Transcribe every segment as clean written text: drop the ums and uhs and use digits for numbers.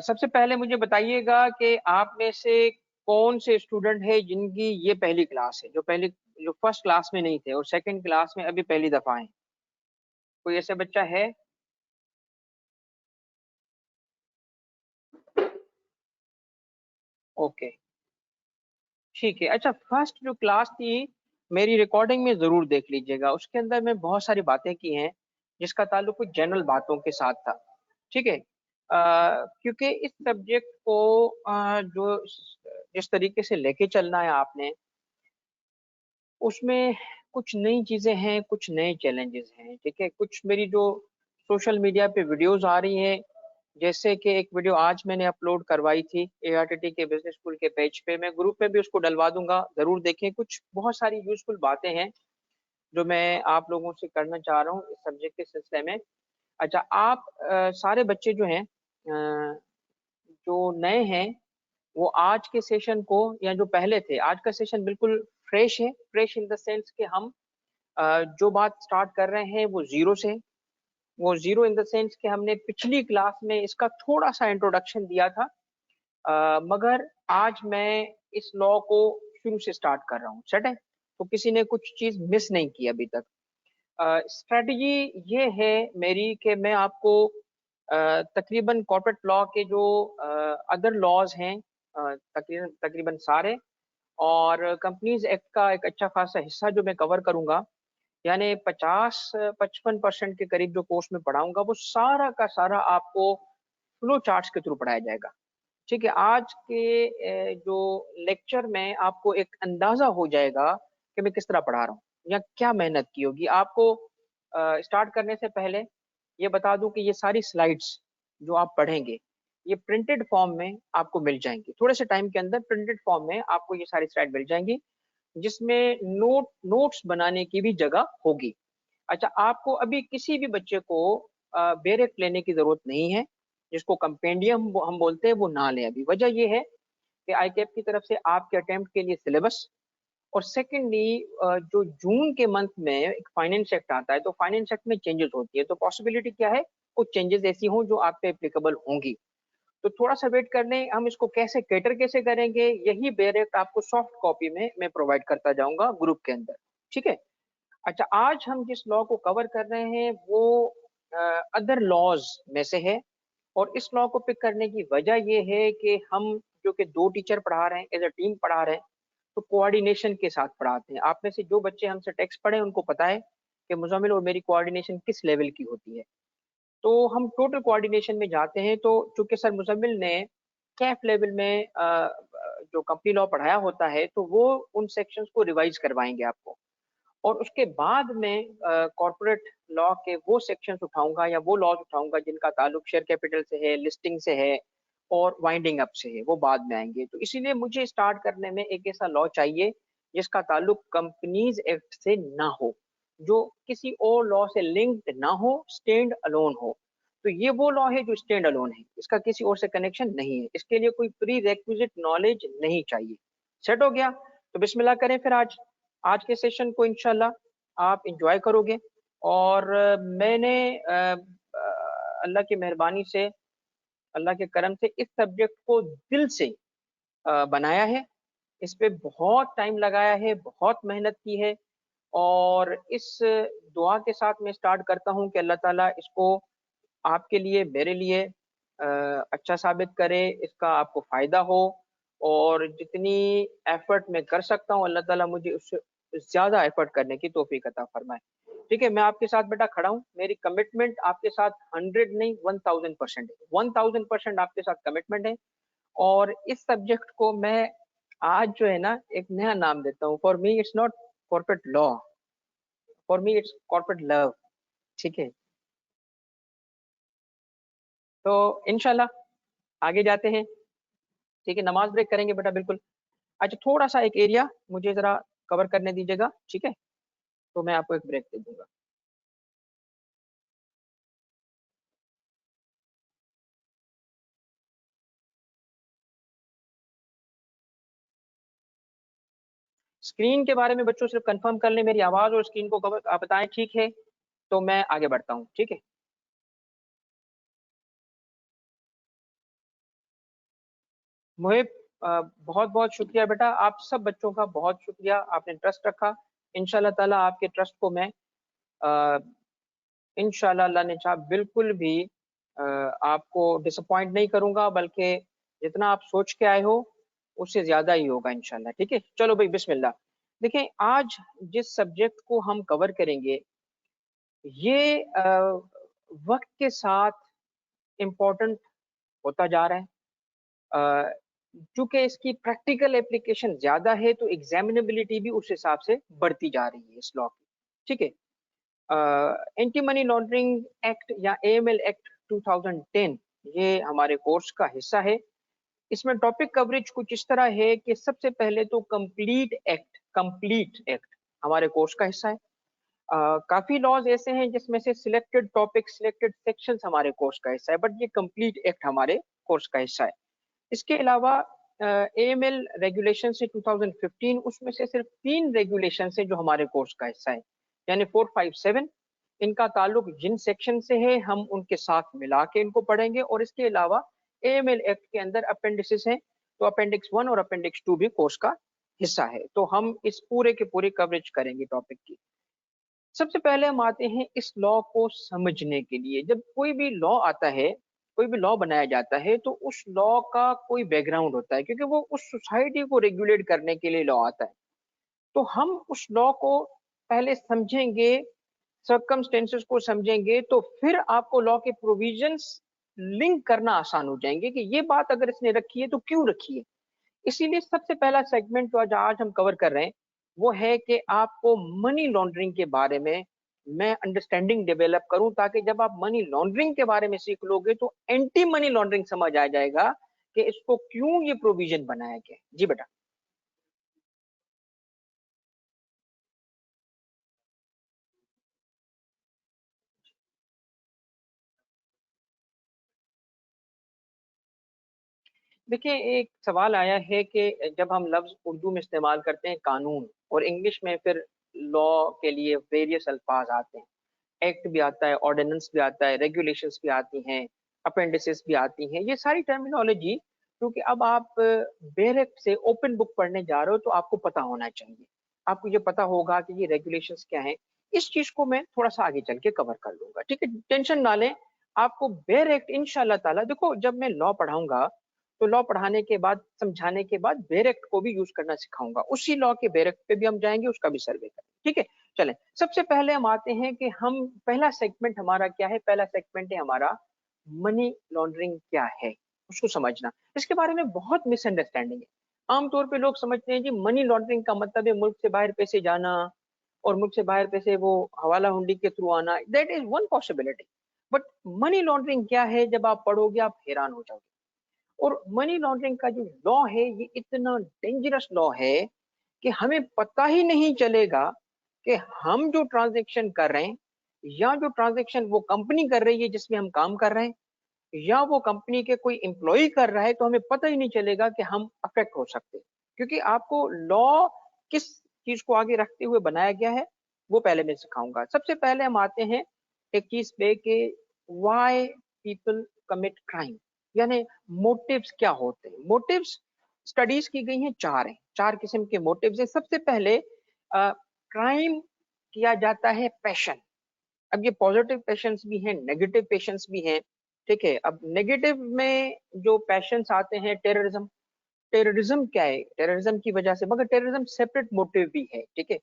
सबसे पहले मुझे बताइएगा कि आप में से कौन से स्टूडेंट है जिनकी ये पहली क्लास है, जो फर्स्ट क्लास में नहीं थे और सेकंड क्लास में अभी पहली दफा आए। कोई ऐसा बच्चा है? ओके, ठीक है। अच्छा, फर्स्ट जो क्लास थी, मेरी रिकॉर्डिंग में जरूर देख लीजिएगा। उसके अंदर मैं बहुत सारी बातें की हैं जिसका ताल्लुक कुछ जनरल बातों के साथ था। ठीक है। क्योंकि इस सब्जेक्ट को जो जिस तरीके से लेके चलना है आपने, उसमें कुछ नई चीजें हैं, कुछ नए चैलेंजेस हैं। ठीक है। कुछ मेरी जो सोशल मीडिया पे वीडियोस आ रही हैं, जैसे कि एक वीडियो आज मैंने अपलोड करवाई थी एआरटीटी के बिजनेस स्कूल के पेज पे, मैं ग्रुप में भी उसको डलवा दूंगा, जरूर देखें। कुछ बहुत सारी यूजफुल बातें हैं जो मैं आप लोगों से करना चाह रहा हूँ इस सब्जेक्ट के सिलसिले में। अच्छा, आप सारे बच्चे जो हैं, जो नए हैं, वो आज के सेशन को, या जो पहले थे, आज का सेशन बिल्कुल फ्रेश है। फ्रेश इन द सेंस कि हम जो बात स्टार्ट कर रहे हैं वो जीरो से है। वो जीरो इन द सेंस कि हमने पिछली क्लास में इसका थोड़ा सा इंट्रोडक्शन दिया था, मगर आज मैं इस लॉ को शुरू से स्टार्ट कर रहा हूँ। सेट है? तो किसी ने कुछ चीज मिस नहीं की अभी तक। स्ट्रेटजी ये है मेरी कि मैं आपको तकरीबन कॉर्पोरेट लॉ के जो अदर लॉज हैं, तकरीबन तकरीबन सारे, और कंपनीज एक्ट का एक अच्छा खासा हिस्सा जो मैं कवर करूंगा, यानी 50-55% के करीब जो कोर्स में पढ़ाऊंगा, वो सारा का सारा आपको फ्लो चार्ट्स के थ्रू पढ़ाया जाएगा। ठीक है। आज के जो लेक्चर में आपको एक अंदाजा हो जाएगा कि मैं किस तरह पढ़ा रहा हूँ या क्या मेहनत की होगी। आपको स्टार्ट करने से पहले ये बता दूं कि ये सारी स्लाइड्स जो आप पढ़ेंगे, ये प्रिंटेड फॉर्म में आपको मिल जाएंगी। थोड़े से टाइम के अंदर प्रिंटेड फॉर्म में आपको ये सारी स्लाइड मिल जाएंगी, जिसमें नोट्स बनाने की भी जगह होगी। अच्छा, आपको अभी किसी भी बच्चे को बेरेक्ट लेने की जरूरत नहीं है। जिसको कंपेंडियम हम बोलते हैं, वो ना लें अभी। वजह यह है कि आईकेप की तरफ से आपके अटेम्प्ट के लिए सिलेबस, और सेकेंडली जो जून के मंथ में एक फाइनेंस एक्ट आता है, तो फाइनेंस एक्ट में चेंजेस होती है, तो पॉसिबिलिटी क्या है, कुछ चेंजेस ऐसी हों जो आप पे एप्लीकेबल होंगी। तो थोड़ा सा वेट कर लें। हम इसको कैसे कैटर कैसे करेंगे, यही बेरेक्ट आपको सॉफ्ट कॉपी में मैं प्रोवाइड करता जाऊंगा ग्रुप के अंदर। ठीक है। अच्छा, आज हम जिस लॉ को कवर कर रहे हैं वो अदर लॉज में से है, और इस लॉ को पिक करने की वजह यह है कि हम जो कि दो टीचर पढ़ा रहे हैं, एज अ टीम पढ़ा रहे हैं, तो कोऑर्डिनेशन के साथ पढ़ाते हैं। आप में से जो बच्चे हमसे टेक्स्ट पढ़े उनको पता है कि मुजामिल और मेरी कोऑर्डिनेशन किस लेवल की होती है। तो हम टोटल कोऑर्डिनेशन में जाते हैं। तो चूंकि सर मुजम्मिल ने कैफ लेवल में जो कंपनी लॉ पढ़ाया होता है, तो वो उन सेक्शंस को रिवाइज करवाएंगे आपको, और उसके बाद में कॉर्पोरेट लॉ के वो सेक्शंस उठाऊंगा या वो लॉज उठाऊंगा जिनका ताल्लुक शेयर कैपिटल से है, लिस्टिंग से है और वाइंडिंग अप से है, वो बाद में आएंगे। तो इसीलिए मुझे स्टार्ट करने में एक ऐसा लॉ चाहिए जिसका ताल्लुक कंपनीज एक्ट से ना हो, जो किसी और लॉ से लिंक्ड ना हो, स्टैंड अलोन हो। तो ये वो लॉ है जो स्टैंड अलोन है, इसका किसी और से कनेक्शन नहीं है, इसके लिए कोई प्री रेक्विजिट नॉलेज नहीं चाहिए। सेट हो गया? तो बिस्मिल्लाह करें फिर। आज आज के सेशन को इंशाल्लाह आप इंजॉय करोगे। और मैंने अल्लाह की मेहरबानी से, अल्लाह के करम से इस सब्जेक्ट को दिल से बनाया है। इस पे बहुत टाइम लगाया है, बहुत मेहनत की है, और इस दुआ के साथ मैं स्टार्ट करता हूँ कि अल्लाह ताला इसको आपके लिए, मेरे लिए अच्छा साबित करे, इसका आपको फायदा हो, और जितनी एफर्ट मैं कर सकता हूँ अल्लाह ताला मुझे उससे ज्यादा एफर्ट करने की तौफीक अता फरमाए। ठीक है। मैं आपके साथ बेटा खड़ा हूँ, मेरी कमिटमेंट आपके साथ 100 नहीं 1000% है, 1000% आपके साथ कमिटमेंट है। और इस सब्जेक्ट को मैं आज जो है ना, एक नया नाम देता हूँ। For me it's not corporate law, for me it's corporate love. ठीक है। तो इंशाल्लाह आगे जाते हैं। ठीक है, नमाज ब्रेक करेंगे बेटा, बिल्कुल। अच्छा, थोड़ा सा एक एरिया मुझे जरा कवर करने दीजिएगा। ठीक है, तो मैं आपको एक ब्रेक दे दूंगा। स्क्रीन के बारे में बच्चों सिर्फ कंफर्म कर लें, मेरी आवाज और स्क्रीन को कवर आप बताएं, ठीक है? तो मैं आगे बढ़ता हूँ। ठीक है। मुझे बहुत बहुत शुक्रिया बेटा, आप सब बच्चों का बहुत शुक्रिया, आपने ट्रस्ट रखा। इंशाल्लाह ताला आपके ट्रस्ट को मैं इंशाल्लाह अल्लाह ने चाहा बिल्कुल भी आपको डिसअपॉइंट नहीं करूंगा, बल्कि जितना आप सोच के आए हो उससे ज्यादा ही होगा इंशाल्लाह। ठीक है, चलो भाई बिस्मिल्लाह। देखिए आज जिस सब्जेक्ट को हम कवर करेंगे ये वक्त के साथ इम्पोर्टेंट होता जा रहा है। चूंकि इसकी प्रैक्टिकल एप्लीकेशन ज्यादा है तो एग्जामिनेबिलिटी भी उस हिसाब से बढ़ती जा रही है इस लॉ की। ठीक है, एंटी मनी लॉन्ड्रिंग एक्ट या एएमएल एक्ट 2010 ये हमारे कोर्स का हिस्सा है। इसमें टॉपिक कवरेज कुछ इस तरह है कि सबसे पहले तो कंप्लीट एक्ट हमारे कोर्स का हिस्सा है। काफी लॉज ऐसे हैं जिसमें से सिलेक्टेड टॉपिक सिलेक्टेड सेक्शंस हमारे कोर्स का हिस्सा है, बट ये कंप्लीट एक्ट हमारे कोर्स का हिस्सा है। इसके अलावा एएमएल रेगुलेशन से 2015 उसमें से सिर्फ 3 रेगुलेशन है जो हमारे कोर्स का हिस्सा है, यानी 4, 5, 7। इनका ताल्लुक जिन सेक्शन से है हम उनके साथ मिला के इनको पढ़ेंगे, और इसके अलावा एएमएल एक्ट के अंदर अपेंडिसेस हैं, तो अपेंडिक्स 1 और अपेंडिक्स 2 भी कोर्स का हिस्सा है। तो हम इस पूरे के पूरे कवरेज करेंगे टॉपिक की। सबसे पहले हम आते हैं इस लॉ को समझने के लिए। जब कोई भी लॉ आता है, कोई भी लॉ बनाया जाता है, तो उस लॉ का कोई बैकग्राउंड होता है, क्योंकि वो उस सोसाइटी को रेगुलेट करने के लिए लॉ आता है। तो हम उस लॉ को पहले समझेंगे, सर्कमस्टेंसेस को समझेंगे, तो फिर आपको लॉ के प्रोविजंस लिंक करना आसान हो जाएंगे कि ये बात अगर इसने रखी है तो क्यों रखी है। इसीलिए सबसे पहला सेगमेंट जो आज हम कवर कर रहे हैं वो है कि आपको मनी लॉन्ड्रिंग के बारे में मैं अंडरस्टैंडिंग डेवलप करूं, ताकि जब आप मनी लॉन्ड्रिंग के बारे में सीख लोगे तो एंटी मनी लॉन्ड्रिंग समझ आ जाएगा कि इसको क्यों ये प्रोविजन बनाया गया। जी बेटा। देखिए एक सवाल आया है कि जब हम लफ्ज उर्दू में इस्तेमाल करते हैं कानून, और इंग्लिश में फिर लॉ के लिए वेरियस अल्फाज आते हैं, एक्ट भी आता है, ऑर्डिनेंस भी आता है, रेगुलेशंस भी आती हैं, अपेंडिसेस भी आती हैं, ये सारी टर्मिनोलॉजी क्योंकि अब आप डायरेक्ट से ओपन बुक पढ़ने जा रहे हो तो आपको पता होना चाहिए। आपको ये पता होगा कि ये रेगुलेशंस क्या है। इस चीज को मैं थोड़ा सा आगे चल के कवर कर लूंगा। ठीक है, टेंशन ना लें। आपको डायरेक्ट इंशाल्लाह ताला, देखो जब मैं लॉ पढ़ाऊंगा तो लॉ पढ़ाने के बाद समझाने के बाद बेरेक्ट को भी यूज करना सिखाऊंगा, उसी लॉ के बेरेक्ट पे भी हम जाएंगे, उसका भी सर्वे करेंगे। ठीक है, चलें सबसे पहले हम आते हैं कि हम पहला सेगमेंट हमारा क्या है। पहला सेगमेंट है हमारा मनी लॉन्ड्रिंग क्या है, उसको समझना। इसके बारे में बहुत मिसअंडरस्टैंडिंग है। आमतौर पे लोग समझते हैं जी मनी लॉन्ड्रिंग का मतलब है मुल्क से बाहर पैसे जाना, और मुल्क से बाहर पैसे वो हवाला हुंडी के थ्रू आना। That is one possibility, but money laundering क्या है जब आप पढ़ोगे आप हैरान हो जाओगे। और मनी लॉन्ड्रिंग का जो लॉ है ये इतना डेंजरस लॉ है कि हमें पता ही नहीं चलेगा कि हम जो ट्रांजैक्शन कर रहे हैं, या जो ट्रांजैक्शन वो कंपनी कर रही है जिसमें हम काम कर रहे हैं, या वो कंपनी के कोई एम्प्लॉय कर रहा है, तो हमें पता ही नहीं चलेगा कि हम अफेक्ट हो सकते हैं। क्योंकि आपको लॉ किस चीज को आगे रखते हुए बनाया गया है वो पहले मैं सिखाऊंगा। सबसे पहले हम आते हैं एक चीज पे कि व्हाई पीपल कमिट क्राइम, यानी मोटिव्स क्या होते हैं। मोटिव्स स्टडीज की गई हैं, चार हैं, चार किस्म के मोटिव्स हैं। सबसे पहले क्राइम किया जाता है पैशन। अब ये पॉजिटिव पैशंस भी हैं, नेगेटिव पैशंस भी हैं। ठीक है, अब नेगेटिव में जो पैशंस आते हैं, टेररिज्म। टेररिज्म क्या है, टेररिज्म की वजह से, मगर टेररिज्म सेपरेट मोटिव भी है। ठीक है,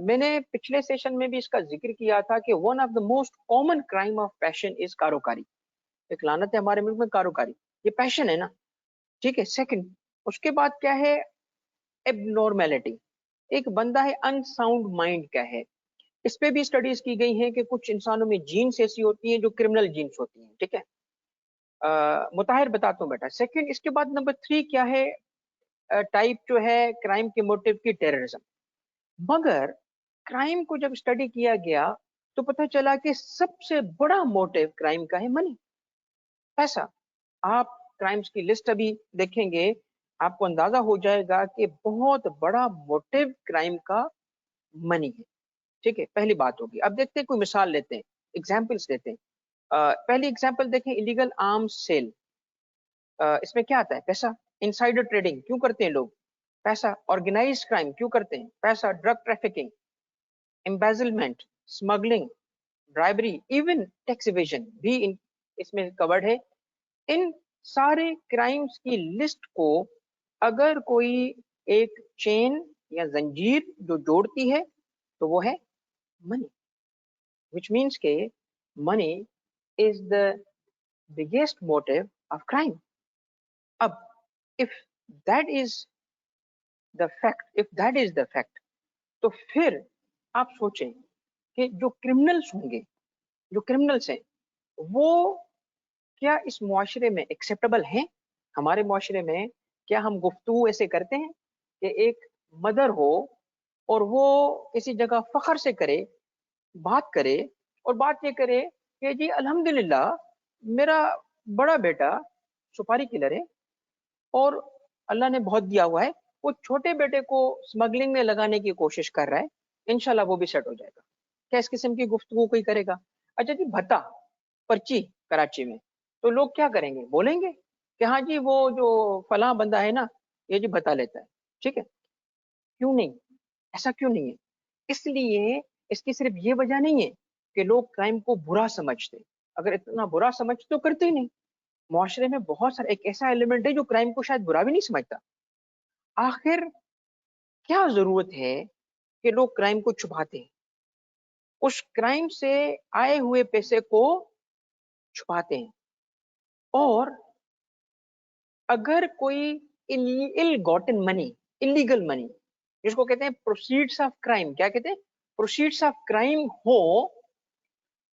मैंने पिछले सेशन में भी इसका जिक्र किया था कि one of the most common crime of passion is karokari. एक लानत है हमारे मुल्क में कारोकारी, ये पैशन है ना। ठीक है, सेकंड उसके बाद क्या है, एबनॉर्मेलिटी। एक बंदा है अनसाउंड माइंड क्या है। इस पे भी स्टडीज की गई हैं कि कुछ इंसानों में जीन्स ऐसी होती हैं जो क्रिमिनल जीन्स होती हैं। ठीक है, मुताहिर बताता हूँ बेटा। सेकंड इसके बाद नंबर 3 क्या है, टाइप जो है क्राइम के मोटिव की, टेररिज्म। मगर क्राइम को जब स्टडी किया गया तो पता चला कि सबसे बड़ा मोटिव क्राइम का है मनी, पैसा। आप क्राइम्स की लिस्ट अभी देखेंगे, आपको अंदाजा हो जाएगा कि बहुत बड़ा मोटिव क्राइम का मनी है। ठीक है, पहली बात होगी। अब देखते हैं, कोई मिसाल लेते हैं, एग्जाम्पल्स लेते हैं। पहली एग्जाम्पल देखें, इलीगल आर्म्स सेल। इसमें क्या आता है, पैसा। इनसाइडर ट्रेडिंग क्यों करते हैं लोग? पैसा। ऑर्गेनाइज्ड क्राइम क्यों करते हैं? पैसा। Drug trafficking, embezzlement, smuggling, bribery, even tax evasion भी इसमें कवर्ड है। इन सारे क्राइम्स की लिस्ट को अगर कोई एक चेन या जंजीर जो जोड़ती है तो वो है मनी, which means के money is the biggest motive of crime. अब if that is the fact, तो फिर आप सोचें कि जो क्रिमिनल्स होंगे, जो क्रिमिनल्स हैं, वो क्या इस मुआशरे में एक्सेप्टेबल हैं? हमारे मुआशरे में क्या हम गुफ्तगू ऐसे करते हैं कि एक मदर हो और वो किसी जगह फख्र से करे, बात करे, और बात ये करे कि जी अल्हम्दुलिल्लाह मेरा बड़ा बेटा सुपारी किलर है और अल्लाह ने बहुत दिया हुआ है, वो छोटे बेटे को स्मगलिंग में लगाने की कोशिश कर रहा है, इंशाल्लाह वो भी सेट हो जाएगा। क्या इस किस्म की गुफ्तगू कोई करेगा? अच्छा जी, भत्ता, पर्ची कराची में, तो लोग क्या करेंगे? बोलेंगे कि हाँ जी वो जो फलां बंदा है ना, ये जी भत्ता लेता है। ठीक है, क्यों नहीं? ऐसा क्यों नहीं है? इसलिए इसकी सिर्फ ये वजह नहीं है कि लोग क्राइम को बुरा समझते। अगर इतना बुरा समझते तो करते ही नहीं। मुआशरे में बहुत सारा एक ऐसा एलिमेंट है जो क्राइम को शायद बुरा भी नहीं समझता। आखिर क्या जरूरत है कि लोग क्राइम को छुपाते हैं? उस क्राइम से आए हुए पैसे को छुपाते हैं। और अगर कोई इल गॉटन मनी, इलीगल मनी, जिसको कहते हैं प्रोसीड्स ऑफ क्राइम, क्या कहते हैं? प्रोसीड्स ऑफ क्राइम हो,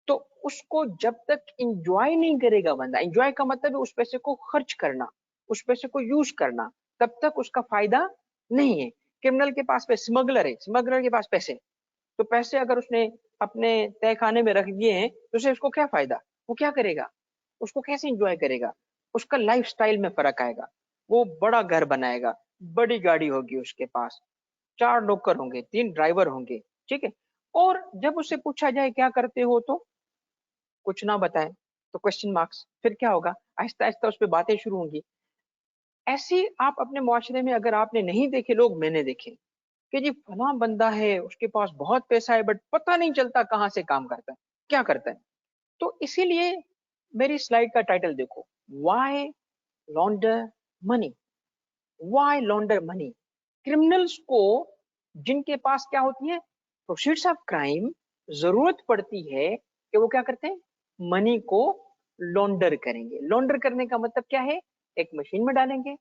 तो उसको जब तक इंजॉय नहीं करेगा बंदा, इंजॉय का मतलब है उस पैसे को खर्च करना, उस पैसे को यूज करना, तब तक उसका फायदा नहीं है। क्रिमिनल के पास पैसे, स्मगलर है, स्मगलर के पास पैसे, तो पैसे अगर उसने अपने तय खाने में रख दिए हैं तो उसे उसको क्या फायदा? वो क्या करेगा? उसको कैसे इंजॉय करेगा? उसका लाइफ स्टाइल में फर्क आएगा। वो बड़ा घर बनाएगा, बड़ी गाड़ी होगी उसके पास, 4 नौकर होंगे, 3 ड्राइवर होंगे। ठीक है, और जब उससे पूछा जाए क्या करते हो तो कुछ ना बताए, तो क्वेश्चन मार्क्स, फिर क्या होगा? आहिस्ता आहिस्ता उस पर बातें शुरू होंगी। ऐसी आप अपने मुआशरे में अगर आपने नहीं देखे लोग, मैंने देखे कि जी फलां बंदा है, उसके पास बहुत पैसा है, बट पता नहीं चलता कहाँ से काम करता है, क्या करता है। तो इसीलिए मेरी स्लाइड का टाइटल देखो, why launder money. Why launder money. Criminals को, जिनके पास क्या होती है, प्रोसीड्स ऑफ क्राइम, जरूरत पड़ती है कि वो क्या करते हैं? मनी को लॉन्डर करेंगे। लॉन्डर करने का मतलब क्या है? एक मशीन में डालेंगे,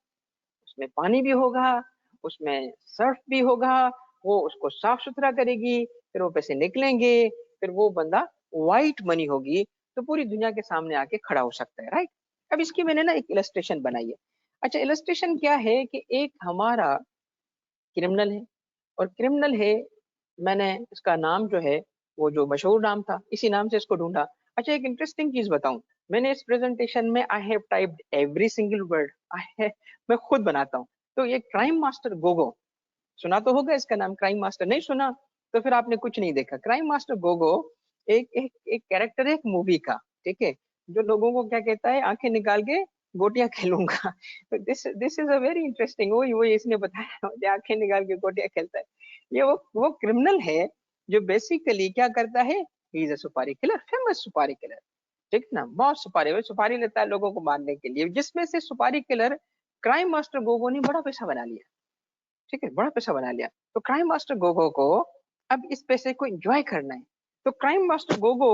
उसमें पानी भी होगा, उसमें सर्फ भी होगा, वो उसको साफ सुथरा करेगी, फिर वो पैसे निकलेंगे, फिर वो बंदा व्हाइट मनी होगी, तो पूरी दुनिया के सामने आके खड़ा हो सकता है। राइट? अब इसकी मैंने ना एक इलस्ट्रेशन बनाई है। अच्छा, इलस्ट्रेशन क्या है कि एक हमारा क्रिमिनल है, और क्रिमिनल है, मैंने इसका नाम जो है वो जो मशहूर नाम था इसी नाम से इसको ढूंढा। अच्छा, एक इंटरेस्टिंग चीज बताऊं, मैंने इस प्रेजेंटेशन में I have typed every single word. आई है, मैं खुद बनाता हूँ। तो ये क्राइम मास्टर गोगो, सुना तो होगा इसका नाम। क्राइम मास्टर नहीं सुना तो फिर आपने कुछ नहीं देखा। क्राइम मास्टर गोगो एक एक एक कैरेक्टर है एक मूवी का। ठीक है, जो लोगों को क्या कहता है, आंखें निकाल के गोटियां खेलूंगा। This this is a very interesting. वो इसने बताया मुझे, आंखें निकाल के गोटियां खेलता है। ये वो क्रिमिनल है जो बेसिकली क्या करता है, ही इज अ सुपारी किलर, फेमस सुपारी किलर। ठीक ना, बहुत सुपारी, वो सुपारी लेता है लोगों को मारने के लिए, जिसमें से सुपारी किलर क्राइम मास्टर गोगो ने बड़ा पैसा बना लिया। ठीक है, बड़ा पैसा बना लिया। तो क्राइम मास्टर गोगो को अब इस पैसे को एंजॉय करना है। तो क्राइम मास्टर गोगो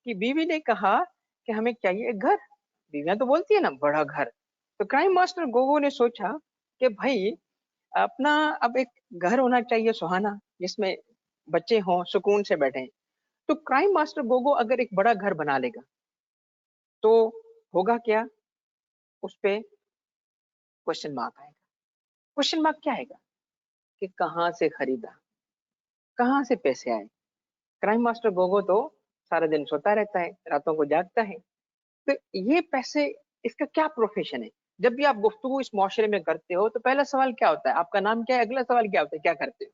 की बीवी ने कहा कि हमें चाहिए एक घर। बीवियां तो बोलती है ना, बड़ा घर। तो क्राइम मास्टर गोगो ने सोचा कि भाई अपना अब एक घर होना चाहिए सुहाना, जिसमें बच्चे हों, सुकून से बैठे। तो क्राइम मास्टर गोगो अगर एक बड़ा घर बना लेगा तो होगा क्या? उस पे क्वेश्चन मार्क आएगा। क्वेश्चन मार्क क्या आएगा? कि कहाँ से खरीदा, कहाँ से पैसे आए। क्राइम मास्टर गोगो तो सारा दिन सोता रहता है, रातों को जागता है। तो ये पैसे, इसका क्या प्रोफेशन है? जब भी आप गुफ्तगू इस मुआशरे में करते हो तो पहला सवाल क्या होता है? आपका नाम क्या है? अगला सवाल क्या होता है? क्या करते हो?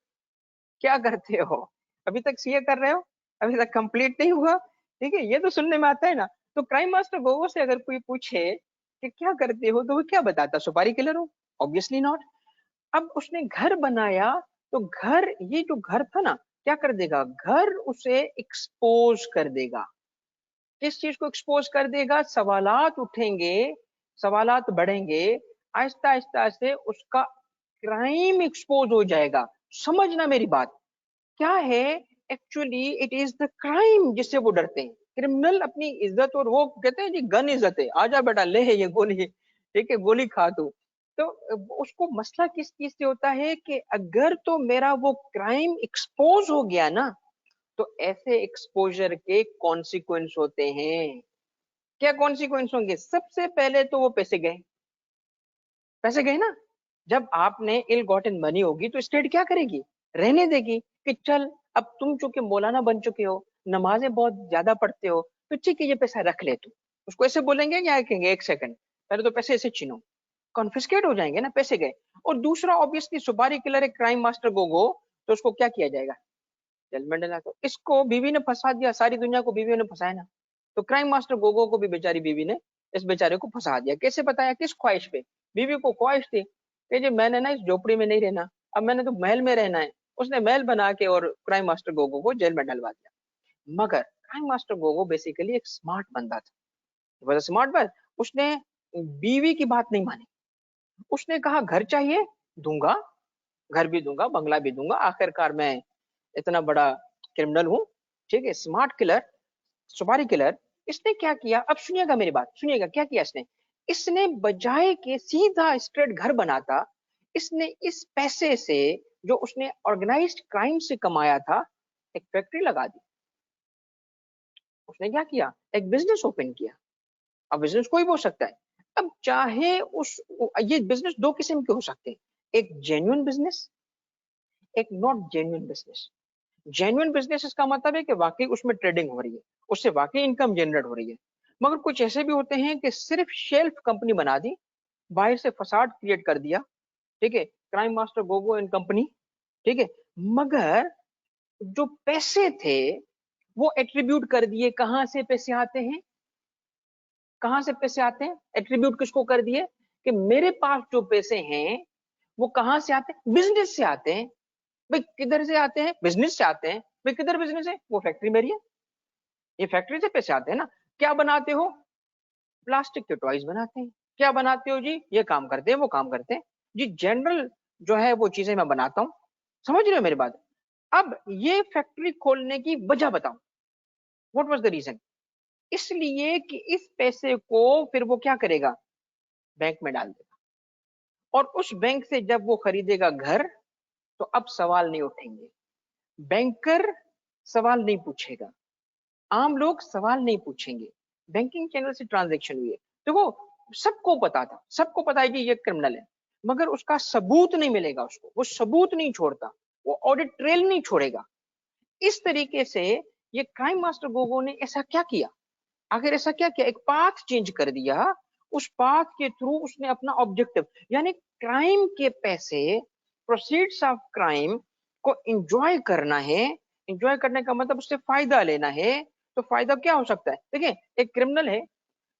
क्या करते हो? अभी तक सीए कर रहे हो? अभी तक कंप्लीट नहीं हुआ? ठीक है, ये तो सुनने में आता है ना। तो क्राइम मास्टर गोगो से अगर कोई पूछे कि क्या करते हो, तो वो क्या बताता? सुपारी किलर हो। Obviously not. अब उसने घर बनाया तो घर, ये जो घर था ना, क्या कर देगा, घर उसे एक्सपोज कर देगा। किस चीज को एक्सपोज कर देगा, सवालात उठेंगे, सवालात बढ़ेंगे, आहिस्ता आहिस्ता से उसका क्राइम एक्सपोज हो जाएगा। समझना मेरी बात, क्या है, actually it is the crime जिससे वो डरते हैं। क्रिमिनल अपनी इज्जत, और वो कहते हैं जी गन इज्जत है, आजा बेटा ले ये गोली, ठीक है गोली खा तू। तो उसको मसला किस चीज से होता है कि अगर तो मेरा वो क्राइम एक्सपोज हो गया ना, तो ऐसे एक्सपोजर के कॉन्सिक्वेंस होते हैं। क्या कॉन्सिक्वेंस होंगे, सबसे पहले तो वो पैसे गए, पैसे गए ना। जब आपने इल गॉटन मनी होगी तो स्टेट क्या करेगी, रहने देगी कि चल अब तुम चूंकि मौलाना बन चुके हो, नमाजें बहुत ज्यादा पढ़ते हो, तो ठीक है ये पैसा रख ले तू। उसको ऐसे बोलेंगे क्या कहेंगे, एक सेकंड पहले तो पैसे ऐसे छीनो, कॉन्फिस्केट हो जाएंगे ना, पैसे गए। और दूसरा ऑब्वियसली सुपारी किलर एक क्राइम मास्टर गोगो, तो उसको क्या किया जाएगा, जेल में डला। तो इसको बीवी ने फंसा दिया, सारी दुनिया को बीवी ने फंसाया ना, तो क्राइम मास्टर गोगो को भी बेचारी बीवी ने इस बेचारे को फंसा दिया। कैसे बताया, किस ख्वाहिश पे, बीवी को ख्वाहिश थी कि जी मैंने ना इस झोपड़ी में नहीं रहना, अब मैंने तो महल में रहना है। उसने महल बना के और क्राइम मास्टर गोगो को जेल में डलवा दिया। मगर क्राइम मास्टर गोगो बेसिकली एक स्मार्ट बंदा था, स्मार्ट बंदा। उसने बीवी की बात नहीं मानी, उसने कहा घर चाहिए दूंगा, घर भी दूंगा, बंगला भी दूंगा, आखिरकार मैं इतना बड़ा क्रिमिनल हूं, ठीक है, स्मार्ट किलर, सुपारी किलर। इसने क्या किया, अब सुनिएगा मेरी बात, सुनिएगा क्या किया इसने। इसने बजाय के सीधा स्ट्रेट घर बनाता, इसने इस पैसे से जो उसने ऑर्गेनाइज्ड क्राइम से कमाया था, एक फैक्ट्री लगा दी। उसने क्या किया, एक बिजनेस ओपन किया। अब बिजनेस कोई भी हो सकता है। अब चाहे उस, ये बिजनेस दो किस्म के हो सकते हैं, एक जेन्युइन बिजनेस, एक not genuine business. Genuine business इसका मतलब है कि वाकई उसमें ट्रेडिंग हो रही है, उससे वाकई इनकम जनरेट हो रही है। मगर कुछ ऐसे भी होते हैं कि सिर्फ शेल्फ कंपनी बना दी, बाहर से फसाड क्रिएट कर दिया, ठीक है, crime master Gogo and company, ठीक है, मगर जो पैसे थे वो एट्रीब्यूट कर दिए। कहां से पैसे आते हैं, कहां से पैसे आते हैं, एट्रीब्यूट किसको कर दिए कि मेरे पास जो पैसे हैं वो कहां से आते हैं, बिजनेस से आते हैं। भाई किधर से आते हैं, बिजनेस से आते हैं। भाई किधर बिजनेस है, वो फैक्ट्री मेरी है, ये फैक्ट्री से पैसे आते हैं ना। क्या बनाते हो, प्लास्टिक के टॉयज बनाते हैं। क्या बनाते हो जी, ये काम करते हैं वो काम करते हैं जी, जनरल जो है वो चीजें मैं बनाता हूँ। समझ रहे हो मेरी बात। अब ये फैक्ट्री खोलने की वजह बताओ, व्हाट वाज द रीजन। इसलिए कि इस पैसे को फिर वो क्या करेगा, बैंक में डाल देगा, और उस बैंक से जब वो खरीदेगा घर, तो अब सवाल नहीं उठेंगे, बैंकर सवाल नहीं पूछेगा, आम लोग सवाल नहीं पूछेंगे। बैंकिंग चैनल से ट्रांजैक्शन हुई है, देखो सबको पता था, सबको पता है कि ये क्रिमिनल है, मगर उसका सबूत नहीं मिलेगा उसको, वो सबूत नहीं छोड़ता, वो ऑडिट ट्रेल नहीं छोड़ेगा। इस तरीके से ये क्राइम मास्टर गोगो ने ऐसा क्या किया, आखिर ऐसा क्या किया, एक पाथ चेंज कर दिया। उस पाथ के थ्रू उसने अपना ऑब्जेक्टिव, यानी क्राइम के पैसे, प्रोसीड्स ऑफ क्राइम को एंजॉय करना है। एंजॉय करने का मतलब उससे फायदा लेना है। तो फायदा क्या हो सकता है, देखिए एक क्रिमिनल है,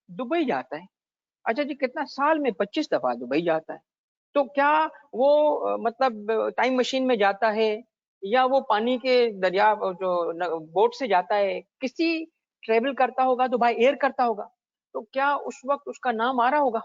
दुबई जाता है, अच्छा जी कितना, साल में 25 दफा दुबई जाता है। तो क्या वो मतलब टाइम मशीन में जाता है, या वो पानी के दरिया जो बोट से जाता है, किसी ट्रेवल करता होगा तो बाय एयर करता होगा। तो क्या उस वक्त उसका नाम आ रहा होगा,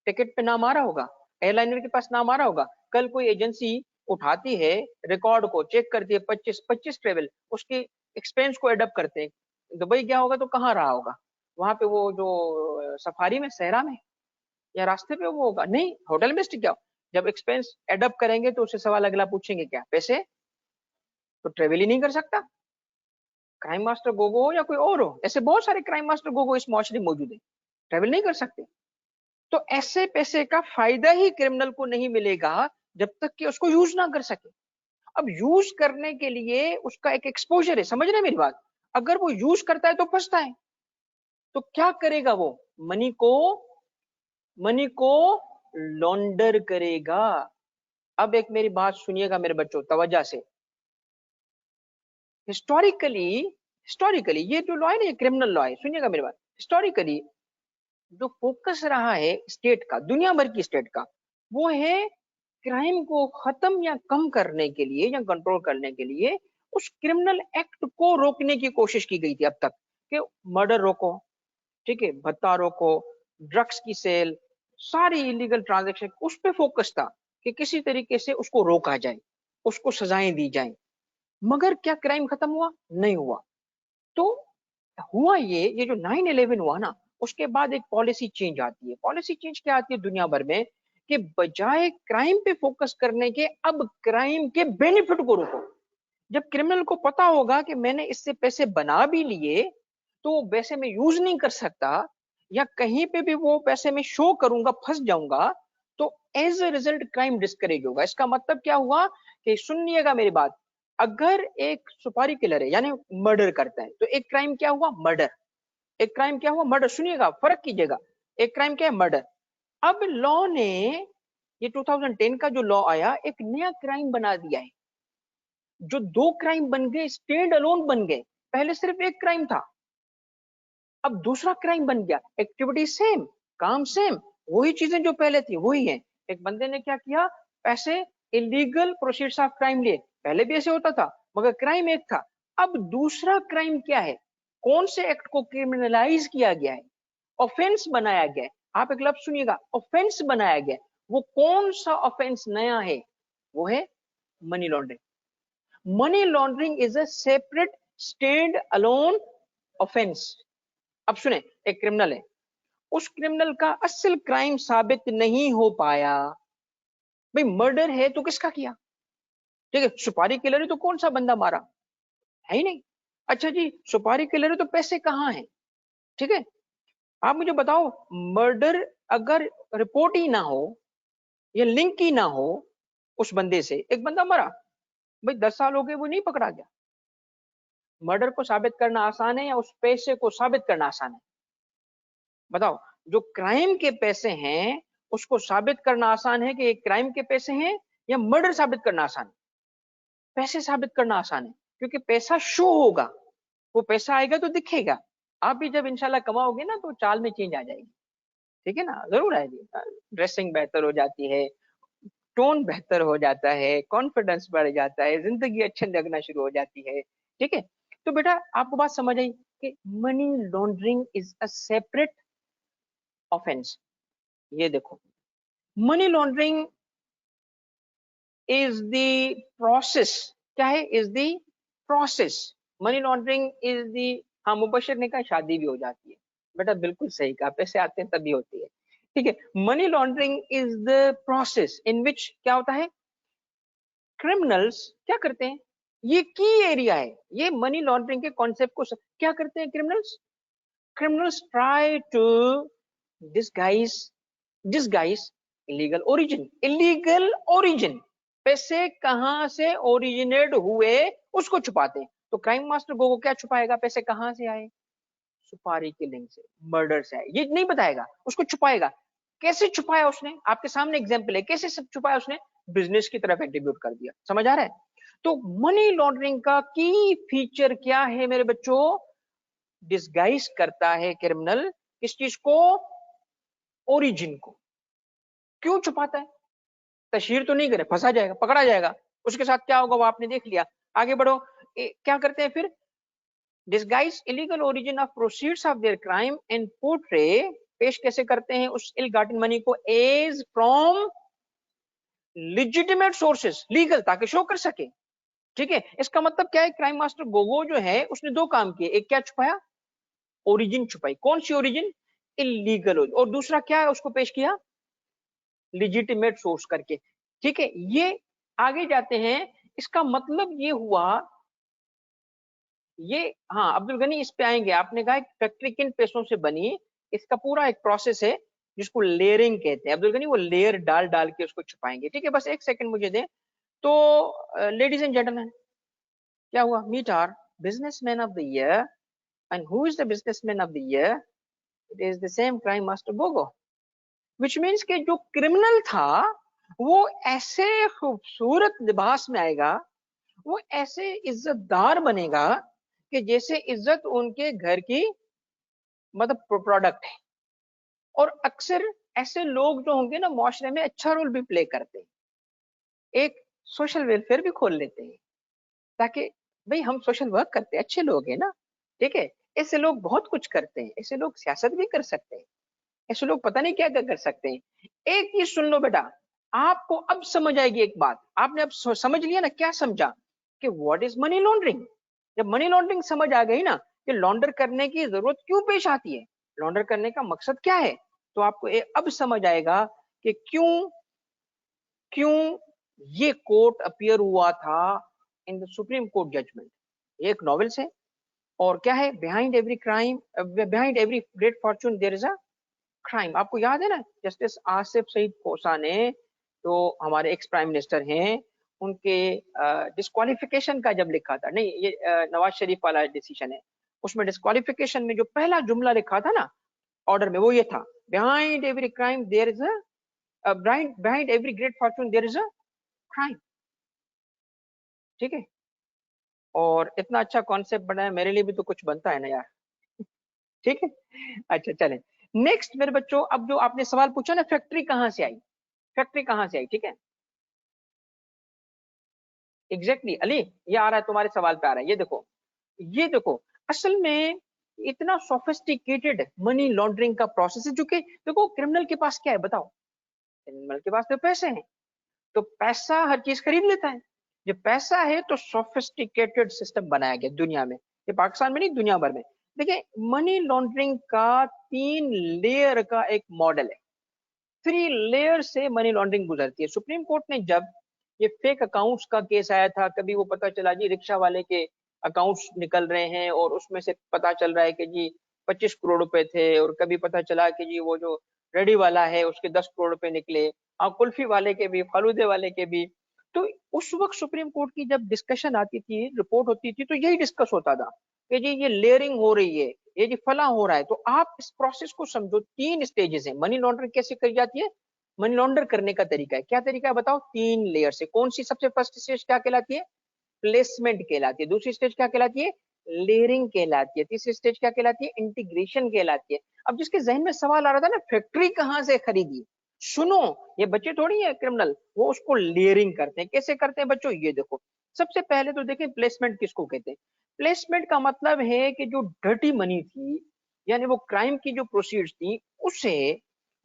टिकट पे नाम आ रहा होगा, एयरलाइनर के पास नाम आ रहा होगा। कल कोई एजेंसी उठाती है, रिकॉर्ड को चेक करती है, 25 ट्रेवल, उसके एक्सपेंस को एडअप करते हैं, दुबई गया होगा तो कहाँ रहा होगा, वहां पे वो जो सफारी में, सहरा में, या रास्ते पे वो होगा, नहीं होटल में स्टिक। जब एक्सपेंस एडअप करेंगे तो उससे सवाल अगला पूछेंगे क्या, पैसे, तो ट्रेवल ही नहीं कर सकता। क्राइम मास्टर गोगो हो या कोई और हो, ऐसे बहुत सारे क्राइम मास्टर गोगो इस मुआशरे में मौजूद है, ट्रेवल नहीं कर सकते। तो ऐसे पैसे का फायदा ही क्रिमिनल को नहीं मिलेगा जब तक कि उसको यूज ना कर सके। अब यूज करने के लिए उसका एक एक्सपोजर है, समझ रहे हैं मेरी बात। अगर वो यूज करता है तो फंसता है, तो क्या करेगा वो, मनी को, मनी को लॉन्डर करेगा। अब एक मेरी बात सुनिएगा मेरे बच्चों तवज्जो से। हिस्टोरिकली, हिस्टोरिकली ये जो लॉ है ना, ये क्रिमिनल लॉ है, सुनिएगा मेरी बात। हिस्टोरिकली जो फोकस रहा है स्टेट का, दुनिया भर की स्टेट का, वो है क्राइम को खत्म या कम करने के लिए या कंट्रोल करने के लिए उस क्रिमिनल एक्ट को रोकने की कोशिश की गई थी अब तक, कि मर्डर रोको, ठीक है, भत्ता रोको, ड्रग्स की सेल, सारी इलीगल ट्रांजैक्शन, उस पे फोकस था कि किसी तरीके से उसको रोका जाए, उसको सजाएं दी जाएं। मगर क्या क्राइम खत्म हुआ? नहीं हुआ। तो हुआ ये जो 9/11 हुआ ना, उसके बाद एक पॉलिसी चेंज आती है। पॉलिसी चेंज क्या आती है दुनिया भर में, कि बजाय क्राइम पे फोकस करने के अब क्राइम के बेनिफिट को रोको। जब क्रिमिनल को पता होगा कि मैंने इससे पैसे बना भी लिए तो वो पैसे में यूज नहीं कर सकता, या कहीं पे भी वो पैसे में शो करूंगा फंस जाऊंगा, तो as a result crime discourage होगा। इसका मतलब क्या हुआ कि सुनिएगा मेरी बात, अगर एक सुपारी किलर है यानी मर्डर करता है, तो एक क्राइम क्या हुआ? मर्डर। एक क्राइम क्या हुआ? मर्डर। सुनिएगा, फर्क कीजिएगा। एक क्राइम क्या है? मर्डर। अब लॉ ने, ये 2010 का जो लॉ आया, एक नया क्राइम बना दिया है। जो दो क्राइम बन गए, स्टैंड अलोन बन गए। पहले सिर्फ एक क्राइम था, अब दूसरा क्राइम बन गया। एक्टिविटी सेम, काम सेम, वही चीजें जो पहले थी वही है। एक बंदे ने क्या किया? पैसे, इलीगल प्रोसीड्स ऑफ क्राइम लिए। पहले भी ऐसे होता था मगर क्राइम एक था। अब दूसरा क्राइम क्या है? कौन से एक्ट को क्रिमिनलाइज किया गया है, ऑफेंस बनाया गया है। आप एक लफ्ज सुनिएगा, ऑफेंस बनाया गया है। वो कौन सा ऑफेंस नया है? वो है money laundering. Money laundering is a separate stand alone offence. अब सुने, एक क्रिमिनल है, उस क्रिमिनल का असल क्राइम साबित नहीं हो पाया। भाई मर्डर है तो किसका किया? ठीक है, सुपारी किलर है तो कौन सा बंदा मारा? है ही नहीं। अच्छा जी, सुपारी किलर है तो पैसे कहाँ हैं? ठीक है, आप मुझे बताओ, मर्डर अगर रिपोर्ट ही ना हो या लिंक ही ना हो उस बंदे से, एक बंदा मरा, भाई 10 साल हो गए वो नहीं पकड़ा गया। मर्डर को साबित करना आसान है या उस पैसे को साबित करना आसान है? बताओ। जो क्राइम के पैसे हैं उसको साबित करना आसान है कि ये क्राइम के पैसे हैं, या मर्डर साबित करना आसान है? पैसे साबित करना आसान है, क्योंकि पैसा शो होगा, वो पैसा आएगा तो दिखेगा। आप भी जब इंशाल्लाह कमाओगे ना तो चाल में चेंज आ जाएगी। ठीक है ना, जरूर आएगी। ड्रेसिंग बेहतर हो जाती है, टोन बेहतर हो जाता है, कॉन्फिडेंस बढ़ जाता है, जिंदगी अच्छी लगना शुरू हो जाती है। ठीक है, तो बेटा आपको बात समझ आई कि money laundering is a separate offence. ये देखो, money laundering is the process. क्या है? Is the process. Money laundering is the, हाँ मुबशर ने कहा शादी भी हो जाती है। बेटा बिल्कुल सही कहा, पैसे आते हैं तभी होती है। ठीक है, money laundering is the process in which क्या होता है, क्रिमिनल्स क्या करते हैं, ये की एरिया है, ये मनी लॉन्ड्रिंग के कॉन्सेप्ट को क्या करते हैं criminals? criminals try to disguise disguise illegal origin। illegal origin, पैसे कहां से ओरिजिनेट हुए उसको छुपाते हैं। तो क्राइम मास्टर गोगो क्या छुपाएगा? पैसे कहां से आए? सुपारी की लिंक से, मर्डर से आए, ये नहीं बताएगा, उसको छुपाएगा। कैसे छुपाया उसने? आपके सामने एग्जाम्पल है, कैसे सब छुपाया उसने? बिजनेस की तरफ एट्रीब्यूट कर दिया। समझ आ रहा है? तो मनी लॉन्ड्रिंग का की फीचर क्या है मेरे बच्चों? डिस्गाइज करता है क्रिमिनल किस चीज को? ओरिजिन को। क्यों छुपाता है? तशहीर तो नहीं करे, फंसा जाएगा, पकड़ा जाएगा। उसके साथ क्या होगा वो आपने देख लिया। आगे बढ़ो। क्या करते हैं फिर? Disguise illegal origin of proceeds of their crime and portray, पेश कैसे करते हैं उस इल गॉटन मनी को? As from legitimate sources, legal, ताकि शो कर सके। ठीक है, इसका मतलब क्या है? क्राइम मास्टर गोगो जो है उसने दो काम किए, एक क्या छुपाया? ओरिजिन छुपाई। कौन सी ओरिजिन? इलीगल। और दूसरा क्या है? उसको पेश किया लिजिटिमेट सोर्स करके। ठीक है, ये आगे जाते हैं। इसका मतलब ये हुआ, ये, हाँ अब्दुल गनी इस पे आएंगे। आपने कहा फैक्ट्री किन पैसों से बनी, इसका पूरा एक प्रोसेस है जिसको लेयरिंग कहते हैं। अब्दुल गनी वो लेयर डाल डाल के उसको छुपाएंगे। ठीक है, बस एक सेकंड मुझे दें। तो लेडीज एंड जेंटलमैन, क्या हुआ? Meet our businessman of the year. And who is the businessman of the year? It is the same crime master Gogo. Which means के जो क्रिमिनल था वो ऐसे खूबसूरत लिबास में आएगा, वो ऐसे इज्जतदार बनेगा कि जैसे इज्जत उनके घर की मतलब प्रोडक्ट है। और अक्सर ऐसे लोग जो होंगे ना मुआशरे में अच्छा रोल भी प्ले करते हैं, एक सोशल वेलफेयर भी खोल लेते हैं, ताकि भाई हम सोशल वर्क करते हैं, अच्छे लोग हैं ना, ठीक है। ऐसे लोग बहुत कुछ करते हैं, ऐसे लोग सियासत भी कर सकते हैं, ऐसे लोग पता नहीं क्या क्या कर सकते हैं। एक चीज सुन लो बेटा, आपको अब समझ आएगी एक बात, आपने अब समझ लिया ना, क्या समझा कि व्हाट इज मनी लॉन्ड्रिंग। जब मनी लॉन्ड्रिंग समझ आ गई ना कि लॉन्डर करने की जरूरत क्यों पेश आती है, लॉन्डर करने का मकसद क्या है, तो आपको अब समझ आएगा कि क्यों क्यों ये कोट अपीयर हुआ था in the supreme court judgement. ये एक नॉवेल से, और क्या है, behind every crime, behind every great fortune there is a crime. आपको याद है ना, जस्टिस आसिफ सईद खोसा ने, जो हमारे एक्स प्राइम मिनिस्टर हैं, उनके डिस्क्वालिफिकेशन का जब लिखा था, नहीं ये नवाज शरीफ वाला डिसीजन है, उसमें डिस्क्वालिफिकेशन में जो पहला जुमला लिखा था ना ऑर्डर में, वो ये था, behind every crime there is a behind every great fortune there is a crime. ठीक है, और इतना अच्छा कॉन्सेप्ट बनाया, मेरे लिए भी तो कुछ बनता है ना यार। ठीक है, अच्छा चलें नेक्स्ट मेरे बच्चों। अब जो आपने सवाल पूछा ना, फैक्ट्री कहां से आई, फैक्ट्री कहां से आई, ठीक है, एग्जैक्टली अली, ये आ रहा है तुम्हारे सवाल पे आ रहा है, ये देखो, असल में इतना सोफिस्टिकेटेड मनी लॉन्ड्रिंग का प्रोसेस है, जो कि देखो क्रिमिनल के पास क्या है बताओ, क्रिमिनल के पास तो पैसे हैं, तो पैसा हर चीज खरीद लेता है। जब पैसा है तो सोफिस्टिकेटेड सिस्टम बनाया गया दुनिया में, ये पाकिस्तान में नहीं दुनिया भर में। देखिए, मनी लॉन्ड्रिंग का 3 लेयर का एक मॉडल है, 3 लेयर से मनी लॉन्ड्रिंग गुजरती है। सुप्रीम कोर्ट ने जब ये फेक अकाउंट्स का केस आया था, कभी वो पता चला जी रिक्शा वाले के अकाउंट्स निकल रहे हैं और उसमें से पता चल रहा है कि जी 25 करोड़ रुपए थे, और कभी पता चला कि जी वो जो रेडी वाला है उसके 10 करोड़ रुपए निकले, और कुल्फी वाले के भी, फालूदे वाले के भी। तो उस वक्त सुप्रीम कोर्ट की जब डिस्कशन आती थी, रिपोर्ट होती थी, तो यही डिस्कस होता था कि जी ये लेयरिंग हो रही है, ये जी फला हो रहा है। तो आप इस प्रोसेस को समझो, 3 स्टेजेस है मनी लॉन्ड्रिंग कैसे करी जाती है, मनी लॉन्डर करने का तरीका है, क्या तरीका है बताओ, 3 लेयर से। कौन सी सबसे फर्स्ट स्टेज क्या कहलाती है, प्लेसमेंट कहलाती है, दूसरी स्टेज क्या कहलाती है, लेयरिंग कहलाती है, तीसरी स्टेज क्या कहलाती है, इंटीग्रेशन कहलाती है। अब जिसके जहन में सवाल आ रहा था ना फैक्ट्री कहां से खरीदी, सुनो, ये बच्चे थोड़ी है क्रिमिनल, वो उसको लेयरिंग करते हैं। कैसे करते हैं बच्चों, ये देखो, सबसे पहले तो देखें प्लेसमेंट किसको कहते हैं। प्लेसमेंट का मतलब है कि जो डर्टी मनी थी, यानी वो क्राइम की जो प्रोसीड्स थी, उसे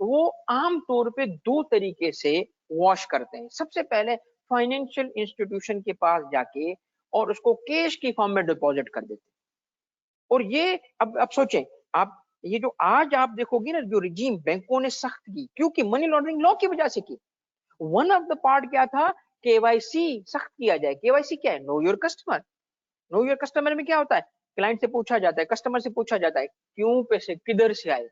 वो आम तौर पे 2 तरीके से वॉश करते हैं। सबसे पहले फाइनेंशियल इंस्टीट्यूशन के पास जाके और उसको कैश की फॉर्म में डिपॉजिट कर देते हैं। और ये अब सोचें आप, ये जो आज आप देखोगे ना, जो रिजीम बैंकों ने सख्त की, क्योंकि मनी लॉन्ड्रिंग लॉ की वजह से की। वन ऑफ द पार्ट क्या था, केवाईसी सख्त किया जाए। केवाईसी क्या है, know your customer. Know your customer में क्या होता है, क्लाइंट से पूछा जाता है, कस्टमर से पूछा जाता है, क्यों पैसे किधर से आए,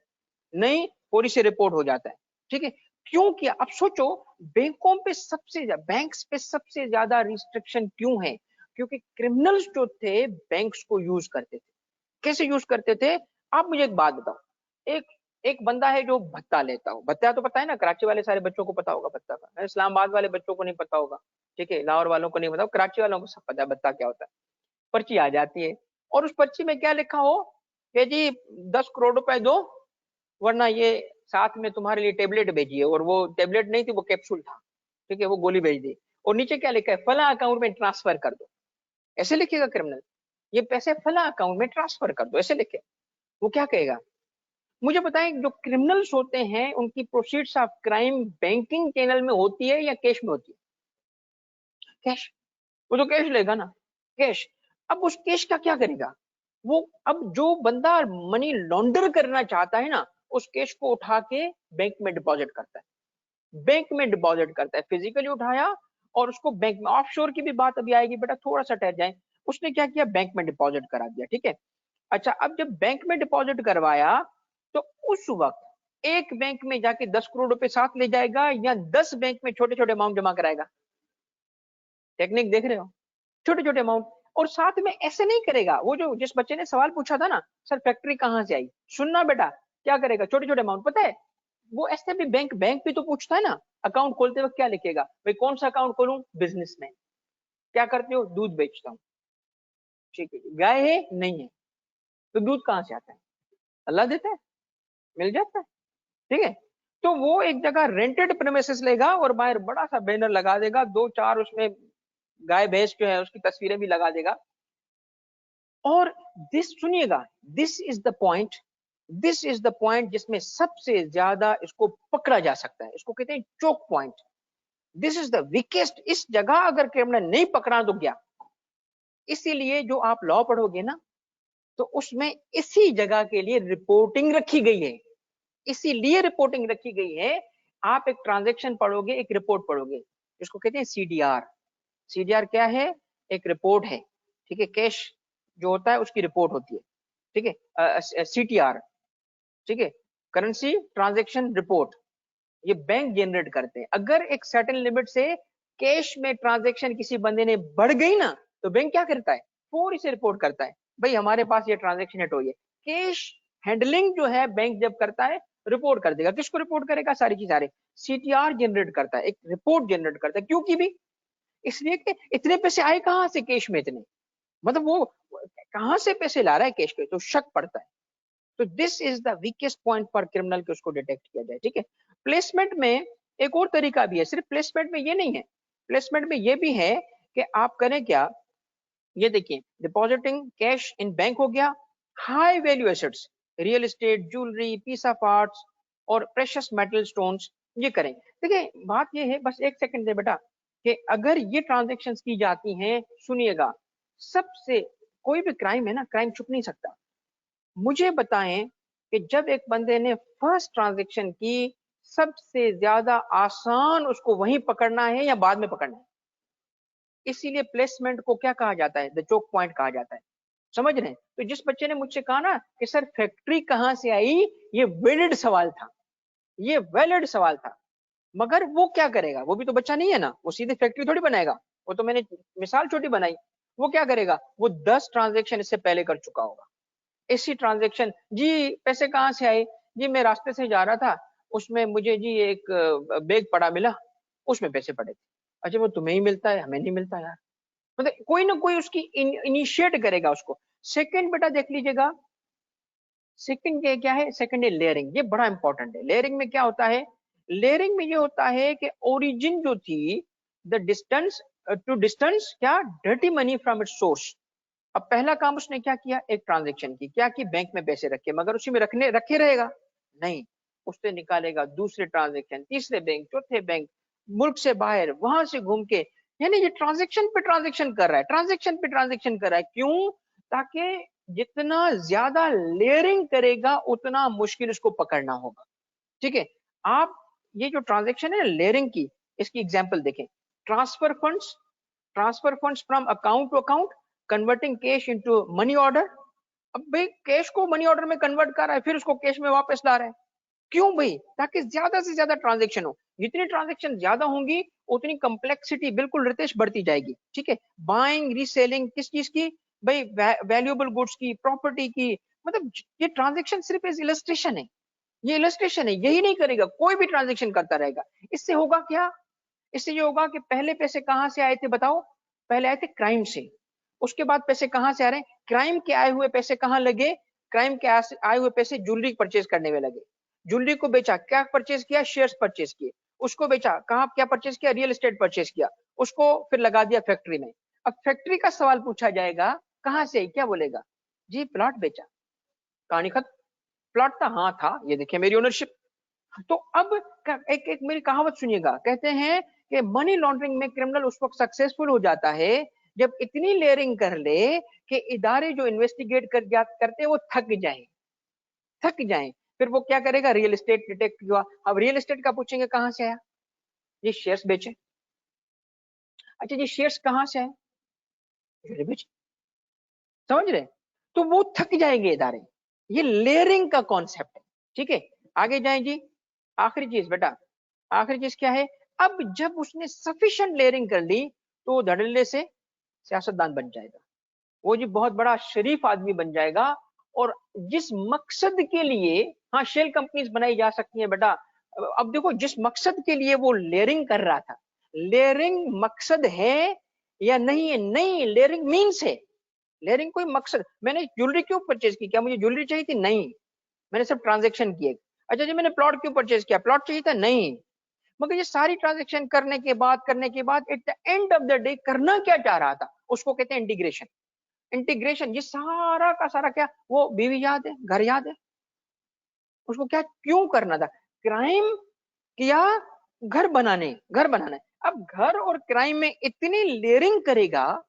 नहीं पूरी से रिपोर्ट हो जाता है। ठीक है, क्यों किया, अब सोचो, बैंकों पे सबसे ज्यादा, बैंक्स पे सबसे ज्यादा रिस्ट्रिक्शन क्यों है, क्योंकि क्रिमिनल्स जो थे बैंक्स को यूज करते थे। कैसे यूज करते थे, आप मुझे एक बात बताओ, एक एक बंदा है जो भत्ता लेता हो, भत्ता तो पता है ना, कराची वाले सारे बच्चों को पता होगा भत्ता का, इस्लामाबाद वाले बच्चों को नहीं पता होगा, ठीक है, लाहौर वालों को नहीं पता, कराची वालों को सब पता है भत्ता क्या होता है। पर्ची आ जाती है, और उस पर्ची में क्या लिखा हो कि जी 10 करोड़ रुपए दो, वरना ये साथ में तुम्हारे लिए टेबलेट भेजिए, और वो टेबलेट नहीं थी, वो कैप्सूल था, ठीक है, वो गोली भेज दी। और नीचे क्या लिखा है, फला अकाउंट में ट्रांसफर कर दो, ऐसे लिखेगा क्रिमिनल, ये पैसे फला अकाउंट में ट्रांसफर कर दो, ऐसे लिखे। वो क्या कहेगा, मुझे बताएं, जो क्रिमिनल्स होते हैं उनकी proceeds of crime banking channel में होती है या कैश में होती है, कैश, वो तो कैश लेगा ना, कैश। अब उस कैश का क्या करेगा वो, अब जो बंदा मनी लॉन्डर करना चाहता है ना, उस कैश को उठा के बैंक में डिपॉजिट करता है, बैंक में डिपॉजिट करता है, फिजिकली उठाया और उसको बैंक में, ऑफशोर की भी बात अभी आएगी बेटा, थोड़ा सा ठहर जाए। उसने क्या किया, बैंक में डिपॉजिट करा दिया, ठीक है। अच्छा, अब जब बैंक में डिपॉजिट करवाया, तो उस वक्त एक बैंक में जाके 10 करोड़ रुपए साथ ले जाएगा, या 10 बैंक में छोटे छोटे अमाउंट जमा कराएगा, टेक्निक देख रहे हो, छोटे छोटे अमाउंट। और साथ में ऐसे नहीं करेगा, वो जो जिस बच्चे ने सवाल पूछा था ना, सर फैक्ट्री कहां से आई, सुनना बेटा, क्या करेगा, छोटे छोटे अमाउंट, पता है वो ऐसे भी, बैंक बैंक भी तो पूछता है ना, अकाउंट खोलते वक्त क्या लिखेगा, भाई कौन सा अकाउंट खोलूं, बिजनेस में, क्या करते हो, दूध बेचता हूँ, ठीक है, गाय है नहीं है, तो दूध कहां से आता है, अल्लाह देता है, मिल जाता है, ठीक है। तो वो एक जगह रेंटेड प्रेमिसेस लेगा और बाहर बड़ा सा बैनर लगा देगा, 2-4 उसमें गाय भैंस जो है उसकी तस्वीरें भी लगा देगा। और दिस सुनिएगा, this is the point, this is the point जिसमें सबसे ज्यादा इसको पकड़ा जा सकता है, इसको कहते हैं choke point. This is the weakest. इस जगह अगर क्रिमिनल नहीं पकड़ा तो गया। इसीलिए जो आप लॉ पढ़ोगे ना, तो उसमें इसी जगह के लिए रिपोर्टिंग रखी गई है, इसीलिए रिपोर्टिंग रखी गई है। आप एक ट्रांजैक्शन पढ़ोगे, एक रिपोर्ट पढ़ोगे, इसको कहते हैं सीडीआर। सीडीआर क्या है? एक रिपोर्ट है, ठीक है। कैश जो होता है उसकी रिपोर्ट होती है, ठीक है। सीटीआर, ठीक है, करेंसी ट्रांजैक्शन रिपोर्ट, ये बैंक जनरेट करते हैं। अगर एक सर्टेन लिमिट से कैश में ट्रांजैक्शन किसी बंदे ने बढ़ गई ना, तो बैंक क्या करता है? फौरी से रिपोर्ट करता है, भाई हमारे पास ये ट्रांजैक्शन हिट हुई है। कैश हैंडलिंग जो है बैंक जब करता है, रिपोर्ट कर देगा। किसको रिपोर्ट करेगा? सारी की सारे सीटीआर जनरेट करता है, एक रिपोर्ट जनरेट करता है। क्यों की भी? इसलिए कि इतने पैसे आए कहां से कैश में, इतने, मतलब वो कहां से पैसे ला रहा है कैश के, तो शक पड़ता है। तो this is the weakest point for criminal कि उसको डिटेक्ट किया जाए, ठीक है। प्लेसमेंट में एक और तरीका भी है, सिर्फ प्लेसमेंट में ये नहीं है, प्लेसमेंट में ये भी है कि आप करें क्या, ये देखिए, डिपॉजिटिंग कैश इन बैंक हो गया, high value assets, real estate, jewellery, piece of arts और प्रेशियस मेटल स्टोन्स, ये करें। देखिए बात ये है, बस एक सेकंड दे बेटा, कि अगर ये ट्रांजेक्शन्स की जाती हैं, सुनिएगा, सबसे, कोई भी क्राइम है ना, क्राइम छुप नहीं सकता। मुझे बताएं कि जब एक बंदे ने फर्स्ट ट्रांजैक्शन की, सबसे ज्यादा आसान उसको वहीं पकड़ना है या बाद में पकड़ना है? इसीलिए प्लेसमेंट को क्या कहा जाता है? द चोक पॉइंट कहा जाता है। समझ रहे हैं? तो जिस बच्चे ने मुझसे कहा ना कि सर फैक्ट्री कहां से आई, ये वैलिड सवाल था, ये वैलिड सवाल था। मगर वो क्या करेगा? वो भी तो बच्चा नहीं है ना, वो सीधे फैक्ट्री थोड़ी बनाएगा। वो तो मैंने मिसाल छोटी बनाई। वो क्या करेगा? वो 10 ट्रांजैक्शन इससे पहले कर चुका होगा। ऐसी ट्रांजैक्शन, जी पैसे कहाँ से आए? जी मैं रास्ते से जा रहा था, उसमें मुझे जी एक बैग पड़ा मिला, उसमें पैसे पड़े थे। अच्छा वो तुम्हें ही मिलता है, हमें नहीं मिलता यार। मतलब कोई ना कोई उसकी इनिशिएट करेगा उसको। सेकंड बेटा देख लीजिएगा, सेकंड ये क्या है? सेकंड है लेयरिंग। ये बड़ा इंपॉर्टेंट है। लेयरिंग में क्या होता है? लेयरिंग में ये होता है कि ओरिजिन जो थी, द डिस्टेंस टू डिस्टेंस क्या, dirty money from its source. अब पहला काम उसने क्या किया? एक ट्रांजैक्शन की, क्या की? बैंक में पैसे रखे, मगर उसी में रखने रखे रहेगा नहीं, उससे निकालेगा दूसरे ट्रांजैक्शन, तीसरे बैंक, चौथे बैंक, मुल्क से बाहर, वहां से घूम के, यानी ये ट्रांजैक्शन पे ट्रांजैक्शन कर रहा है, ट्रांजैक्शन पे ट्रांजैक्शन कर रहा है। क्यों? ताकि जितना ज्यादा लेयरिंग करेगा उतना मुश्किल उसको पकड़ना होगा, ठीक है। आप ये जो ट्रांजैक्शन है लेयरिंग की, इसकी एग्जांपल देखें। Transfer funds, transfer funds from account to account, converting cash into money order. अब भाई कैश को मनी ऑर्डर में कन्वर्ट कर रहा है, फिर उसको कैश में वापस ला रहा है। क्यों भाई? ताकि ज्यादा से ज्यादा ट्रांजैक्शन हो। जितनी ट्रांजैक्शन ज्यादा होंगी उतनी कम्प्लेक्सिटी, बिल्कुल रितेश, बढ़ती जाएगी, ठीक है। बाइंग रीसेलिंग किस चीज की? भाई वैल्यूएबल गुड्स की, प्रॉपर्टी की। मतलब ये ट्रांजैक्शन सिर्फ इलस्ट्रेशन है, ये इलस्ट्रेशन है, यही नहीं करेगा, कोई भी ट्रांजैक्शन करता रहेगा। इससे होगा क्या? इससे ये होगा कि पहले पैसे कहां से आए थे बताओ? पहले आए थे क्राइम से। उसके बाद पैसे कहां से आ रहे हैं? क्राइम के आए हुए पैसे कहां लगे? क्राइम के आए हुए पैसे ज्वेलरी परचेज करने में लगे। ज्वेलरी को बेचा, क्या परचेज किया? शेयर्स परचेज किए। उसको बेचा, कहां क्या परचेज किया? रियल एस्टेट परचेज किया। उसको फिर लगा दिया फैक्ट्री में। अब फैक्ट्री का सवाल पूछा जाएगा, कहां से? क्या बोलेगा? जी प्लॉट बेचा। कहानी खत्म। प्लॉट था, हाँ था, ये देखिए मेरी ओनरशिप। तो अब एक एक मेरी कहावत सुनिएगा, कहते हैं कि मनी लॉन्ड्रिंग में क्रिमिनल उस वक्त सक्सेसफुल हो जाता है जब इतनी लेयरिंग कर ले कि इदारे जो इन्वेस्टिगेट करते हैं वो थक जाएं, थक जाएं। फिर वो क्या करेगा? रियल एस्टेट डिटेक्ट हुआ। अब रियल एस्टेट का पूछेंगे कहां से आया? ये शेयर्स बेचे। अच्छा जी शेयर्स कहां से आए? बेचे। समझ रहे? तो वो थक जाएंगे इदारे। ये लेयरिंग का कॉन्सेप्ट है, ठीक है। आगे जाएं जी। आखिरी चीज बेटा, आखिरी चीज क्या है? अब जब उसने सफिशिएंट लेयरिंग कर ली, तो वो धड़ल्ले से सियासतदान बन जाएगा। वो जी बहुत बड़ा शरीफ आदमी बन जाएगा। और जिस मकसद के लिए, हाँ शेल कंपनीज बनाई जा सकती हैं बेटा। अब देखो जिस मकसद के लिए वो लेयरिंग कर रहा था, लेयरिंग मकसद है या नहीं है? नहीं, लेयरिंग मीन्स है। लेयरिंग कोई मकसद, मैंने ज्वेलरी क्यों परचेज की? क्या मुझे ज्वेलरी चाहिए थी? नहीं, मैंने सिर्फ ट्रांजेक्शन किए। अच्छा जी, मैंने प्लॉट क्यों परचेज किया, प्लॉट चाहिए था? नहीं। मगर ये सारी ट्रांजेक्शन करने के बाद at the end of the day करना क्या चाह रहा था, उसको कहते हैं इंटीग्रेशन। इंटीग्रेशन, ये सारा का सारा क्या, वो बीवी याद है, घर याद है, उसको क्या क्यों करना था, क्राइम किया, घर बनाना है। अब घर और क्राइम में इतनी लेयरिंग करेगा,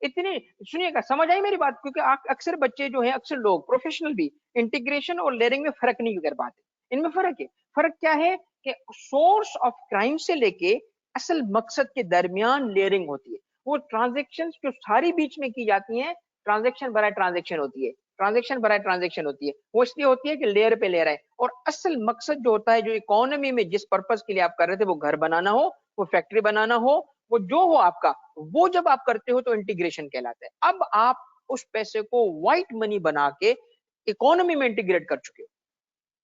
इतनी, सुनिएगा, समझ आई मेरी बात, क्योंकि अक्सर बच्चे जो है, अक्सर लोग प्रोफेशनल भी इंटीग्रेशन और लेयरिंग में फर्क नहीं कर पाते। इनमें फर्क है। फर्क क्या है कि सोर्स ऑफ क्राइम से लेके असल मकसद के दरमियान लेयरिंग होती है। वो ट्रांजेक्शन जो सारी बीच में की जाती हैं, ट्रांजेक्शन बराए ट्रांजेक्शन होती है, ट्रांजेक्शन बराए ट्रांजेक्शन होती है, वो इसलिए होती है कि लेयर पे लेयर है। और असल मकसद जो होता है, जो इकोनॉमी में जिस पर्पज के लिए आप कर रहे थे, वो घर बनाना हो, वो फैक्ट्री बनाना हो, वो जो हो आपका, वो जब आप करते हो तो इंटीग्रेशन कहलाता है। अब आप उस पैसे को व्हाइट मनी बना के इकोनॉमी में इंटीग्रेट कर चुके हो,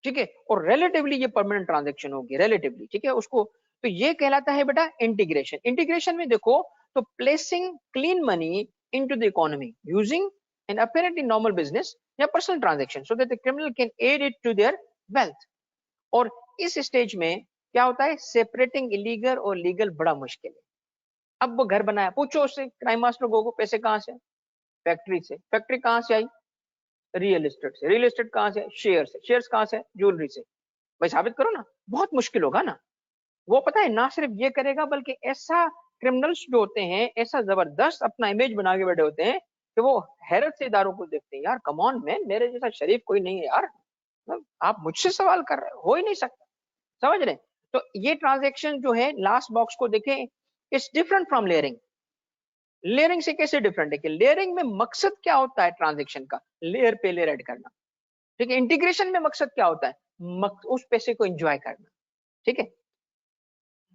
ठीक है, और रिलेटिवली ये परमानेंट ट्रांजेक्शन होगी, रिलेटिवली, ठीक है, उसको, तो ये कहलाता है बेटा इंटीग्रेशन। इंटीग्रेशन में देखो, तो placing clean money into the economy using an apparently normal business या personal transaction so that the criminal can add it to their wealth. और इस स्टेज में क्या होता है, सेपरेटिंग इलीगल और लीगल बड़ा मुश्किल है। अब वो घर बनाया, पूछो उससे, क्राइम मास्टर को पैसे कहां से, फैक्ट्री से, फैक्ट्री कहां से आई, रियल एस्टेट से, रियल एस्टेट कहां से, शेयर से, शेयर्स कहां से, ज्वेलरी से। भाई साबित करो ना, बहुत मुश्किल होगा ना। वो पता है ना, सिर्फ ये करेगा, बल्कि ऐसा क्रिमिनल्स जो होते हैं, ऐसा जबरदस्त अपना इमेज बना के बैठे होते हैं कि वो हैरत से इदारों को देखते हैं, यार कम ऑन मैन, मेरे जैसा शरीफ कोई नहीं है यार, आप मुझसे सवाल कर रहे हो ही नहीं सकता, समझ रहे। तो ये ट्रांजेक्शन जो है, लास्ट बॉक्स को देखें, it's different from layering. Layering से कैसे डिफरेंट है कि लेयरिंग में मकसद क्या होता है ट्रांजेक्शन का, लेयर पे लेयर ऐड करना, ठीक है। इंटीग्रेशन में मकसद क्या होता है, उस पैसे को एंजॉय करना, ठीक है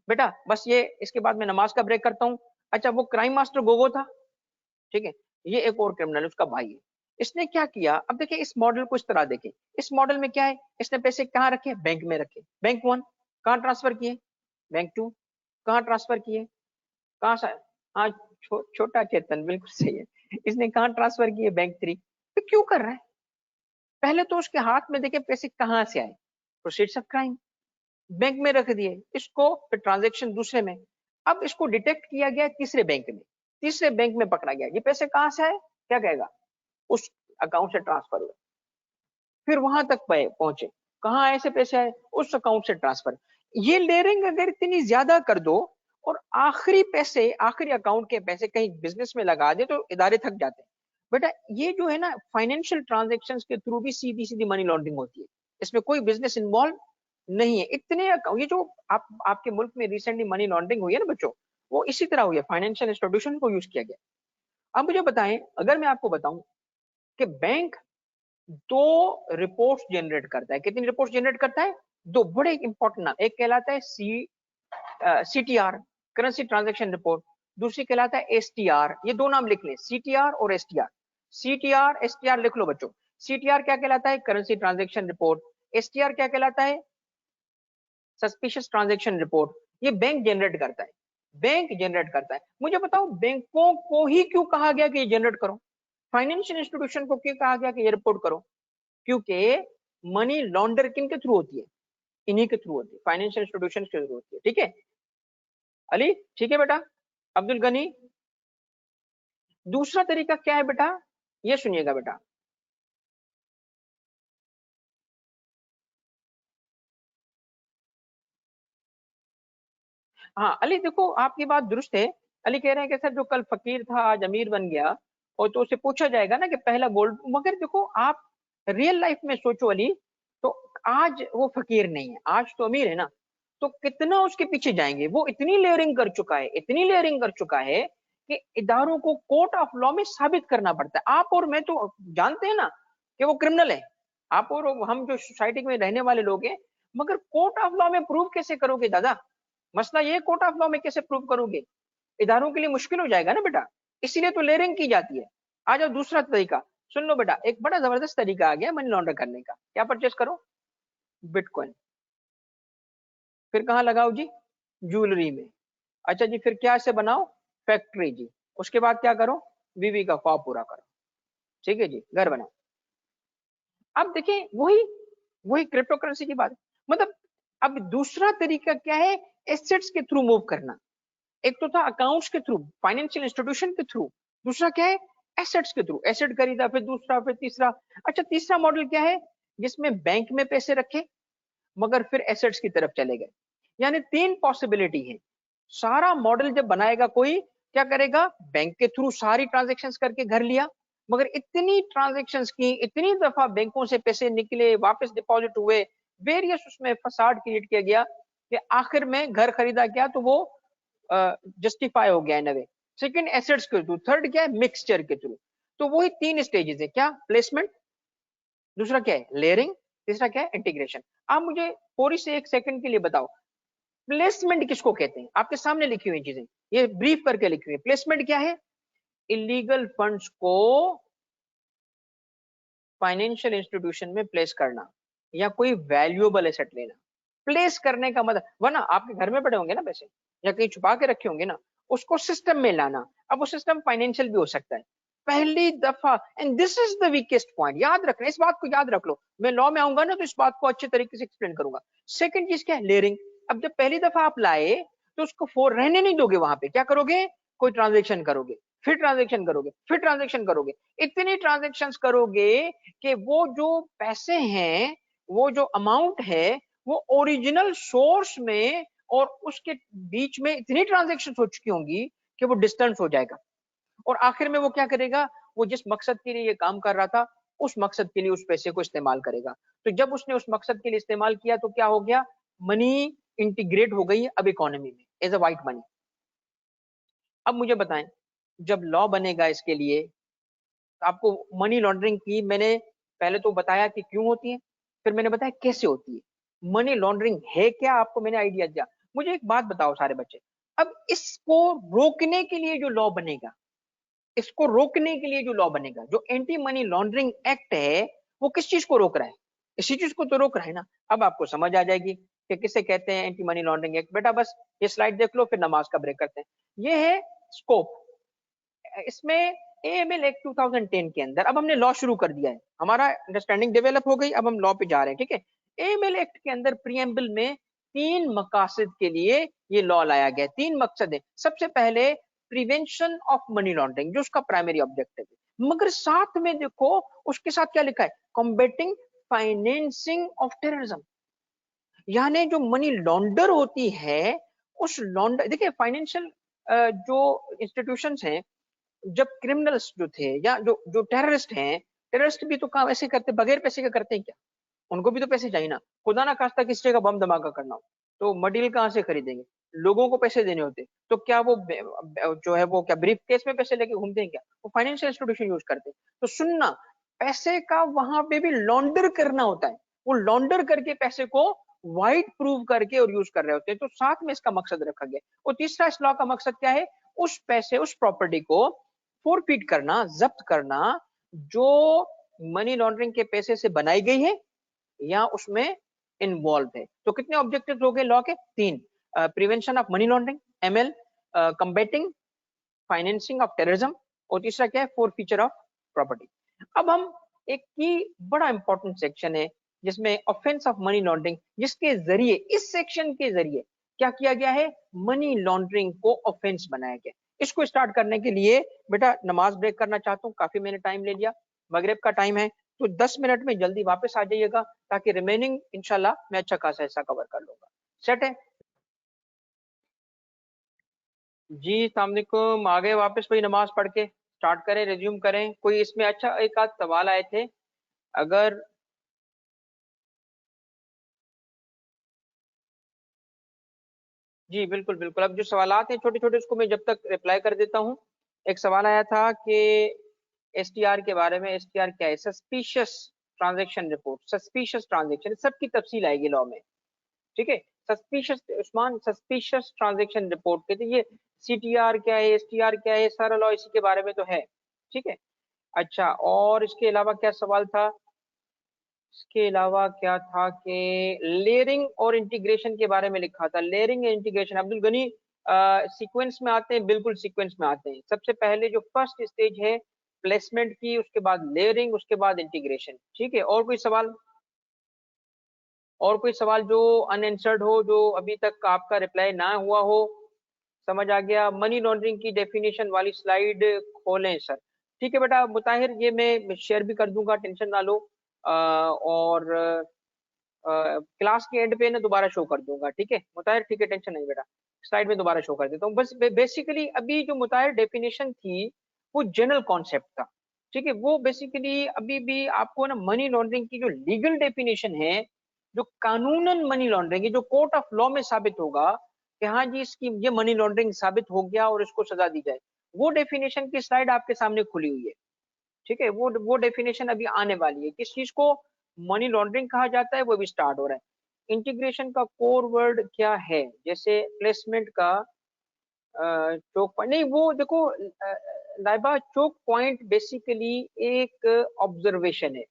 बेटा। बस ये, इसके बाद मैं नमाज का ब्रेक करता हूं। अच्छा, वो क्राइम मास्टर गोगो था, ठीक है, ये एक और क्रिमिनल, उसका भाई है। इसने क्या किया, अब देखिए इस मॉडल को इस तरह देखें। इस मॉडल में क्या है, इसने पैसे कहाँ रखे, बैंक में रखे, बैंक वन। कहाँ ट्रांसफर किए, बैंक टू। कहाँ ट्रांसफर किए, कहाँ सा, हाँ, छोटा चेतन बिल्कुल सही है, इसने कहाँ ट्रांसफर किए, बैंक थ्री। तो क्यों कर रहा है, पहले तो उसके हाथ में देखे पैसे कहाँ से आए, प्रोसीड्स ऑफ क्राइम, बैंक में रख दिए इसको, फिर ट्रांजेक्शन दूसरे में। अब इसको डिटेक्ट किया गया तीसरे बैंक में, तीसरे बैंक में पकड़ा गया, ये पैसे कहां से आए, क्या कहेगा, उस अकाउंट से ट्रांसफर हुए। फिर वहां तक पहुंचे, कहाँ ऐसे पैसे आए, उस अकाउंट से ट्रांसफर। ये लेयरिंग अगर इतनी ज्यादा कर दो, और आखिरी पैसे, आखिरी अकाउंट के पैसे कहीं बिजनेस में लगा दे, तो इदारे थक जाते हैं। बेटा ये जो है ना, फाइनेंशियल ट्रांजेक्शंस के थ्रू भी सीधी सीधी मनी लॉन्ड्रिंग होती है, इसमें कोई बिजनेस इन्वॉल्व नहीं है। इतने ये जो आपके मुल्क में रिसेंटली मनी लॉन्ड्रिंग हुई है ना बच्चों, वो इसी तरह हुई है, फाइनेंशियल इंस्टीट्यूशन को यूज किया गया। अब मुझे बताएं, अगर मैं आपको बताऊं कि बैंक दो रिपोर्ट्स जनरेट करता है, कितनी रिपोर्ट्स जनरेट करता है, दो, बड़े इंपॉर्टेंट नाम, एक कहलाता है सीटीआर, करेंसी ट्रांजैक्शन रिपोर्ट, दूसरी कहलाता है एसटीआर। ये दो नाम लिख लें, सीटीआर और एसटीआर। सीटीआर एसटीआर लिख लो बच्चों। सीटीआर क्या कहलाता है, करेंसी ट्रांजैक्शन रिपोर्ट। एसटीआर क्या कहलाता है, सस्पिशियस ट्रांजैक्शन रिपोर्ट। ये बैंक जनरेट करता है, बैंक जनरेट करता है। मुझे बताओ, बैंकों को ही क्यों कहा गया कि ये जनरेट करो, फाइनेंशियल इंस्टीट्यूशन को क्यों कहा गया कि ये रिपोर्ट करो, क्योंकि मनी लॉन्डर किन के थ्रू होती है, इन्हीं के थ्रू होती है, फाइनेंशियल इंस्टीट्यूशन के थ्रू होती है, ठीक है अली, ठीक है बेटा, अब्दुल गनी। दूसरा तरीका क्या है बेटा, ये सुनिएगा बेटा। हाँ अली, देखो आपकी बात दुरुस्त है। अली कह रहे हैं कि सर जो कल फकीर था आज अमीर बन गया, और तो उससे पूछा जाएगा ना कि पहला गोल्ड, मगर देखो आप रियल लाइफ में सोचो अली, तो आज वो फकीर नहीं है, आज तो अमीर है ना, तो कितना उसके पीछे जाएंगे, वो इतनी लेयरिंग कर चुका है, इतनी लेयरिंग कर चुका है कि इदारों को कोर्ट ऑफ लॉ में साबित करना पड़ता है। आप और मैं तो जानते हैं ना कि वो क्रिमिनल है, आप और हम जो सोसाइटी में रहने वाले लोग हैं, मगर कोर्ट ऑफ लॉ में प्रूव कैसे करोगे दादा, मसला ये, कोर्ट ऑफ लॉ में कैसे प्रूव करोगे, इदारों के लिए मुश्किल हो जाएगा ना बेटा, इसीलिए तो लेयरिंग की जाती है। आ जाओ दूसरा तरीका, सुन लो बेटा, एक बड़ा जबरदस्त तरीका आ गया मनी लॉन्डर करने का, क्या परचेस करो, बिटकॉइन। फिर कहाँ लगाओ जी, ज्वेलरी में। अच्छा जी, फिर क्या से बनाओ, फैक्ट्री जी। उसके बाद क्या करो, बीवी का ख्वाब पूरा करो, ठीक है जी, घर बनाओ। अब देखिए वही वही क्रिप्टो करेंसी की बात है। मतलब अब दूसरा तरीका क्या है, एसेट्स के थ्रू मूव करना। एक तो था अकाउंट्स के थ्रू, फाइनेंशियल इंस्टीट्यूशन के थ्रू, दूसरा क्या है, एसेट्स के थ्रू, एसेट खरीदा, फिर दूसरा, फिर तीसरा। अच्छा, तीसरा मॉडल क्या है, जिसमें बैंक में पैसे रखे मगर फिर एसेट्स की तरफ चले गए। यानी तीन पॉसिबिलिटी है। सारा मॉडल जब बनाएगा कोई, क्या करेगा, बैंक के थ्रू सारी ट्रांजेक्शन्स करके घर लिया, मगर इतनी ट्रांजेक्शन्स की, इतनी दफा बैंकों से पैसे निकले, वापस डिपॉजिट हुए, वेरियस उसमें फसाड क्रिएट किया गया कि आखिर में घर खरीदा गया तो वो जस्टिफाई हो गया इन वे। सेकंड एसेट्स के थ्रू, थर्ड क्या है, मिक्सचर के थ्रू। तो वही तीन स्टेजेस है, क्या, प्लेसमेंट, दूसरा क्या है लेयरिंग, तीसरा क्या है इंटीग्रेशन। आप मुझे थोड़ी से एक सेकंड के लिए बताओ, प्लेसमेंट किसको कहते हैं? आपके सामने लिखी हुई चीजें, ये ब्रीफ करके लिखी हुई है। प्लेसमेंट क्या है, इलीगल फंड्स को फाइनेंशियल इंस्टीट्यूशन में प्लेस करना या कोई वैल्यूएबल एसेट लेना। प्लेस करने का मतलब, वरना आपके घर में पड़े होंगे ना पैसे, या कहीं छुपा के रखे होंगे ना, उसको सिस्टम में लाना। अब वो सिस्टम फाइनेंशियल भी हो सकता है। पहली दफा, and this is the weakest point, याद रखना, इस बात को याद रख लो। मैं लॉ में आऊंगा ना तो इस बात को अच्छे तरीके से एक्सप्लेन करूंगा। सेकंड चीज क्या है, लेयरिंग। अब जब पहली दफा आप लाए तो उसको फोर रहने नहीं दोगे, वहां पे क्या करोगे, कोई ट्रांजेक्शन करोगे, फिर ट्रांजेक्शन करोगे, फिर ट्रांजेक्शन करोगे, इतनी ट्रांजेक्शन करोगे कि वो जो पैसे हैं, वो जो अमाउंट है, वो ओरिजिनल सोर्स में और उसके बीच में इतनी ट्रांजेक्शन हो चुकी होंगी कि वो डिस्टेंस हो जाएगा। और आखिर में वो क्या करेगा, वो जिस मकसद के लिए ये काम कर रहा था, उस मकसद के लिए उस पैसे को इस्तेमाल करेगा। तो जब उसने उस मकसद के लिए इस्तेमाल किया तो क्या हो गया, मनी इंटीग्रेट हो गई अब इकोनॉमी में एज अ वाइट मनी। अब मुझे बताएं, जब लॉ बनेगा इसके लिए, आपको मनी लॉन्ड्रिंग की मैंने पहले तो बताया कि क्यों होती है, फिर मैंने बताया कैसे होती है। मनी लॉन्ड्रिंग है क्या, आपको मैंने आइडिया दिया। मुझे एक बात बताओ सारे बच्चे, अब इसको रोकने के लिए जो लॉ बनेगा, इसको रोकने के लिए जो लॉ बनेगा, जो एंटी मनी लॉन्ड्रिंग एक्ट है, वो किस चीज को रोक रहा है, इसी चीज को तो रोक रहा है ना। अब आपको समझ आ जाएगी कि किसे कहते हैं एंटी मनी लॉन्ड्रिंग एक्ट। बेटा बस ये स्लाइड देख लो, फिर नमाज का ब्रेक करते हैं। ये है स्कोप। इसमें एएमएल एक्ट 2010 के अंदर अब हमने लॉ शुरू कर दिया है, हमारा अंडरस्टैंडिंग डेवलप हो गई, अब हम लॉ पे जा रहे हैं, ठीक है। एएमएल एक्ट के अंदर प्रीएम्बल में तीन मकासद के लिए ये लॉ लाया गया। तीन मकसद है। सबसे पहले प्रिवेंशन ऑफ मनी लॉन्ड्रिंग, जो उसका प्राइमरी ऑब्जेक्टिव है, मगर साथ में देखो उसके साथ क्या लिखा है, कॉम्बेटिंग फाइनेंसिंग ऑफ टेररिज्म। यानी जो मनी लॉन्डर होती है, उस लॉन्डर, देखिए फाइनेंशियल जो इंस्टीट्यूशंस हैं, जब क्रिमिनल्स जो थे या जो जो टेररिस्ट हैं, टेररिस्ट भी तो काम ऐसे करते, बगैर पैसे का करते हैं क्या, उनको भी तो पैसे चाहिए ना। खुदा ना खास्ता किसी जगह बम धमाका करना हो तो मटेरियल कहाँ से खरीदेंगे, लोगों को पैसे देने होते, तो क्या वो जो है वो क्या ब्रीफ केस में पैसे लेके घूमते हैं क्या, वो फाइनेंशियल इंस्टीट्यूशन यूज करते हैं। तो सुनना, पैसे का वहां पे भी लॉन्डर करना होता है, वो लॉन्डर करके पैसे को वाइट प्रूव करके और यूज कर रहे होते हैं। तो साथ में इसका मकसद रखा गया। और तीसरा इस लॉ का मकसद क्या है, उस पैसे, उस प्रॉपर्टी को फोरफीट करना, जब्त करना, जो मनी लॉन्ड्रिंग के पैसे से बनाई गई है या उसमें इन्वॉल्व है। तो कितने ऑब्जेक्टिव्स हो गए लॉ के, तीन। Prevention of money laundering ML, कम्बेटिंग financing of terrorism, और तीसरा क्या है, फोर फीचर ऑफ प्रॉपर्टी। अब हम एक की बड़ा इंपॉर्टेंट सेक्शन है जिसमें ऑफेंस ऑफ मनी लॉन्ड्रिंग, जिसके जरिए, इस सेक्शन के जरिए क्या किया गया है, मनी लॉन्ड्रिंग को ऑफेंस बनाया गया। इसको स्टार्ट करने के लिए बेटा नमाज ब्रेक करना चाहता हूँ, काफी मैंने टाइम ले लिया, मगरिब का टाइम है, तो 10 मिनट में जल्दी वापस आ जाइएगा ताकि रिमेनिंग इंशाल्लाह मैं अच्छा खासा हिस्सा कवर कर लूंगा। सेट है जी, सामने आगे वापस वही नमाज पढ़ के स्टार्ट करें, रिज्यूम करें। कोई इसमें अच्छा एक आध सवाल आए थे, अगर जी बिल्कुल बिल्कुल, अब जो सवालात हैं छोटे छोटे उसको मैं जब तक रिप्लाई कर देता हूँ। एक सवाल आया था कि एसटीआर के बारे में, एसटीआर क्या है, suspicious transaction report, suspicious transaction, सबकी तफसील आएगी लॉ में, ठीक है। Suspicious Usman, suspicious transaction report कहते हैं। ये सीटीआर क्या है, एसटीआर क्या है, सारा लॉ इसी के बारे में तो है, ठीक है। अच्छा, और इसके अलावा क्या सवाल था, इसके अलावा क्या था कि लेयरिंग और इंटीग्रेशन के बारे में लिखा था। Layering and integration Abdul Gani sequence में आते हैं, बिल्कुल सीक्वेंस में आते हैं। सबसे पहले जो फर्स्ट स्टेज है प्लेसमेंट की, उसके बाद लेयरिंग, उसके बाद इंटीग्रेशन, ठीक है। और कोई सवाल? और कोई सवाल जो अनआंसर्ड हो, जो अभी तक आपका रिप्लाई ना हुआ हो? समझ आ गया। मनी लॉन्ड्रिंग की डेफिनेशन वाली स्लाइड खोलें सर। ठीक है बेटा मुताहिर, ये मैं शेयर भी कर दूंगा, टेंशन ना लो। और क्लास के एंड पे ना दोबारा शो कर दूंगा, ठीक है मुताहिर? ठीक है, टेंशन नहीं बेटा, स्लाइड में दोबारा शो कर देता हूँ। बस बेसिकली अभी जो मुताहिर डेफिनेशन थी वो जनरल कॉन्सेप्ट था, ठीक है। वो बेसिकली अभी भी आपको ना मनी लॉन्ड्रिंग की जो लीगल डेफिनेशन है, जो कानूनन मनी लॉन्ड्रिंग है, जो कोर्ट ऑफ लॉ में साबित होगा कि हाँ जी इसकी ये मनी लॉन्ड्रिंग साबित हो गया और इसको सजा दी जाए, वो डेफिनेशन की स्लाइड आपके सामने खुली हुई है, ठीक है। वो डेफिनेशन अभी आने वाली है। किस चीज को मनी लॉन्ड्रिंग कहा जाता है वो भी स्टार्ट हो रहा है। इंटीग्रेशन का कोर वर्ड क्या है? जैसे प्लेसमेंट का चोक पॉइंट नहीं, वो देखो लाइबा, चोक पॉइंट बेसिकली एक ऑब्जर्वेशन है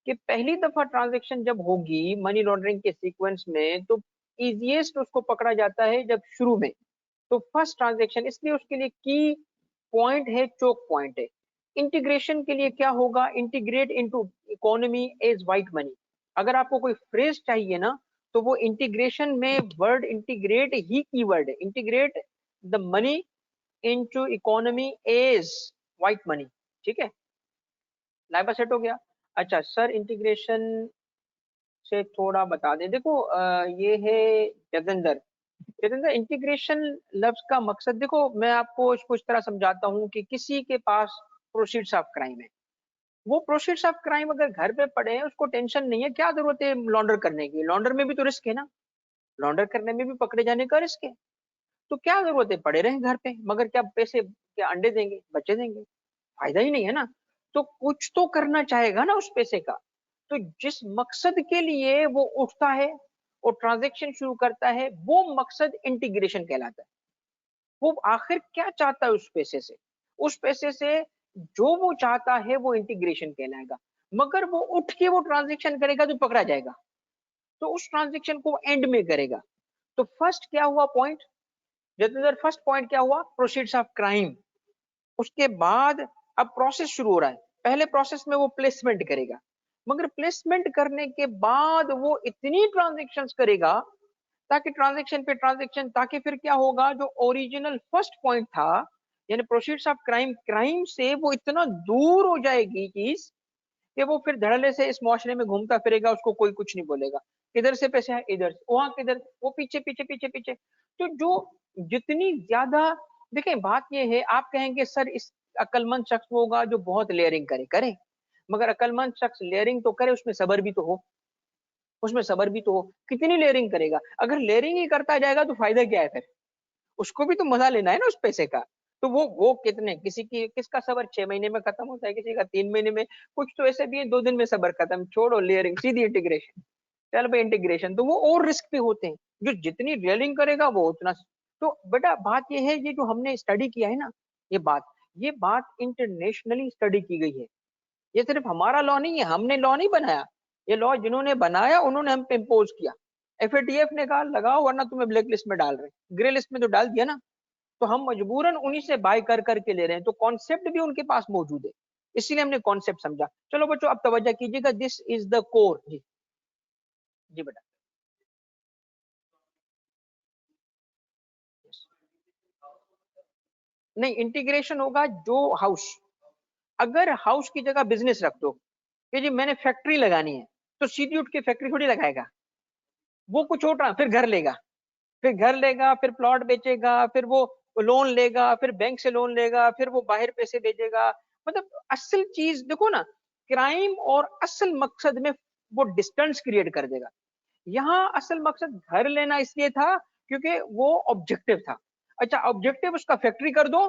कि पहली दफा ट्रांजैक्शन जब होगी मनी लॉन्ड्रिंग के सीक्वेंस में, तो इजीएस्ट उसको पकड़ा जाता है जब शुरू में, तो फर्स्ट ट्रांजैक्शन, इसलिए उसके लिए की पॉइंट है, चोक पॉइंट है। इंटीग्रेशन के लिए क्या होगा? Integrate into economy as white money. अगर आपको कोई फ्रेज चाहिए ना, तो वो इंटीग्रेशन में वर्ड इंटीग्रेट ही कीवर्ड है। Integrate the money into economy as white money, ठीक है। लाइबा सेट हो गया। अच्छा सर, इंटीग्रेशन से थोड़ा बता दें। देखो ये है जतेंद्र। जतेंद्र, इंटीग्रेशन लफ्ज का मकसद देखो, मैं आपको इसको इस तरह समझाता हूँ कि किसी के पास प्रोसीड्स ऑफ क्राइम है, वो प्रोसीड्स ऑफ क्राइम अगर घर पे पड़े हैं, उसको टेंशन नहीं है, क्या जरूरत है लॉन्डर करने की? लॉन्डर में भी तो रिस्क है ना, लॉन्डर करने में भी पकड़े जाने का रिस्क है, तो क्या जरूरत है पड़े रहे घर पे? मगर क्या पैसे, क्या अंडे देंगे, बच्चे देंगे? फायदा ही नहीं है ना। तो कुछ तो करना चाहेगा ना उस पैसे का। तो जिस मकसद के लिए वो उठता है और ट्रांजैक्शन शुरू करता है, वो मकसद इंटीग्रेशन कहलाता है। वो आखिर क्या चाहता है उस पैसे से? उस पैसे से जो वो चाहता है वो इंटीग्रेशन कहलाएगा। मगर वो उठ के वो ट्रांजैक्शन करेगा तो पकड़ा जाएगा, तो उस ट्रांजैक्शन को एंड में करेगा। तो फर्स्ट क्या हुआ पॉइंट? जैसे फर्स्ट पॉइंट क्या हुआ? Proceeds of crime. उसके बाद अब प्रोसेस शुरू हो रहा है। पहले प्रोसेस में वो प्लेसमेंट करेगा, मगर प्लेसमेंट करने के बाद वो इतनी ट्रांजेक्शन्स करेगा ताकि ट्रांजेक्शन पे ट्रांजेक्शन, ताकि फिर क्या होगा, जो ओरिजिनल फर्स्ट पॉइंट था यानी प्रोसीड्स ऑफ क्राइम, क्राइम से वो इतना दूर हो जाएगी चीज कि वो फिर धड़ल्ले से इस मुआशरे में घूमता फिरेगा, उसको कोई कुछ नहीं बोलेगा। किधर से पैसे है? इधर से। वहां किधर? वो पीछे पीछे पीछे पीछे। तो जो जितनी ज्यादा, देखें बात ये है, आप कहेंगे सर इस अक्लमंद शख्स होगा जो बहुत लेयरिंग करे, करे, मगर अक्लमंद शख्स लेयरिंग तो करे, उसमें सबर भी तो हो, उसमें सबर भी तो हो। कितनी लेयरिंग करेगा? अगर लेयरिंग ही करता जाएगा तो फायदा क्या है फिर? उसको भी तो मजा लेना है ना उस पैसे का। तो वो कितने, किसी की, किसका सबर 6 महीने में खत्म होता है, किसी का 3 महीने में, कुछ तो ऐसे भी है 2 दिन में सबर खत्म, छोड़ो लेयरिंग, सीधी इंटीग्रेशन। चल भाई इंटीग्रेशन, तो वो और रिस्क पे होते हैं। जो जितनी ड्रिलिंग करेगा वो उतना। तो बेटा बात ये है, ये जो हमने स्टडी किया है ना, ये बात इंटरनेशनली स्टडी की गई है। ये सिर्फ हमारा लॉ नहीं है, हमने लॉ नहीं बनाया। ये लॉ जिन्होंने बनाया उन्होंने हम पे इम्पोज किया। एफएटीएफ ने कहा लगाओ वरना तुम्हें ब्लैक लिस्ट में डाल रहे हैं, ग्रे लिस्ट में तो डाल दिया ना, तो हम मजबूरन उन्हीं से बाय कर करके ले रहे हैं। तो कॉन्सेप्ट भी उनके पास मौजूद है, इसीलिए हमने कॉन्सेप्ट समझा। चलो बच्चों अब तवज्जो कीजिएगा, दिस इज द कोर। जी जी बेटा। नहीं, इंटीग्रेशन होगा जो हाउस, अगर हाउस की जगह बिजनेस रख दो कि जी मैंने फैक्ट्री लगानी है, तो सीधी उठ के फैक्ट्री थोड़ी लगाएगा, वो कुछ और फिर घर लेगा, फिर घर लेगा, फिर प्लॉट बेचेगा, फिर वो लोन लेगा, फिर बैंक से लोन लेगा, फिर वो बाहर पैसे भेजेगा। मतलब असल चीज देखो ना, क्राइम और असल मकसद में वो डिस्टेंस क्रिएट कर देगा। यहाँ असल मकसद घर लेना इसलिए था क्योंकि वो ऑब्जेक्टिव था। अच्छा, ऑब्जेक्टिव उसका फैक्ट्री कर दो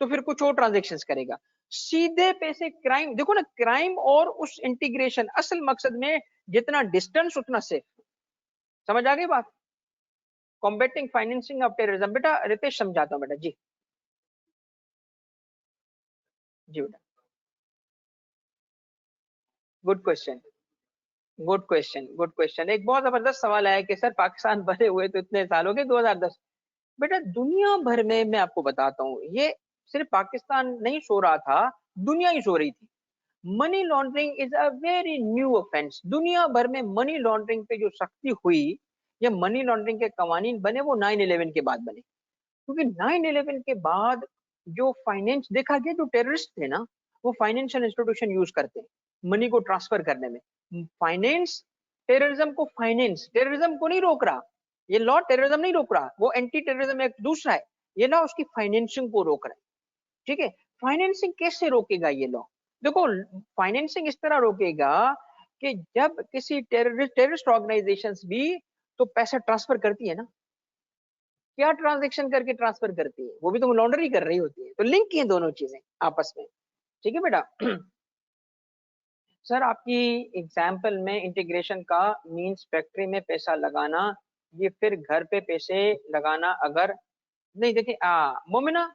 तो फिर कुछ और ट्रांजेक्शन्स करेगा। सीधे पैसे क्राइम, देखो ना, क्राइम और उस इंटीग्रेशन असल मकसद में जितना डिस्टेंस उतना सेफ। समझ आ गई बात? Combating financing of terrorism. बेटा रितेश समझाता हूँ बेटा। जी जी बेटा, good question, good question, good question. एक बहुत जबरदस्त सवाल आया कि सर पाकिस्तान बने हुए तो इतने साल हो गए, 2010। बेटा दुनिया भर में मैं आपको बताता हूँ, ये सिर्फ पाकिस्तान नहीं सो रहा था, दुनिया ही सो रही थी। Money laundering is a very new offence. दुनिया भर में मनी लॉन्ड्रिंग पे जो सख्ती हुई, या मनी लॉन्ड्रिंग के कवानीन बने, वो 9/11 के बाद बने। क्योंकि 9/11 के बाद जो फाइनेंस देखा गया, जो टेररिस्ट थे ना, वो फाइनेंशियल इंस्टीट्यूशन यूज करते हैं मनी को ट्रांसफर करने में। फाइनेंस टेररिज्म को नहीं रोक रहा, ये लॉ टेररिज्म नहीं रोक रहा, वो एंटी टेररिज्म एक दूसरा है, ये लॉ उसकी फाइनेंसिंग को रोक रहा है। ठीक है, फाइनेंसिंग कैसे रोकेगा ये लॉ? देखो, फाइनेंसिंग इस तरह रोकेगा कि जब किसी टेररिस्ट ऑर्गेनाइजेशंस भी तो पैसा ट्रांसफर करती है ना, क्या ट्रांजैक्शन करके ट्रांसफर करती है, वो भी तो लॉन्ड्री कर रही होती है, तो लिंक की है दोनों चीजें आपस में। ठीक है बेटा। सर आपकी एग्जाम्पल में इंटीग्रेशन का मीन्स फैक्ट्री में पैसा लगाना, ये फिर घर पे पैसे लगाना अगर नहीं। देखिए मोमिना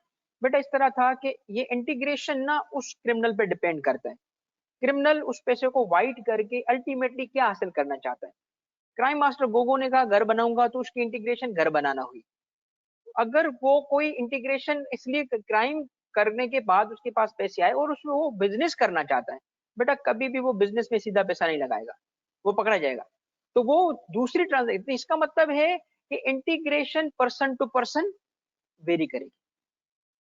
बेटा, इस तरह था कि ये इंटीग्रेशन ना उस क्रिमिनल पे डिपेंड करता है। क्रिमिनल उस पैसे को वाइट करके अल्टीमेटली क्या हासिल करना चाहता है। क्राइम मास्टर गोगो ने कहा घर बनाऊंगा, तो उसकी इंटीग्रेशन घर बनाना हुई। अगर वो कोई इंटीग्रेशन इसलिए क्राइम करने के बाद उसके पास पैसे आए और उसमें वो बिजनेस करना चाहता है, बेटा कभी भी वो बिजनेस में सीधा पैसा नहीं लगाएगा, वो पकड़ा जाएगा। तो वो दूसरी ट्रांजेक्शन, इसका मतलब है कि integration person to person vary करेगी,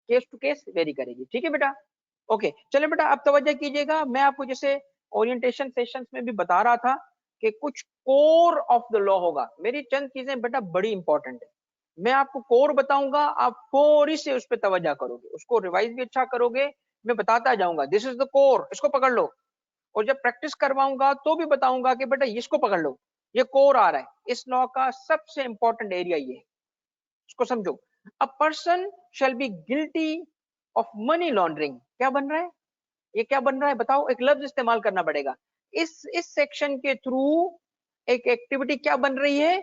केस टू केस वेरी करेगी। ठीक है बेटा, ओके। चले बेटा, अब तवज्जो कीजिएगा, मैं आपको जैसे ओरिएंटेशन सेशंस में भी बता रहा था कि कुछ कोर ऑफ द लॉ होगा। मेरी चंद चीजें बेटा बड़ी इंपॉर्टेंट है, मैं आपको कोर बताऊंगा, आप फौरी से उस पर तवज्जो करोगे, उसको रिवाइज भी अच्छा करोगे। मैं बताता जाऊंगा दिस इज द कोर, इसको पकड़ लो। और जब प्रैक्टिस करवाऊंगा तो भी बताऊंगा कि बेटा इसको पकड़ लो, ये कोर आ रहा है। इस लॉ का सबसे इंपॉर्टेंट एरिया ये है, इसको समझो। A person shall be guilty of money laundering. क्या बन रहा है, ये क्या बन रहा है बताओ, एक लफ्ज इस्तेमाल करना पड़ेगा। इस सेक्शन के थ्रू एक एक्टिविटी क्या बन रही है,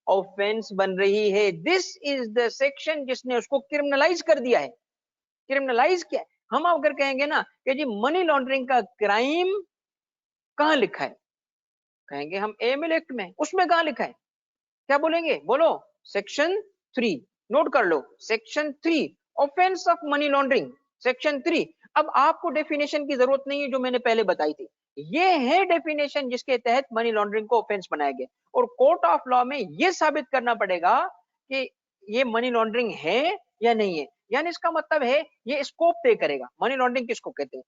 ऑफेंस बन रही है। दिस इज द सेक्शन जिसने उसको क्रिमिनलाइज कर दिया है। क्रिमिनलाइज क्या है, हम अगर कहेंगे ना कि जी मनी लॉन्ड्रिंग का क्राइम कहां लिखा है, कहेंगे हम एएमएल एक्ट में, उसमें कहां लिखा है, क्या बोलेंगे, बोलो सेक्शन 3। नोट कर लो, section 3, offence of money laundering, section 3। अब आपको डेफिनेशन की जरूरत नहीं है जो मैंने पहले बताई थी, ये है डेफिनेशन जिसके तहत मनी लॉन्ड्रिंग को ऑफेंस बनाया गया। और कोर्ट ऑफ लॉ में यह साबित करना पड़ेगा कि ये मनी लॉन्ड्रिंग है या नहीं है। यानी इसका मतलब है ये स्कोप तय करेगा मनी लॉन्ड्रिंग किसको कहते हैं।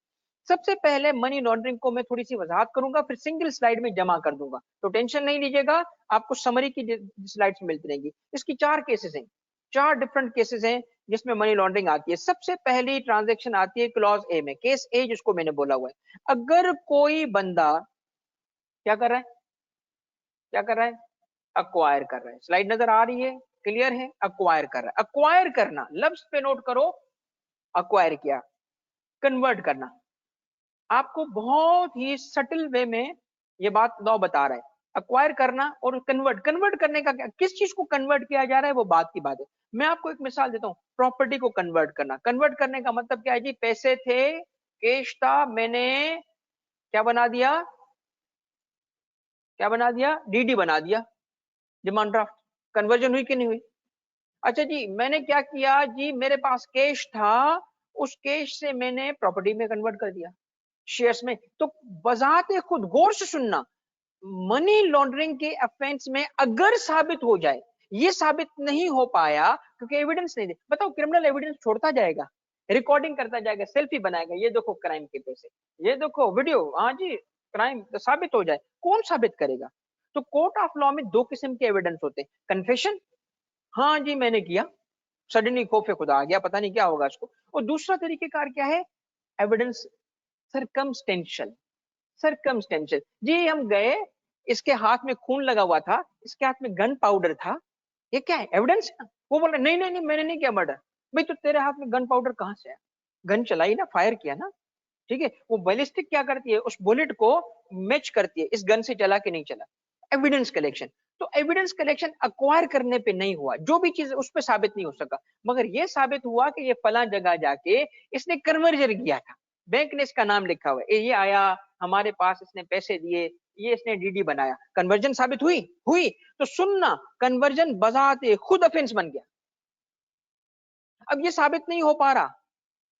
सबसे पहले मनी लॉन्ड्रिंग को मैं थोड़ी सी वजाहत करूंगा, फिर सिंगल स्लाइड में जमा कर दूंगा, तो टेंशन नहीं लीजिएगा, आपको समरी की स्लाइड्स मिलती रहेंगी। इसकी 4 केसेस हैं, 4 डिफरेंट केसेस हैं जिसमें मनी लॉन्ड्रिंग आती है। सबसे पहली ट्रांजैक्शन आती है क्लॉज ए में, केस ए जिसको मैंने बोला हुआ है। अगर कोई बंदा क्या कर रहा है, क्या कर रहा है, अक्वायर कर रहा है, स्लाइड नजर आ रही है, क्लियर है, अक्वायर कर रहा है। अक्वायर करना, लफ्ज पे नोट करो, अक्वायर किया, कन्वर्ट करना। आपको बहुत ही सटल वे में ये बात लॉ बता रहा है, अक्वायर करना और कन्वर्ट। कन्वर्ट करने का क्या, किस चीज को कन्वर्ट किया जा रहा है वो बात की बात है। मैं आपको एक मिसाल देता हूँ, प्रॉपर्टी को कन्वर्ट करना। कन्वर्ट करने का मतलब क्या है जी, पैसे थे, कैश था, मैंने क्या बना दिया, क्या बना दिया, डीडी बना दिया, डिमांड ड्राफ्ट। कन्वर्जन हुई कि नहीं हुई? अच्छा जी, मैंने क्या किया जी, मेरे पास कैश था, उस कैश से मैंने प्रॉपर्टी में कन्वर्ट कर दिया, शेयर्स में। तो बजाते खुद, गौर से सुनना, मनी लॉन्ड्रिंग के ऑफेंस में अगर साबित हो जाए, ये साबित नहीं हो पाया क्योंकि एविडेंस नहीं दे, बताओ क्रिमिनल एविडेंस छोड़ता जाएगा, रिकॉर्डिंग करता जाएगा, सेल्फी बनाएगा, ये देखो क्राइम के पैसे, ये देखो वीडियो, हाँ जी क्राइम, तो साबित हो जाए, कौन साबित करेगा? तो कोर्ट ऑफ लॉ में 2 किस्म के एविडेंस होते हैं, कन्फेशन, हाँ जी मैंने किया, सडनली खौफे खुदा आ गया, पता नहीं क्या होगा इसको। और दूसरा तरीकेकार क्या है, एविडेंस सरकमस्टेंशियल। सरकमस्टेंशियल जी, हम गए, इसके हाथ में खून लगा हुआ था, इसके हाथ में गन पाउडर था, ये क्या है, एविडेंस है। वो बोल रहे नहीं नहीं नहीं मैंने नहीं किया मर्डर। भाई तो तेरे हाथ में गन पाउडर कहां से आया, गन चलाई ना, फायर किया ना। ठीक है, वो बैलिस्टिक क्या करती है, उस बुलेट को मैच करती है, इस गन से चला कि नहीं चला, एविडेंस कलेक्शन। तो एविडेंस कलेक्शन अक्वायर करने पे नहीं हुआ, जो भी चीज उस पर साबित नहीं हो सका, मगर ये साबित हुआ कि ये फला जगह जाके इसने कन्वर्जन किया था, बैंक ने इसका नाम लिखा हुआ है, ये आया हमारे पास, इसने पैसे दिए, ये इसने डीडी बनाया, कन्वर्जन साबित हुई, हुई। तो सुनना, कन्वर्जन बजाते खुद ऑफेंस बन गया। अब ये साबित नहीं हो पा रहा,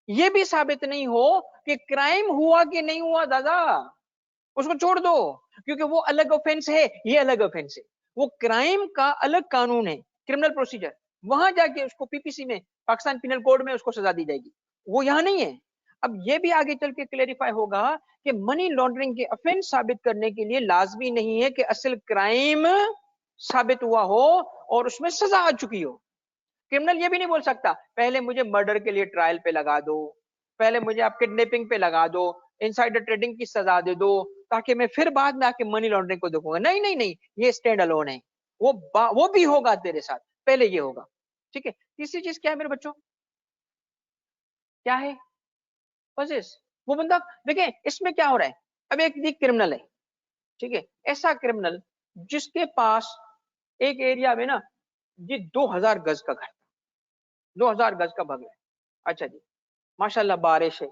ये भी साबित नहीं हो कि क्राइम हुआ कि नहीं हुआ दादा, उसको छोड़ दो, क्योंकि वो अलग ऑफेंस है, ये अलग ऑफेंस है। वो क्राइम का अलग कानून है, क्रिमिनल प्रोसीजर, वहां जाके उसको पीपीसी में, पाकिस्तान पिनल कोड में उसको सजा दी जाएगी, वो यहां नहीं है। अब ये भी आगे चल के क्लेरिफाई होगा कि मनी लॉन्ड्रिंग के ऑफेंस साबित करने के लिए लाजमी नहीं है कि असल क्राइम साबित हुआ हो और उसमें सजा आ चुकी हो। क्रिमिनल ये भी नहीं बोल सकता पहले मुझे मर्डर के लिए ट्रायल पे लगा दो, पहले मुझे आप किडनैपिंग पे लगा दो, इनसाइडर ट्रेडिंग की सजा दे दो, ताकि मैं फिर बाद में आके मनी लॉन्ड्रिंग को देखूंगा। नहीं नहीं नहीं, ये स्टैंड अलोन है, वो भी होगा तेरे साथ, पहले ये होगा। ठीक है, तीसरी चीज क्या है मेरे बच्चों, क्या है, पजेस। वो बंदा देखिए इसमें क्या हो रहा है, अब एक क्रिमिनल है, ठीक है, ऐसा क्रिमिनल जिसके पास एक एरिया में ना जी 2000 गज का घर, 2000 गज का बंगला है। अच्छा जी, माशाल्लाह बारिश है,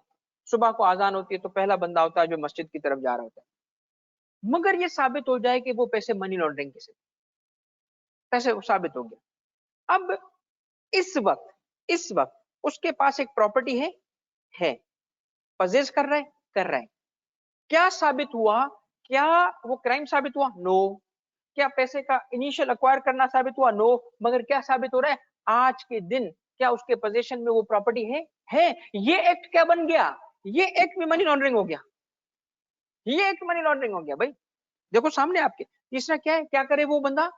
सुबह को आजान होती है तो पहला बंदा होता है जो मस्जिद की तरफ जा रहा होता है। मगर ये साबित हो जाए कि वो पैसे मनी लॉन्ड्रिंग के से पैसे साबित हो गया। अब इस वक्त उसके पास एक प्रॉपर्टी है, पजेस कर रहा है। क्या साबित हुआ, क्या वो क्राइम साबित हुआ, नो। क्या पैसे का इनिशियल अक्वायर करना साबित हुआ, नो। मगर क्या साबित हो रहा है, आज के दिन क्या उसके पोजीशन में वो प्रॉपर्टी है। ये एक्ट क्या बन गया, ये एक्ट में मनी लॉन्ड्रिंग हो गया, ये एक्ट मनी लॉन्ड्रिंग हो गया भाई। देखो सामने आपके। तीसरा क्या है, क्या करे वो बंदा,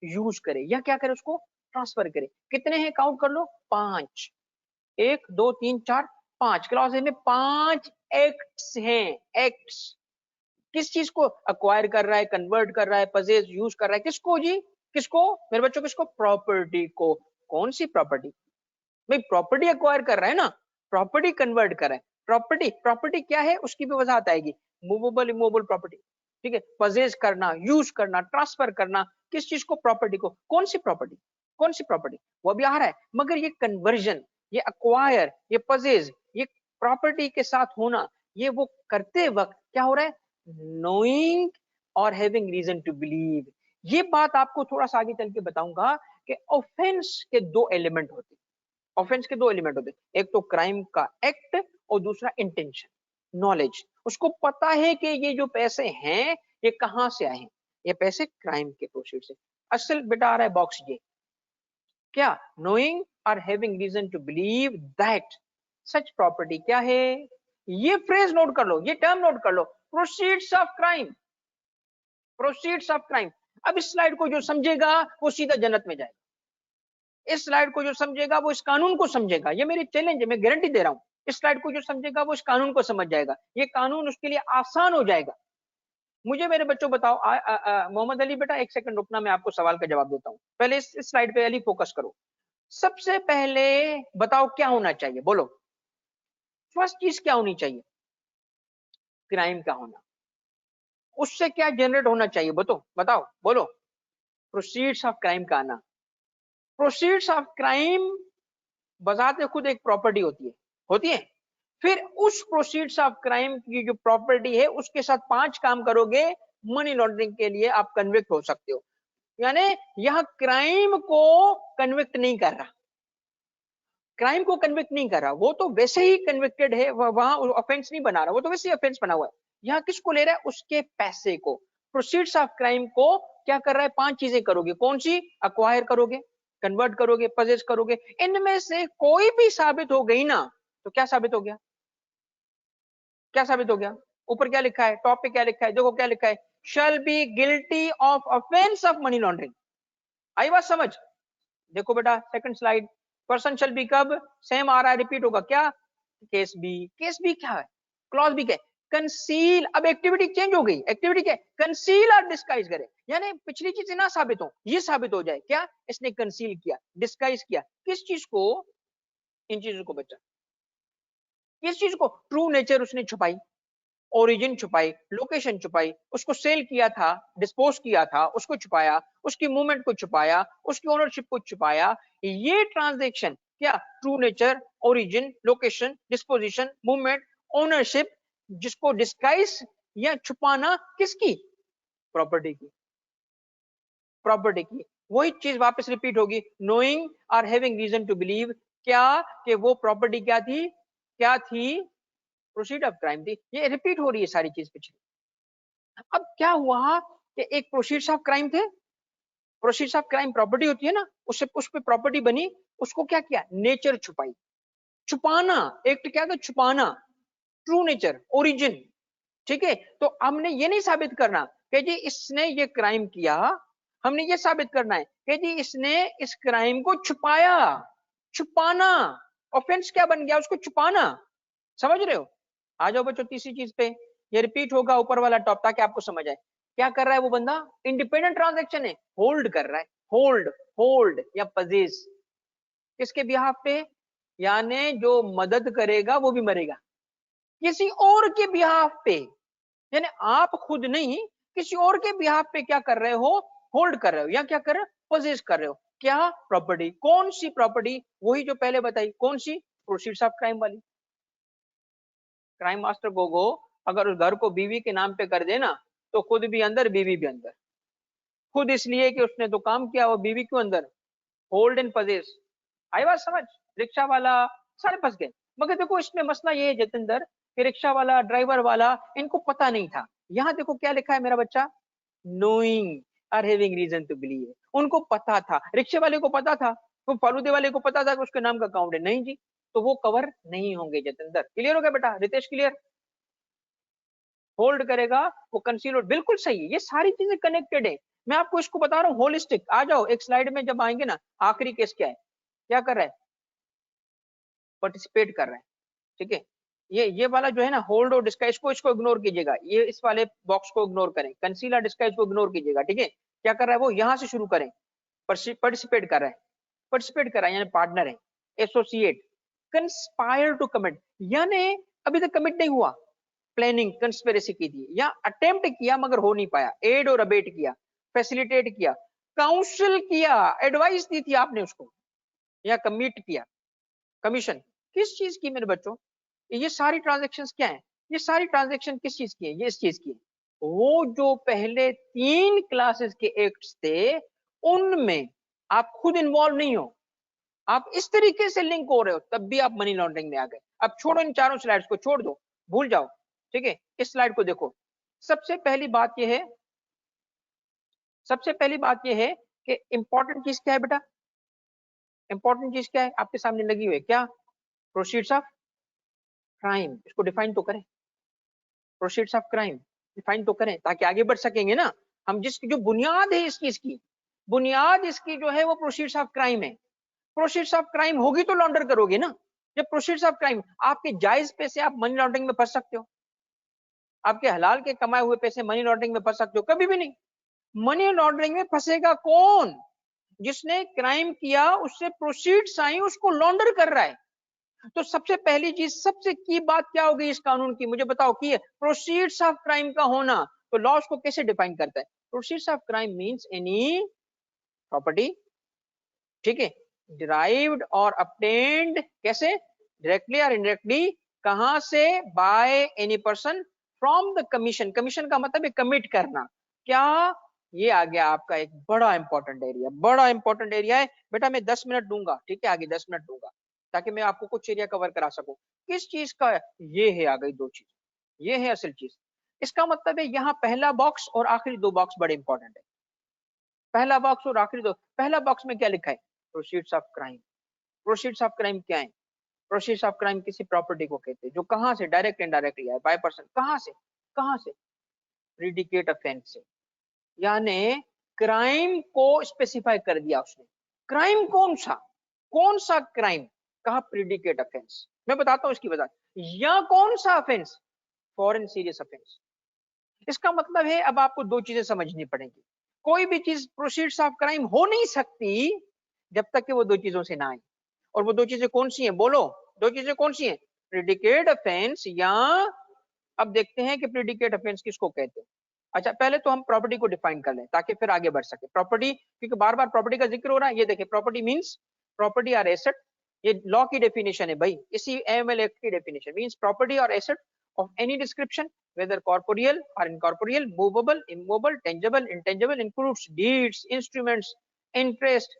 यूज करे या क्या करे, उसको ट्रांसफर करे। कितने हैं, काउंट कर लो, 5, 1 2 3 4 5 क्लॉज में 5 एक्ट्स हैं, एक्ट्स। किस चीज को अक्वायर कर रहा है, कन्वर्ट कर रहा है, पजेस यूज कर रहा है, किसको जी, किसको मेरे बच्चों, किसको, प्रॉपर्टी को। कौन सी प्रॉपर्टी भाई, प्रॉपर्टी अक्वायर कर रहा है ना, प्रॉपर्टी कन्वर्ट कर रहा है। प्रॉपर्टी क्या है उसकी भी वजाहत आएगी, मूवेबल इमूवेबल प्रॉपर्टी। ठीक है, पजेस करना, यूज करना, ट्रांसफर करना, किस चीज को, प्रॉपर्टी को। कौन सी प्रॉपर्टी, कौन सी प्रॉपर्टी, वो भी आ रहा है। मगर ये कन्वर्जन, ये अक्वायर, ये पजेस, ये प्रॉपर्टी के साथ होना, ये वो करते वक्त क्या हो रहा है, नोइंग और हैविंग रीजन टू बिलीव। ये बात आपको थोड़ा सा आगे चल के बताऊंगा कि ऑफेंस के दो एलिमेंट होते हैं, ऑफेंस के दो एलिमेंट होते हैं, एक तो क्राइम का एक्ट और दूसरा इंटेंशन, नॉलेज। उसको पता है कि ये जो पैसे हैं ये कहां से आए हैं, ये पैसे क्राइम के प्रोसीड से। असल बेटा आ रहा है बॉक्स ये, क्या, नोइंग और having reason to believe that such property क्या है। ये फ्रेज नोट कर लो, ये टर्म नोट कर लो, proceeds of crime, proceeds of crime. अब इस स्लाइड को जो समझेगा वो सीधा जन्नत में जाएगा, इस स्लाइड को जो समझेगा वो इस कानून को समझेगा, ये मेरी चैलेंज है, मैं गारंटी दे रहा हूं। इस स्लाइड को जो समझेगा वो इस कानून को समझ जाएगा, ये कानून उसके लिए आसान हो जाएगा। मुझे मेरे बच्चों बताओ, मोहम्मद अली बेटा एक सेकंड रुकना, मैं आपको सवाल का जवाब देता हूं। पहले इस स्लाइड पे अली फोकस करो। सबसे पहले बताओ क्या होना चाहिए, बोलो, फर्स्ट चीज क्या होनी चाहिए, क्राइम का होना। उससे क्या जनरेट होना चाहिए, बताओ बताओ बोलो, प्रोसीड्स ऑफ क्राइम का आना। प्रोसीड्स ऑफ क्राइम बजाते खुद एक प्रॉपर्टी होती है। फिर उस प्रोसीड्स ऑफ क्राइम की जो प्रॉपर्टी है उसके साथ 5 काम करोगे, मनी लॉन्ड्रिंग के लिए आप कन्विक्ट हो सकते हो। यानी यह क्राइम को कन्विक्ट नहीं कर रहा, क्राइम को कन्विक्ट नहीं कर रहा, वो तो वैसे ही कन्विक्टेड है, वहां ऑफेंस नहीं बना रहा, वो तो वैसे ही ऑफेंस बना हुआ है। यहाँ किसको ले रहा है, उसके पैसे को। प्रोसीड्स ऑफ क्राइम को क्या कर रहा है, 5 चीजें करोगे, कौन सी, अक्वायर करोगे, कन्वर्ट करोगे, पजेस करोगे। इनमें से कोई भी साबित हो गई ना, तो क्या साबित हो गया, क्या साबित हो गया। ऊपर क्या लिखा है, टॉप पे क्या लिखा है, देखो क्या लिखा है, shall be guilty of offence of money laundering. आई बात समझ। देखो बेटा second slide, person shall be, कब सेम आ रहा है, रिपीट होगा क्या, केस बी। केस बी क्या है, क्लॉज बी क्या है, कंसील। अब एक्टिविटी चेंज हो गई, एक्टिविटी क्या है, कंसील और डिस्गाइज करे। यानी पिछली चीजें ना साबित हो, ये साबित हो जाए, क्या, इसने कंसील किया, डिस्गाइज किया, किस चीज को, इन चीजों को बच्चा, किस चीज को, ट्रू नेचर उसने छुपाई, ओरिजिन छुपाई, लोकेशन छुपाई, उसको सेल किया था, डिस्पोज किया था, उसको छुपाया, उसकी मूवमेंट को छुपाया, उसकी ओनरशिप को छुपाया। ये ट्रांजैक्शन क्या, true nature, origin, location, disposition, movement, ownership, जिसको डिस्गाइज या छुपाना, किसकी, प्रॉपर्टी की, प्रॉपर्टी की। वही चीज वापस रिपीट होगी, नोइंग और हैविंग रीजन टू बिलीव, क्या, कि वो प्रॉपर्टी क्या थी, क्या थी? प्रोसीड ऑफ क्राइम थी। ये रिपीट हो रही है सारी चीज पिछली। अब क्या हुआ कि एक प्रोसीड्स ऑफ क्राइम थे, प्रोसीड्स ऑफ क्राइम प्रॉपर्टी होती है ना, उससे उस पे प्रॉपर्टी बनी, उसको क्या किया? नेचर छुपाई। छुपाना, एक्ट क्या था? छुपाना, ट्रू नेचर, ओरिजिन। ठीक है, तो हमने ये नहीं साबित करना कि जी इसने ये क्राइम किया, हमने ये साबित करना है कि जी इसने इस क्राइम को छुपाया। छुपाना, ऑफेंस क्या बन गया? उसको छुपाना। समझ रहे हो? आ जाओ बच्चों तीसरी चीज पे, ये रिपीट होगा ऊपर वाला टॉप ताकि आपको समझ आए। क्या कर रहा है वो बंदा? इंडिपेंडेंट ट्रांजैक्शन है, होल्ड कर रहा है। होल्ड, होल्ड या पजेस, किसके बिहाफ पे? यानी जो मदद करेगा वो भी मरेगा, किसी और के बिहाफ पे। यानी आप खुद नहीं, किसी और के बिहाफ पे क्या कर रहे हो? होल्ड कर रहे हो, या क्या कर रहे हो? पोजेस कर रहे हो। क्या? प्रॉपर्टी। कौन सी प्रॉपर्टी? वही जो पहले बताई। कौन सी? प्रोसीड्स ऑफ क्राइम वाली। क्राइम मास्टर गोगो अगर उस घर को बीवी के नाम पे कर देना तो खुद भी अंदर, बीवी भी अंदर। खुद इसलिए कि उसने तो काम किया, वो बीवी क्यों अंदर? Hold and possess. आई बात समझ? रिक्शा वाला सारे फंस गए। मगर देखो इसमें मसला ये है जतिंदर कि रिक्शा वाला, ड्राइवर वाला, इनको पता नहीं था। यहाँ देखो क्या लिखा है मेरा बच्चा, नोइंग और हैविंग रीजन टू बिलीव। उनको पता था, रिक्शे वाले को पता था, वो फालूदे वाले को पता था कि उसके नाम का अकाउंट है। नहीं जी, तो वो कवर नहीं होंगे जतिंदर। क्लियर हो गया बेटा? रितेश क्लियर? होल्ड करेगा वो कंसील, बिल्कुल सही है। ये सारी चीजें कनेक्टेड है। मैं आपको इसको बता रहा हूँ होलिस्टिक। आ जाओ एक स्लाइड में जब आएंगे ना, आखिरी केस क्या है? क्या कर रहा है? पार्टिसिपेट कर रहा है। ठीक है, ये वाला जो है ना, होल्ड और डिस्गाइज को, इसको इग्नोर कीजिएगा। ये इस वाले बॉक्स को इग्नोर करें, कंसील और डिस्गाइज को इग्नोर कीजिएगा। ठीक है, क्या कर रहा है वो? यहां से शुरू करें। पार्टिसिपेट कर रहा है, पार्टिसिपेट कर रहा है यानी पार्टनर है। एसोसिएट, कंस्पायर टू कमिट, यानी अभी तक कमिट नहीं हुआ, प्लानिंग कंस्पिरेसी की थी या अटेम्प्ट किया मगर हो नहीं पाया। एड और अबेट किया, फैसिलिटेट किया, काउंसिल किया, एडवाइस दी थी आपने उसको, या कमिट किया, कमीशन। किस चीज की मेरे बच्चों? ये सारी ट्रांजेक्शन्स क्या है? ये सारी ट्रांजेक्शन किस चीज की है? ये इस चीज की है। वो जो पहले 3 क्लासेस के एक्ट्स थे उनमें आप खुद इन्वॉल्व नहीं हो, आप इस तरीके से लिंक हो रहे हो, तब भी आप मनी लॉन्ड्रिंग में आ गए। अब छोड़ो इन चारों स्लाइड्स को, छोड़ दो, भूल जाओ। ठीक है, इस स्लाइड को देखो। सबसे पहली बात यह है, सबसे पहली बात यह है कि इंपॉर्टेंट चीज क्या है बेटा? इंपॉर्टेंट चीज क्या है? आपके सामने लगी हुई है क्या? Proceeds of crime. इसको डिफाइन तो करें, प्रोसीड्स ऑफ क्राइम डिफाइन तो करें ताकि आगे बढ़ सकेंगे ना हम। जिसकी जो बुनियाद है इस चीज की, बुनियाद इसकी जो है वो प्रोसीड्स ऑफ क्राइम है। प्रोसीड्स ऑफ क्राइम होगी तो लॉन्डर करोगे ना। जब प्रोसीड्स ऑफ क्राइम, आपके जायज पैसे आप मनी लॉन्ड्रिंग में फंस सकते हो, आपके हलाल के कमाए हुए पैसे मनी लॉन्ड्रिंग में फंस सकते हो? कभी भी नहीं। मनी लॉन्ड्रिंग में फंसेगा कौन? जिसने क्राइम किया, उससे प्रोसीड्स आई, उसको लॉन्डर कर रहा है। तो सबसे पहली चीज, सबसे की बात क्या होगी इस कानून की? मुझे बताओ कि प्रोसीड्स ऑफ क्राइम का होना। तो लॉ उसको कैसे डिफाइन करता है? Proceeds of crime means any property, ठीक है, डिराइव्ड और obtained, कैसे? डायरेक्टली और इनडायरेक्टली। कहां से? By any person from the commission. Commission का मतलब है कमिट करना। क्या? ये आ गया आपका एक बड़ा इंपॉर्टेंट एरिया, बड़ा इंपॉर्टेंट एरिया है बेटा। मैं 10 मिनट दूंगा, ठीक है, आगे 10 मिनट दूंगा ताकि मैं आपको कुछ एरिया कवर करा सकूं। किस चीज का? ये है, आ गई दो चीज, ये है असल चीज। इसका मतलब है यहाँ पहला बॉक्स और आखिरी 2 बॉक्स बड़े इंपॉर्टेंट है। पहला बॉक्स और आखिरी 2। पहला बॉक्स में क्या लिखा है? Proceeds of crime. Proceeds of crime क्या है? प्रोसीड्स ऑफ क्राइम किसी प्रॉपर्टी को कहते हैं जो कहां से? डायरेक्ट इनडायरेक्टली आए, बाय पर्सन। कहां से? कहां से? प्रीडिकेट ऑफेंस से। यानी क्राइम को स्पेसिफाई कर दिया उसने। क्राइम कौन सा? कौन सा क्राइम? कहा प्रीडिकेट ऑफेंस। मैं बताता हूं इसकी वजह। या कौन सा ऑफेंस? Foreign serious offence. इसका मतलब है अब आपको 2 चीजें समझनी पड़ेंगी। कोई भी चीज प्रोसीड्स ऑफ क्राइम हो नहीं सकती जब तक कि वो 2 चीजों से ना आए। और वो 2 चीजें कौन सी हैं? बोलो, 2 चीजें कौन सी हैं? प्रीडिकेट ऑफेंस या, अब देखते हैं कि प्रीडिकेट ऑफेंस किसको कहते हैं। अच्छा, पहले तो हम प्रॉपर्टी को डिफाइन कर लें ताकि फिर आगे बढ़ सके। प्रॉपर्टी, क्योंकि बार बार प्रॉपर्टी का जिक्र हो रहा है। ये देखिए, प्रॉपर्टी मींस प्रॉपर्टी और एसेट। ये लॉ की डेफिनेशन है भाई, इसी एएमएल एक्ट की डेफिनेशन। मींस प्रॉपर्टी और asset of any description, whether corporeal or incorporeal, movable, immovable, tangible, intangible, includes deeds, instruments, interest,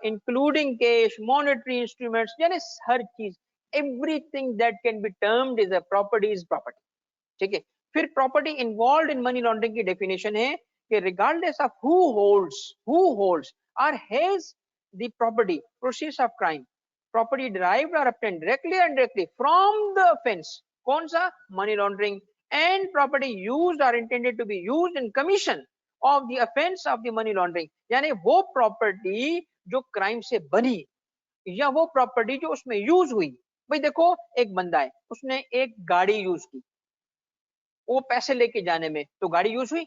including cash, monetary instruments, यानी हर चीज। Everything that can be termed is a property is property. ठीक है, फिर property involve in money laundering की definition है कि regardless of who holds और has the property proceeds of crime, property derived और obtained directly or indirectly from the offense, कौन सा, money laundering, and property used or intended to be used in commission of the offense of the money laundering, यानी वो property जो crime से बनी या वो प्रॉपर्टी जो उसमें यूज हुई। भाई देखो, एक बंदा है, उसने एक गाड़ी यूज की, वो पैसे लेके जाने में, तो गाड़ी यूज हुई,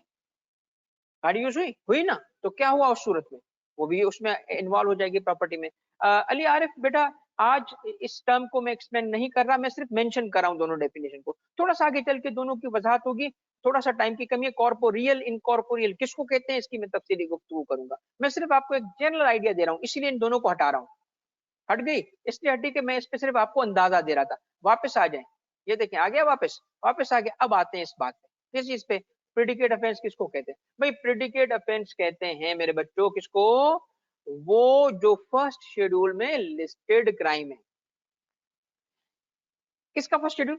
गाड़ी यूज हुई ना, तो क्या हुआ उस सूरत में, वो भी उसमें इन्वॉल्व हो जाएगी प्रॉपर्टी में। अली आरिफ बेटा, आज इस टर्म को मैं एक्सप्लेन नहीं कर रहा, मैं सिर्फ मेंशन कर रहा हूं दोनों डेफिनेशन को, थोड़ा सा आगे चल के दोनों की वजाहत होगी, थोड़ा सा टाइम की कमी है। कॉर्पोरियल इनकॉर्पोरियल किसको कहते हैं, इसकी मैं तफसीली गुफ्तगू करूंगा, मैं सिर्फ आपको एक जनरल आइडिया दे रहा हूँ, इसीलिए इन दोनों को हटा रहा हूँ। हट गई, इसलिए हटी कि मैं इस पे सिर्फ आपको अंदाजा दे रहा था। वापस आ जाए, ये देखें आ गया, वापस आ गया। अब आते हैं इस बात पे, किस चीज पे, प्रेडिकेट ऑफेंस किसको कहते हैं। भाई प्रेडिकेट ऑफेंस कहते हैं मेरे बच्चों किसको, वो जो फर्स्ट शेड्यूल में लिस्टेड क्राइम है। किसका फर्स्ट शेड्यूल,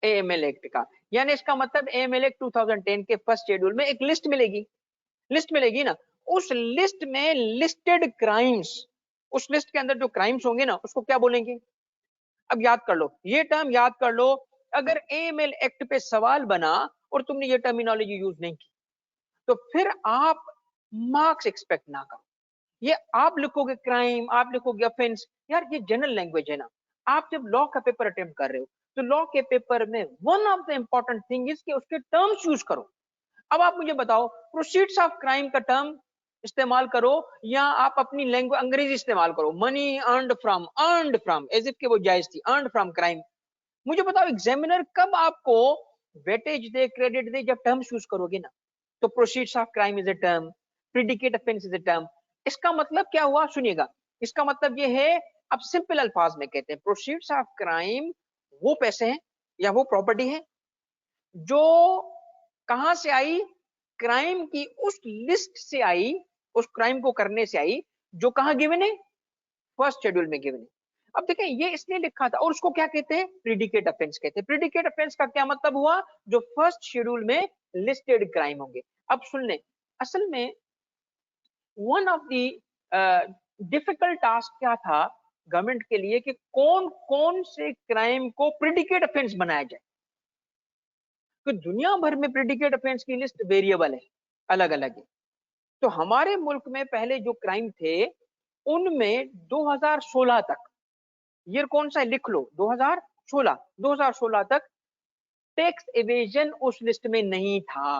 एएमएल एक्ट का, यानी इसका मतलब एएमएल एक्ट 2010 के फर्स्ट शेड्यूल में एक लिस्ट मिलेगी ना, उस लिस्ट में लिस्टेड क्राइम्स, उस लिस्ट के अंदर जो क्राइम्स होंगे ना, उसको क्या बोलेंगे। अब याद कर लो, ये टर्म याद कर लो, अगर एएमएल एक्ट पे सवाल बना और तुमने ये टर्मिनोलॉजी यूज नहीं की, तो फिर आप मार्क्स एक्सपेक्ट ना करो। ये आप लिखोगे क्राइम, आप लिखोगे ऑफेंस, यार ये जनरल लैंग्वेज है ना। आप जब लॉ का पेपर अटेम्प्ट कर रहे हो, तो लॉ के पेपर में one of the important thing is कि उसके टर्म्स यूज करो। अब आप मुझे बताओ, प्रोसीड्स ऑफ क्राइम का टर्म इस्तेमाल करो या आप अपनी लैंग्वेज अंग्रेजी इस्तेमाल करो, money earned from as if के वो जायज थी, अर्नड फ्रॉम क्राइम। मुझे बताओ एग्जामिनर कब आपको वेटेज दे, क्रेडिट दे, जब टर्म्स यूज करोगे ना। तो proceeds of crime is a term, predicate offence is a term. इसका मतलब क्या हुआ, सुनिएगा, इसका मतलब ये है, अब सिंपल अल्फाज में कहते हैं, प्रोसीड्स ऑफ क्राइम वो पैसे हैं या वो प्रॉपर्टी है जो कहां से आई, क्राइम की उस लिस्ट से आई, उस क्राइम को करने से आई जो कहां गिवन है, फर्स्ट शेड्यूल में गिवन है। अब देखें, ये इसलिए लिखा था, और उसको क्या कहते हैं, प्रीडिकेट ऑफेंस कहते हैं। प्रीडिकेट ऑफेंस का क्या मतलब हुआ, जो फर्स्ट शेड्यूल में लिस्टेड क्राइम होंगे। अब सुन लें, असल में one of the difficult task क्या था गवर्नमेंट के लिए, कि कौन कौन से क्राइम को प्रीडिकेट ऑफेंस बनाया जाए। तो दुनिया भर में प्रेडिकेट ऑफेंस की लिस्ट वेरिएबल है, अलग अलग है। तो हमारे मुल्क में पहले जो क्राइम थे, उनमें 2016 तक, ये कौन सा है लिख लो, 2016 तक टैक्स एवेजन उस लिस्ट में नहीं था।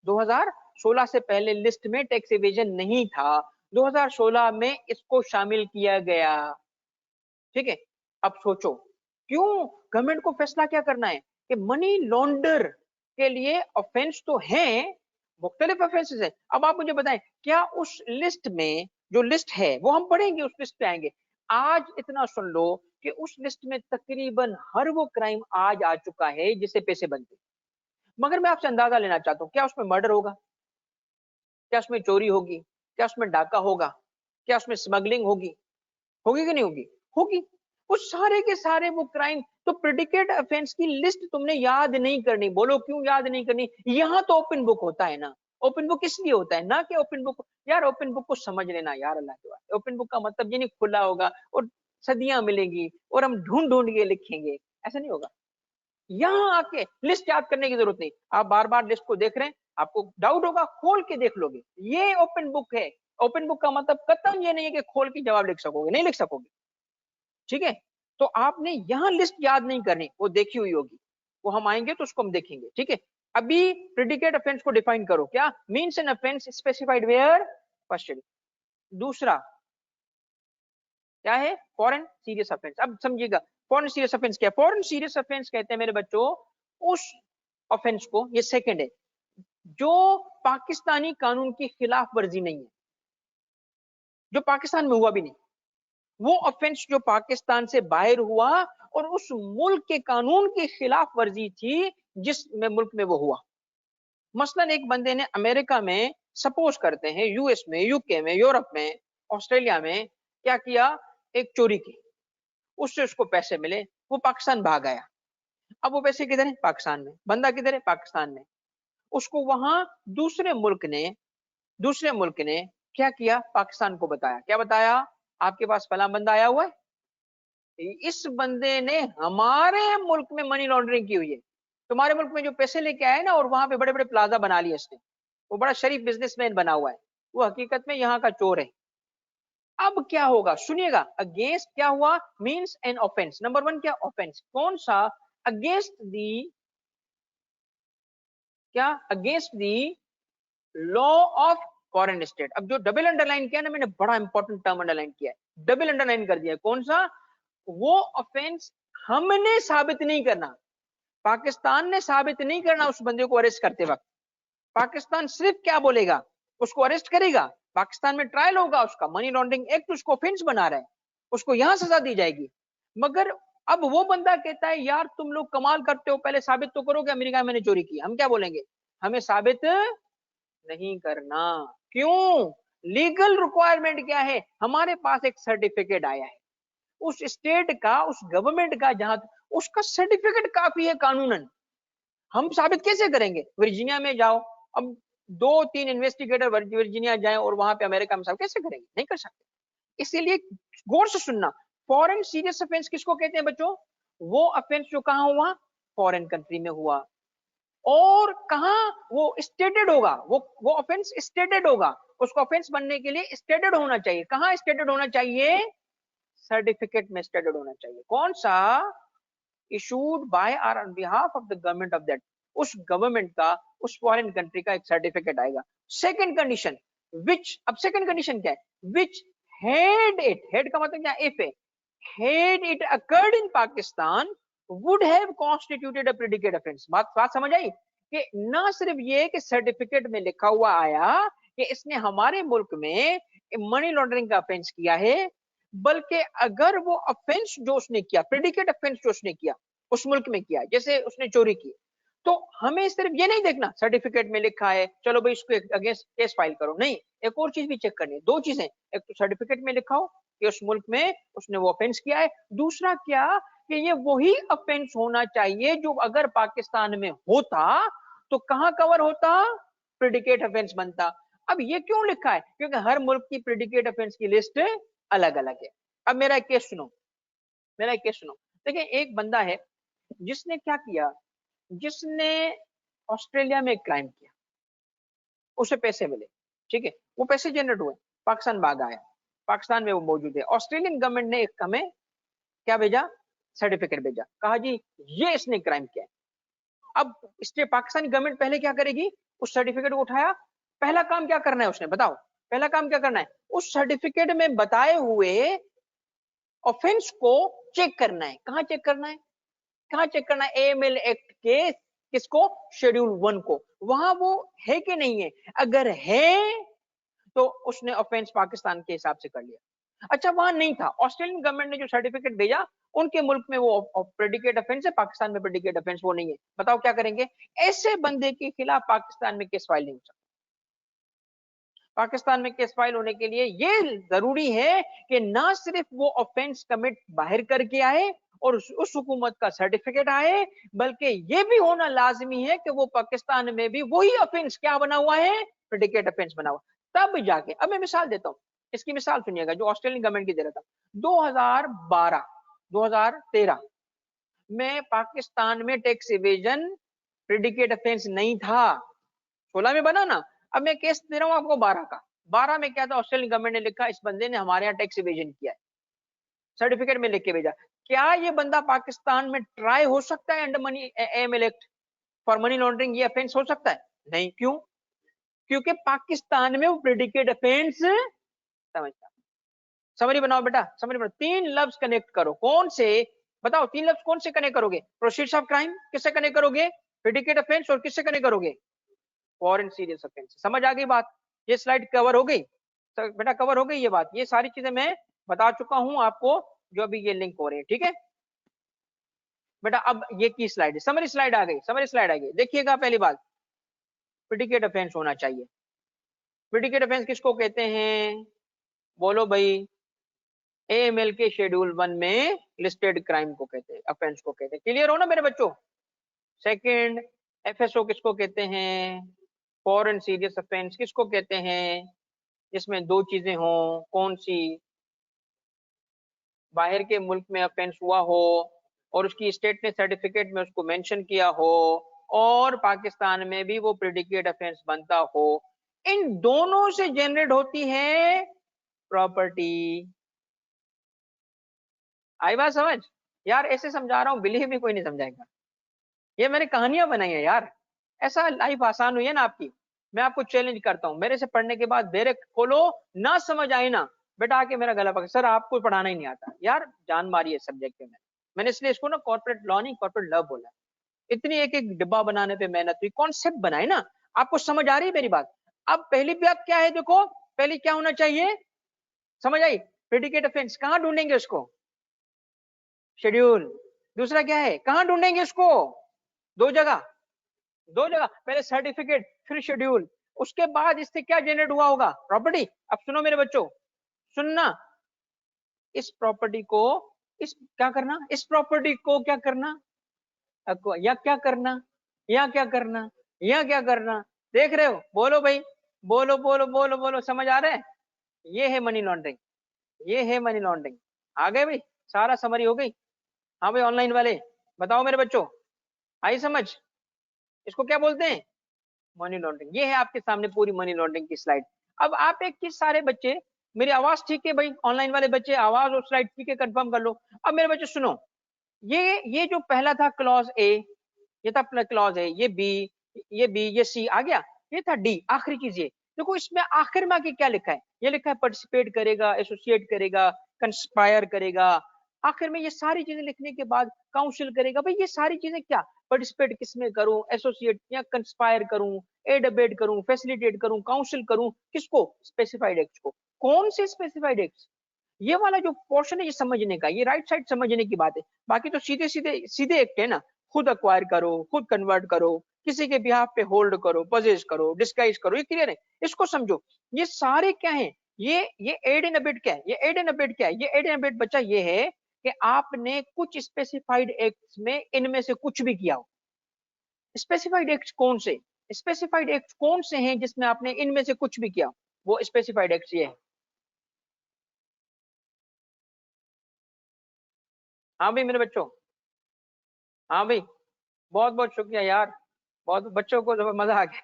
2016 से पहले लिस्ट में टैक्स एवेजन नहीं था, 2016 में इसको शामिल किया गया। ठीक है, अब सोचो क्यों गवर्नमेंट को फैसला क्या करना है कि मनी लॉन्डर के लिए ऑफेंस तो है, मुख्तलिफ ऑफेंसेस है। अब आप मुझे बताएं, क्या उस लिस्ट में जो लिस्ट है, वो हम पढ़ेंगे, उस लिस्ट पे आएंगे। आज इतना सुन लो कि उस लिस्ट में तकरीबन हर वो क्राइम आज आ चुका है जिससे पैसे बनते। मगर मैं आपसे अंदाजा लेना चाहता हूँ, क्या उसमें मर्डर होगा, क्या उसमें चोरी होगी, क्या उसमें डाका होगा, क्या उसमें स्मगलिंग होगी, होगी कि नहीं होगी, होगी। वो सारे के सारे वो क्राइम, तो प्रेडिकेट ऑफेंस की लिस्ट तुमने याद नहीं करनी। बोलो क्यों याद नहीं करनी, यहाँ तो ओपन बुक होता है ना। ओपन बुक इसलिए होता है ना कि ओपन बुक, यार ओपन बुक को समझ लेना यार, अल्लाह के बाद ओपन बुक का मतलब ये नहीं खुला होगा और सदियां मिलेंगी और हम ढूंढ ढूंढ के लिखेंगे, ऐसा नहीं होगा। यहाँ आके लिस्ट याद करने की जरूरत नहीं, आप बार बार लिस्ट को देख रहे हैं, आपको डाउट होगा, खोल के देख लोगे, ये ओपन बुक है। ओपन बुक का मतलब कतई ये नहीं है कि खोल के जवाब लिख सकोगे, नहीं लिख सकोगे। ठीक है, तो आपने यहाँ लिस्ट याद नहीं करनी, वो देखी हुई होगी, वो हम आएंगे तो उसको हम देखेंगे। ठीक है, अभी प्रेडिकेट ऑफेंस को डिफाइन करो, क्या means an offence specified where, first schedule. दूसरा क्या है, फॉरेन सीरियस ऑफेंस। अब समझिएगा, फॉरेन सीरियस ऑफेंस क्या है, फॉरेन सीरियस ऑफेंस कहते हैं मेरे बच्चों उस ऑफेंस को, ये सेकंड है, जो पाकिस्तानी कानून की खिलाफ वर्जी नहीं है, जो पाकिस्तान में हुआ भी नहीं, वो ऑफेंस जो पाकिस्तान से बाहर हुआ और उस मुल्क के कानून की खिलाफ वर्जी थी जिस में मुल्क में वो हुआ। मसलन एक बंदे ने अमेरिका में, सपोज करते हैं यूएस में, यूके में, यूरोप में, ऑस्ट्रेलिया में क्या किया, एक चोरी की, उससे उसको पैसे मिले, वो पाकिस्तान भाग आया। अब वो पैसे किधर है? पाकिस्तान में। बंदा किधर है? पाकिस्तान में। उसको वहां दूसरे मुल्क ने क्या किया? पाकिस्तान को बताया। क्या बताया? आपके पास फला बंदा आया हुआ है, इस बंदे ने हमारे मुल्क में मनी लॉन्ड्रिंग की हुई है। तुम्हारे मुल्क में जो पैसे लेके आए ना, और वहां पे बड़े बड़े प्लाजा बना लिए इसने, वो बड़ा शरीफ बिजनेसमैन बना हुआ है, वो हकीकत में यहाँ का चोर है। अब क्या होगा? सुनिएगा। अगेंस्ट क्या हुआ? Means an offence. Number one क्या? ऑफेंस। कौन सा? अगेंस्ट दी क्या? Against the law of foreign state. अब जो डबल अंडरलाइन किया ना मैंने, बड़ा इंपॉर्टेंट टर्म अंडरलाइन किया है, डबल अंडरलाइन कर दिया। कौन सा? वो ऑफेंस हमने साबित नहीं करना, पाकिस्तान ने साबित नहीं करना उस बंदे को अरेस्ट करते वक्त। पाकिस्तान सिर्फ क्या बोलेगा? उसको अरेस्ट करेगा, पाकिस्तान में ट्रायल होगा उसका, मनी लॉन्ड्रिंग एक्ट उसको ऑफेंस बना रहा है, उसको यहां सजा दी जाएगी। मगर अब वो बंदा कहता है यार तुम लोग कमाल करते हो, पहले साबित तो करोगे अमेरिका में मैंने चोरी की। हम क्या बोलेंगे? हमें साबित नहीं करना। क्यों? लीगल रिक्वायरमेंट क्या है? हमारे पास एक सर्टिफिकेट आया है उस स्टेट का, उस गवर्नमेंट का, जहां उसका सर्टिफिकेट काफी है कानूनन। हम साबित कैसे करेंगे? वर्जीनिया में जाओ, अब 2-3 इन्वेस्टिगेटर वर्जीनिया जाए और वहां पे अमेरिका में साबित कैसे करेंगे? नहीं कर सकते। इसीलिए गौर से सुनना, फॉरेन सीरियस ऑफेंस किसको कहते हैं बच्चों? वो ऑफेंस जो कहां हुआ? फॉरेन कंट्री में हुआ। और कहां वो स्टेटेड होगा? वो ऑफेंस स्टेटेड होगा। उसको ऑफेंस बनने के लिए स्टेटेड होना चाहिए। कहां स्टेटेड होना चाहिए? सर्टिफिकेट में स्टेटेड होना चाहिए। कौन सा? इशूड बाय और on behalf of the government of that, उस गवर्नमेंट का, उस फॉरेन कंट्री का एक सर्टिफिकेट आएगा। सेकंड कंडीशन, विच, अब सेकंड कंडीशन क्या है? विच हेड इट, हेड का मतलब क्या? इफ है, had it occurred in Pakistan would have constituted a predicate offense। बात समझ आई? कि ना सिर्फ ये कि सर्टिफिकेट में लिखा हुआ आया कि इसने हमारे मुल्क में मनी लॉन्ड्रिंग का ऑफेंस किया है, बल्कि अगर वो ऑफेंस जो उसने किया, प्रेडिकेट ऑफेंस जो उसने किया उस मुल्क में किया, जैसे उसने चोरी की, तो हमें सिर्फ ये नहीं देखना सर्टिफिकेट में लिखा है चलो भाई इसको अगेंस्ट केस फाइल करो, नहीं, एक और चीज भी चेक करनी है। दो चीजें, एक तो सर्टिफिकेट में लिखा हो कि उस मुल्क में उसने वो ऑफेंस किया है, दूसरा क्या कि ये वही ऑफेंस होना चाहिए जो अगर पाकिस्तान में होता तो कहां कवर होता? प्रेडिकेट ऑफेंस बनता। अब ये क्यों लिखा है? क्योंकि हर मुल्क की प्रेडिकेट ऑफेंस की लिस्ट अलग अलग है। अब मेरा एक केस सुनो, देखिए एक बंदा है जिसने क्या किया, जिसने ऑस्ट्रेलिया में एक क्राइम किया, उसे पैसे मिले, ठीक है, वो पैसे जनरेट हुए, पाकिस्तान भाग आया, पाकिस्तान में वो मौजूद है, ऑस्ट्रेलियन गवर्नमेंट ने एक हमें क्या भेजा? सर्टिफिकेट भेजा, कहा जी ये इसने क्राइम किया है। अब इसने, पाकिस्तानी गवर्नमेंट पहले क्या करेगी? उस सर्टिफिकेट को उठाया, पहला काम क्या करना है उसने? बताओ, पहला काम क्या करना है? उस सर्टिफिकेट में बताए हुए ऑफेंस को चेक करना है। कहां चेक करना है? कहां चेक करना है? एएमएल एक्ट के किसको? शेड्यूल 1 को, वहां वो है कि नहीं है? अगर है तो उसने ऑफेंस पाकिस्तान के हिसाब से कर लिया। अच्छा वहां नहीं था, ऑस्ट्रेलियन गवर्नमेंट ने जो सर्टिफिकेट भेजा उनके मुल्क में वो प्रेडिकेट ऑफेंस है, पाकिस्तान में प्रेडिकेट ऑफेंस वो नहीं है। बताओ क्या करेंगे? ऐसे बंदे के खिलाफ पाकिस्तान में केस फाइल नहीं हो सकता। पाकिस्तान में केस फाइल होने के लिए ये जरूरी है कि ना सिर्फ वो ऑफेंस कमिट बाहर करके आए और उस हुकूमत का सर्टिफिकेट आए, बल्कि ये भी होना लाजमी है कि वो पाकिस्तान में भी वही ऑफेंस क्या बना हुआ है? प्रेडिकेट ऑफेंस बना हुआ। तब जाके, अब मैं मिसाल देता हूँ, इसकी मिसाल सुनिएगा जो ऑस्ट्रेलियन गवर्नमेंट की दे रहा था। 2012 2013 में पाकिस्तान में टैक्स इवेजन प्रेडिकेट ऑफेंस नहीं था, 16 में बना ना। अब मैं केस दे रहा हूं आपको 12 का। 12 में क्या था? ऑस्ट्रेलियन गवर्नमेंट ने लिखा इस बंदे ने हमारे यहाँ टैक्स इवेजन किया है, सर्टिफिकेट में लिख के भेजा। क्या ये बंदा पाकिस्तान में ट्राई हो सकता है under money AML act for money laundering? ये ऑफेंस हो सकता है? नहीं। क्यों? क्योंकि पाकिस्तान में वो प्रेडिकेट ऑफेंस, समझता, समरी बनाओ बेटा, समरी बनाओ, 3 लफ्ज कनेक्ट करो। कौन से? बताओ 3 लफ्ज कौन से कनेक्ट करोगे? प्रोसीड्स ऑफ क्राइम किससे कनेक्ट करोगे? प्रेडिकेट ऑफेंस, और किससे कनेक्ट करोगे? Foreign serious offence. समझ आ गई बात? ये स्लाइड कवर हो गई बेटा, कवर हो गई ये बात। ये सारी चीजें मैं बता चुका हूं आपको जो अभी ये लिंक हो रहे हैं, ठीक है बेटा। अब ये की स्लाइड है, समरी स्लाइड आ गई, समरी स्लाइड आ गई। देखिएगा पहली बात, प्रेडिकेट ऑफेंस होना चाहिए। प्रेडिकेट ऑफेंस किसको कहते हैं? बोलो भाई। एएमएल के शेड्यूल 1 में लिस्टेड क्राइम को कहते हैं, ऑफेंस को कहते हैं। क्लियर हो ना मेरे बच्चों? सेकंड, एफएसओ किसको कहते हैं? फॉरेन सीरियस ऑफेंस किसको कहते हैं? जिसमें दो चीजें हों, कौन सी? बाहर के मुल्क में ऑफेंस हुआ हो और उसकी स्टेट ने सर्टिफिकेट में उसको मेंशन किया हो, और पाकिस्तान में भी वो प्रेडिकेट ऑफेंस बनता हो। इन दोनों से जनरेट होती है प्रॉपर्टी। आई बात समझ? यार ऐसे समझा रहा हूं, बिलीव भी कोई नहीं समझाएगा। ये मैंने कहानियां बनाई है यार, ऐसा लाइफ आसान हुई है ना आपकी। मैं आपको चैलेंज करता हूं, मेरे से पढ़ने के बाद मेरे खोलो, ना समझ आई ना बेटा आके मेरा गला पकड़, सर आपको पढ़ाना ही नहीं आता। यार जान मारी है सब्जेक्ट पे मैंने इसलिए इसको ना कॉर्पोरेट लॉ नहीं कॉर्पोरेट लव बोला। इतनी एक एक डिब्बा बनाने पे मेहनत हुई, कॉन्सेप्ट बनाए ना। आपको समझ आ रही है मेरी बात? अब पहली बात क्या है देखो, पहली क्या होना चाहिए, समझ आई? प्रेडिकेट ऑफेंस कहां ढूंढेंगे उसको? शेड्यूल। दूसरा क्या है, कहां ढूंढेंगे उसको? दो जगह, दो जगह, पहले सर्टिफिकेट फिर शेड्यूल। उसके बाद इससे क्या जनरेट हुआ होगा? प्रॉपर्टी। अब सुनो मेरे बच्चों, सुनना, इस प्रॉपर्टी को, इस क्या करना, इस प्रॉपर्टी को क्या करना, या क्या करना, या क्या करना, या क्या करना। देख रहे हो? बोलो भाई, बोलो बोलो बोलो बोलो, समझ आ रहा है? ये है मनी लॉन्ड्रिंग, ये है मनी लॉन्ड्रिंग। आ गए भाई? सारा समरी हो गई? हाँ भाई ऑनलाइन वाले बताओ मेरे बच्चों, आई समझ? इसको क्या बोलते हैं? Money laundering. ये है आपके सामने पूरी मनी लॉन्ड्रिंग की स्लाइड। अब आप एक चीज, सारे बच्चे, मेरी आवाज ठीक है भाई? ऑनलाइन वाले बच्चे आवाज और स्लाइड ठीक है? कंफर्म कर लो। अब मेरे बच्चे सुनो, ये जो पहला था क्लॉज ए, ये था क्लॉज ए, ये बी, ये बी, ये सी आ गया, ये था डी, आखिरी चीज ये। देखो इसमें आखिर में आके क्या लिखा है, ये लिखा है पार्टिसिपेट करेगा, एसोसिएट करेगा, कंस्पायर करेगा। आखिर में ये सारी चीजें लिखने के बाद काउंसिल करेगा। भाई ये सारी चीजें क्या, पार्टिसिपेट किसमें करूं, एसोसिएट या कंस्पायर करूं, एड अबेट करूं, फैसिलिटेट करूं, काउंसिल करूं, किसको? स्पेसिफाइड एक्ट को। कौन से स्पेसिफाइड एक्ट? ये वाला जो पोर्शन है ये समझने का, ये राइट साइड समझने की बात है। बाकी तो सीधे सीधे सीधे एक्ट है ना, खुद अक्वायर करो, खुद कन्वर्ट करो, किसी के बिहाफ पे होल्ड करो, पजेस करो, डिस्गाइज करो, ये क्लियर है? इसको समझो। ये सारे क्या है, ये एड एंड अबेट क्या है, ये एड एंड अबेट क्या है? ये एड एंड अबेट बच्चा ये है कि आपने कुछ स्पेसिफाइड एक्ट्स में इनमें से कुछ भी किया हो। स्पेसिफाइड एक्ट्स कौन से, स्पेसिफाइड एक्ट्स कौन से हैं जिसमें आपने इनमें से कुछ भी किया, वो स्पेसिफाइड एक्ट्स ये है। हाँ भाई मेरे बच्चों, हाँ भाई, बहुत बहुत शुक्रिया यार, बहुत बच्चों को तो मजा आ गया।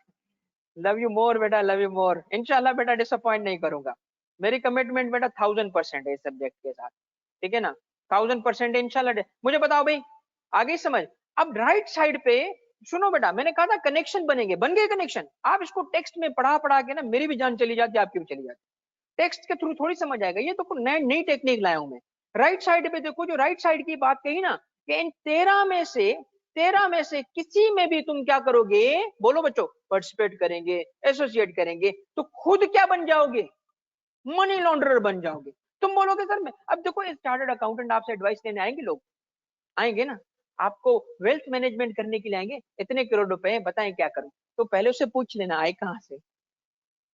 लव यू मोर बेटा, लव यू मोर। इंशाल्लाह बेटा डिसअपॉइंट नहीं करूंगा। मेरी कमिटमेंट बेटा 1000% है इस सब्जेक्ट के साथ, ठीक है ना? 1000% इंशाल्लाह। मुझे बताओ भाई, आगे समझ? अब राइट साइड पे सुनो बेटा, मैंने कहा था कनेक्शन बनेंगे, बन गए कनेक्शन। आप इसको टेक्स्ट में पढ़ा पढ़ा के ना मेरी भी जान चली जाती है, आपकी भी चली जाती है। टेक्स्ट के थ्रू थोड़ी समझ आएगा, ये तो नई नई टेक्निक लाया हूं मैं। राइट साइड पे देखो, जो राइट साइड की बात कही ना, कि इन 13 में से किसी में भी तुम क्या करोगे? बोलो बच्चों, पार्टिसिपेट करेंगे, एसोसिएट करेंगे, तो खुद क्या बन जाओगे? मनी लॉन्ड्रर बन जाओगे। तुम बोलोगे सर मैं, अब देखो एक चार्टर्ड अकाउंटेंट आपसे एडवाइस लेने आएंगे लोग, आएंगे ना, आपको वेल्थ मैनेजमेंट करने के लिए आएंगे, इतने करोड़ रुपए हैं बताएं क्या करूं, तो पहले उससे पूछ लेना आए कहां से।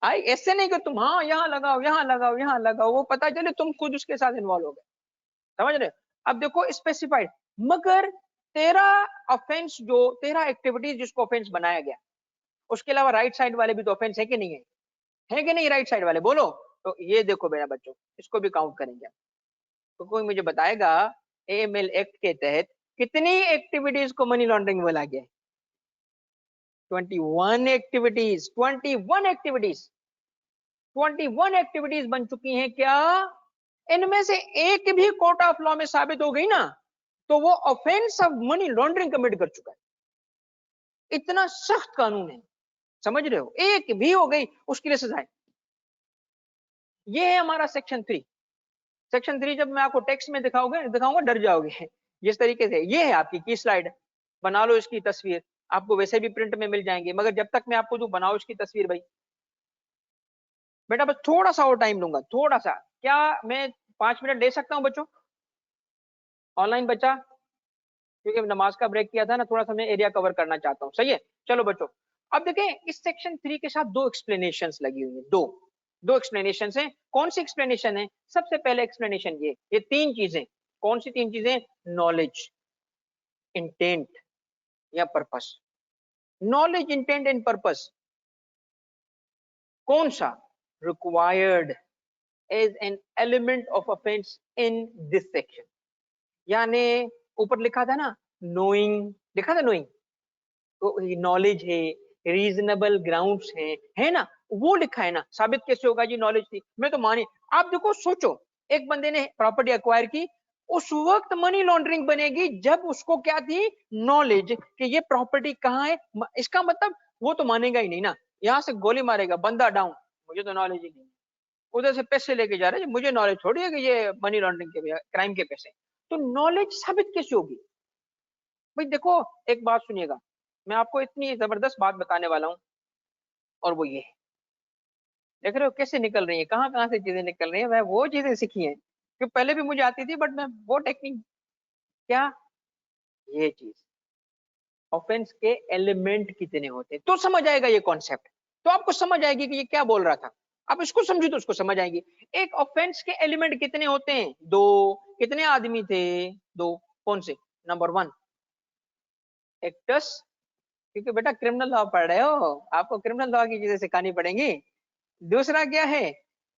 आई ऐसे नहीं कि तुम हाँ यहाँ लगाओ, यहाँ लगाओ, यहाँ लगाओ, वो पता चले तुम खुद उसके साथ इन्वॉल्व हो गए। समझ रहे? अब देखो स्पेसिफाइड, मगर 13 ऑफेंस, जो 13 एक्टिविटीज जिसको ऑफेंस बनाया गया, उसके अलावा राइट साइड वाले भी तो ऑफेंस है कि नहीं है? है कि नहीं राइट साइड वाले? बोलो। तो ये देखो मेरा बच्चों, इसको भी काउंट करेंगे। तो कोई मुझे बताएगा एएमएल एक्ट के तहत कितनी एक्टिविटीज को मनी लॉन्ड्रिंग बोला गया? 21 एक्टिविटीज, 21 एक्टिविटीज, 21 एक्टिविटीज बन चुकी हैं क्या? इनमें से एक भी कोर्ट ऑफ लॉ में साबित हो गई ना, तो वो offence of money laundering commit कर चुका है। इतना सख्त कानून है, समझ रहे हो? एक भी हो गई उसके लिए सजाएं। ये है हमारा सेक्शन 3। सेक्शन 3 जब मैं आपको टेक्स्ट में दिखाऊंगा डर जाओगे। जिस तरीके से ये है आपकी की स्लाइड, बना लो इसकी तस्वीर, आपको वैसे भी प्रिंट में मिल जाएंगे, मगर जब तक मैं आपको जो बनाओ इसकी तस्वीर भाई, बेटा बस थोड़ा सा और टाइम लूंगा, थोड़ा सा। क्या मैं 5 मिनट ले सकता हूँ बच्चों? ऑनलाइन बच्चा, क्योंकि नमाज का ब्रेक किया था ना, थोड़ा सा मैं एरिया कवर करना चाहता हूँ, सही है? चलो बच्चों, अब देखें इस सेक्शन 3 के साथ दो एक्सप्लेनेशन लगी हुई है, दो एक्सप्लेनेशन है। कौन सी एक्सप्लेनेशन है? सबसे पहले एक्सप्लेनेशन ये 3 चीजें कौन सी 3 चीजें? नॉलेज, इंटेंट या purpose. Knowledge, intent and purpose कौन सा? Required as an element of offence in this section. यानी ऊपर लिखा था ना नोइंग, लिखा था नोइंग, तो नॉलेज है, रीजनेबल ग्राउंड्स है ना, वो लिखा है ना। साबित कैसे होगा जी नॉलेज थी? मैं तो मानी। आप देखो, सोचो, एक बंदे ने प्रॉपर्टी अक्वायर की, उस वक्त मनी लॉन्ड्रिंग बनेगी जब उसको क्या थी? नॉलेज कि ये प्रॉपर्टी कहाँ है। इसका मतलब वो तो मानेगा ही नहीं ना, यहां से गोली मारेगा बंदा डाउन, मुझे तो नॉलेज ही नहीं, उधर से पैसे लेके जा रहे हैं, मुझे नॉलेज थोड़ी है कि ये मनी लॉन्ड्रिंग के, क्राइम के पैसे। तो नॉलेज साबित कैसे होगी भाई? देखो, एक बात सुनिएगा, मैं आपको इतनी जबरदस्त बात बताने वाला हूं, और वो ये है, देख रहे हो कैसे निकल रही है, कहाँ कहाँ से चीजें निकल रही है। मैं वो चीजें सीखी हैं कि पहले भी मुझे आती थी, बट मैं वो टेक्निक, क्या, ये चीज, ऑफेंस के एलिमेंट कितने होते हैं तो समझ आएगा ये कॉन्सेप्ट। तो आपको समझ आएगी कि ये क्या बोल रहा था। आप इसको समझो तो उसको समझ आएगी। एक ऑफेंस के एलिमेंट कितने होते हैं? 2। कितने आदमी थे? 2। कौन से? नंबर 1 एक्टर्स, क्योंकि बेटा क्रिमिनल लॉ पढ़ रहे हो, आपको क्रिमिनल लॉ की चीजें सिखानी पड़ेंगी। दूसरा क्या है?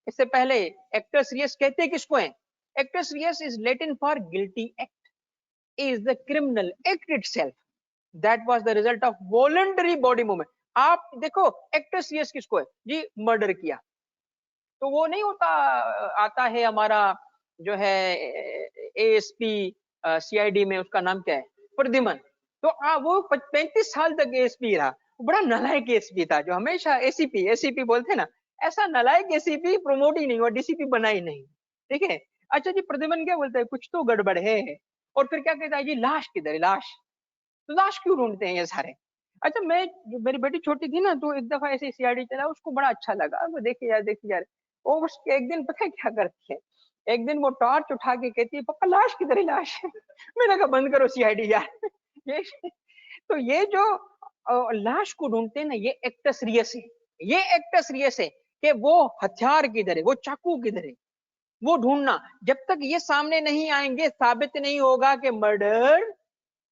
इससे पहले एक्टर्स रियस कहते किसको है? Actus reus is Latin for guilty act, is the criminal act itself that was the result of voluntary body movement. आप देखो, एक्टर्स रियस किसको है जी? मर्डर किया, तो वो नहीं होता, आता है हमारा जो है एएसपी सीआईडी में, उसका नाम क्या है? प्रद्युमन। तो वो 35 साल तक एएसपी रहा। बड़ा नालायक एएसपी था, जो हमेशा एसीपी एसीपी बोलते ना, ऐसा नालायक एसीपी प्रमोट ही नहीं हुआ, डीसीपी बना ही नहीं। ठीक है। अच्छा जी, प्रद्युमन क्या बोलता है? कुछ तो गड़बड़ है। और फिर क्या कहता है जी? लाश किधर है? लाश, तो लाश क्यों ढूंढते हैं ये सारे? अच्छा, मैं, मेरी बेटी छोटी थी ना, तो एक दफा ऐसे सीआईडी चला, उसको बड़ा अच्छा लगा, वो देखिए यार, देखिए यार। वो उसके एक दिन पता है क्या करती है? एक दिन वो टॉर्च उठा के कहती है, पापा लाश किधर है? लाश मैंने कहा बंद करो सीआईडी यार ये, तो ये जो लाश को ढूंढते हैं ना, ये एक्टस रियस है। ये एक्टस रियस है कि वो हथियार किधर है, वो चाकू किधर है, वो ढूंढना। जब तक ये सामने नहीं आएंगे, साबित नहीं होगा कि मर्डर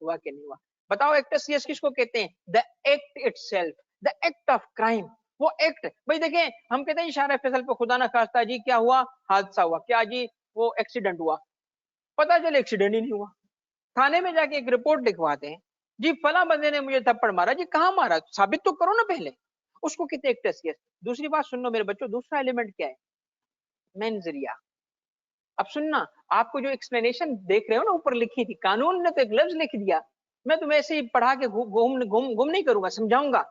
हुआ कि नहीं हुआ। बताओ, एक्टस रियस किसको कहते हैं? The act itself, the act of crime. वो एक्ट भाई देखें, हम कहते हैं इशारा फैसल पे खुदा ना खास्ता जी क्या हुआ? हादसा हुआ। क्या जी? वो एक्सीडेंट हुआ। पता चले एक्सीडेंट ही नहीं हुआ, थाने में जाके एक रिपोर्ट लिखवाते हैं, जी फला बंदे ने मुझे थप्पड़ मारा। जी कहाँ मारा? साबित तो करो ना पहले। उसको कहते हैं एक्टस रियस। दूसरी बात सुन लो मेरे बच्चों, दूसरा एलिमेंट क्या है? मेंजरिया। अब सुनना, आपको जो एक्सप्लेनेशन देख रहे हो ना ऊपर लिखी थी, कानून ने तो एक लफ्ज लिख दिया, मैं तुम्हें ऐसे ही पढ़ा के गुम नहीं करूंगा, समझाऊंगा।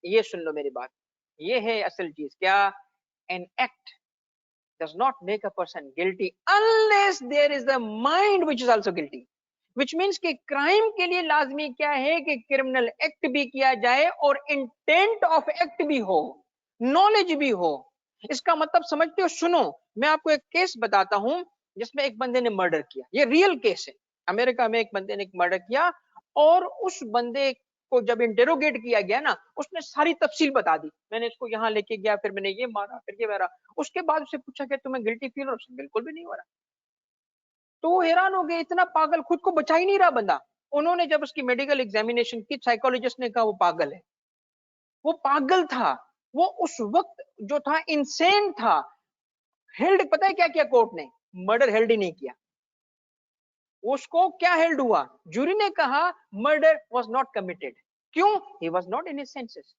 ये सुन लो मेरी बात, ये है असल चीज। क्या? An act does not make a person guilty unless there is a mind which is also guilty, which means कि क्राइम के लिए लाजमी क्या है कि क्रिमिनल एक्ट भी किया जाए और इंटेंट ऑफ एक्ट भी हो, नॉलेज भी हो। इसका मतलब समझते हो? सुनो, मैं आपको एक केस बताता हूं जिसमें एक बंदे ने मर्डर किया, ये रियल केस है। अमेरिका में एक बंदे ने एक मर्डर किया, और उस बंदे को जब इंटेरोगेट किया गया ना, उसने सारी तफसील बता दी। मैंने इसको यहाँ लेके गया, फिर मैंने ये मारा, फिर ये मारा। उसके बाद उससे पूछा कि तुम्हें गिल्टी फील हो? बिल्कुल भी नहीं हो रहा। तो वो हैरान हो गया, इतना पागल, खुद को बचा ही नहीं रहा बंदा। उन्होंने जब उसकी मेडिकल एग्जामिनेशन की, साइकोलॉजिस्ट ने कहा वो पागल है। वो पागल था, वो उस वक्त जो था इंसेन था। हेल्ड पता है क्या किया कोर्ट ने? मर्डर हेल्ड ही नहीं किया। उसको क्या हेल्ड हुआ? जूरी ने कहा मर्डर वाज नॉट कमिटेड। क्यों? He was not in his senses.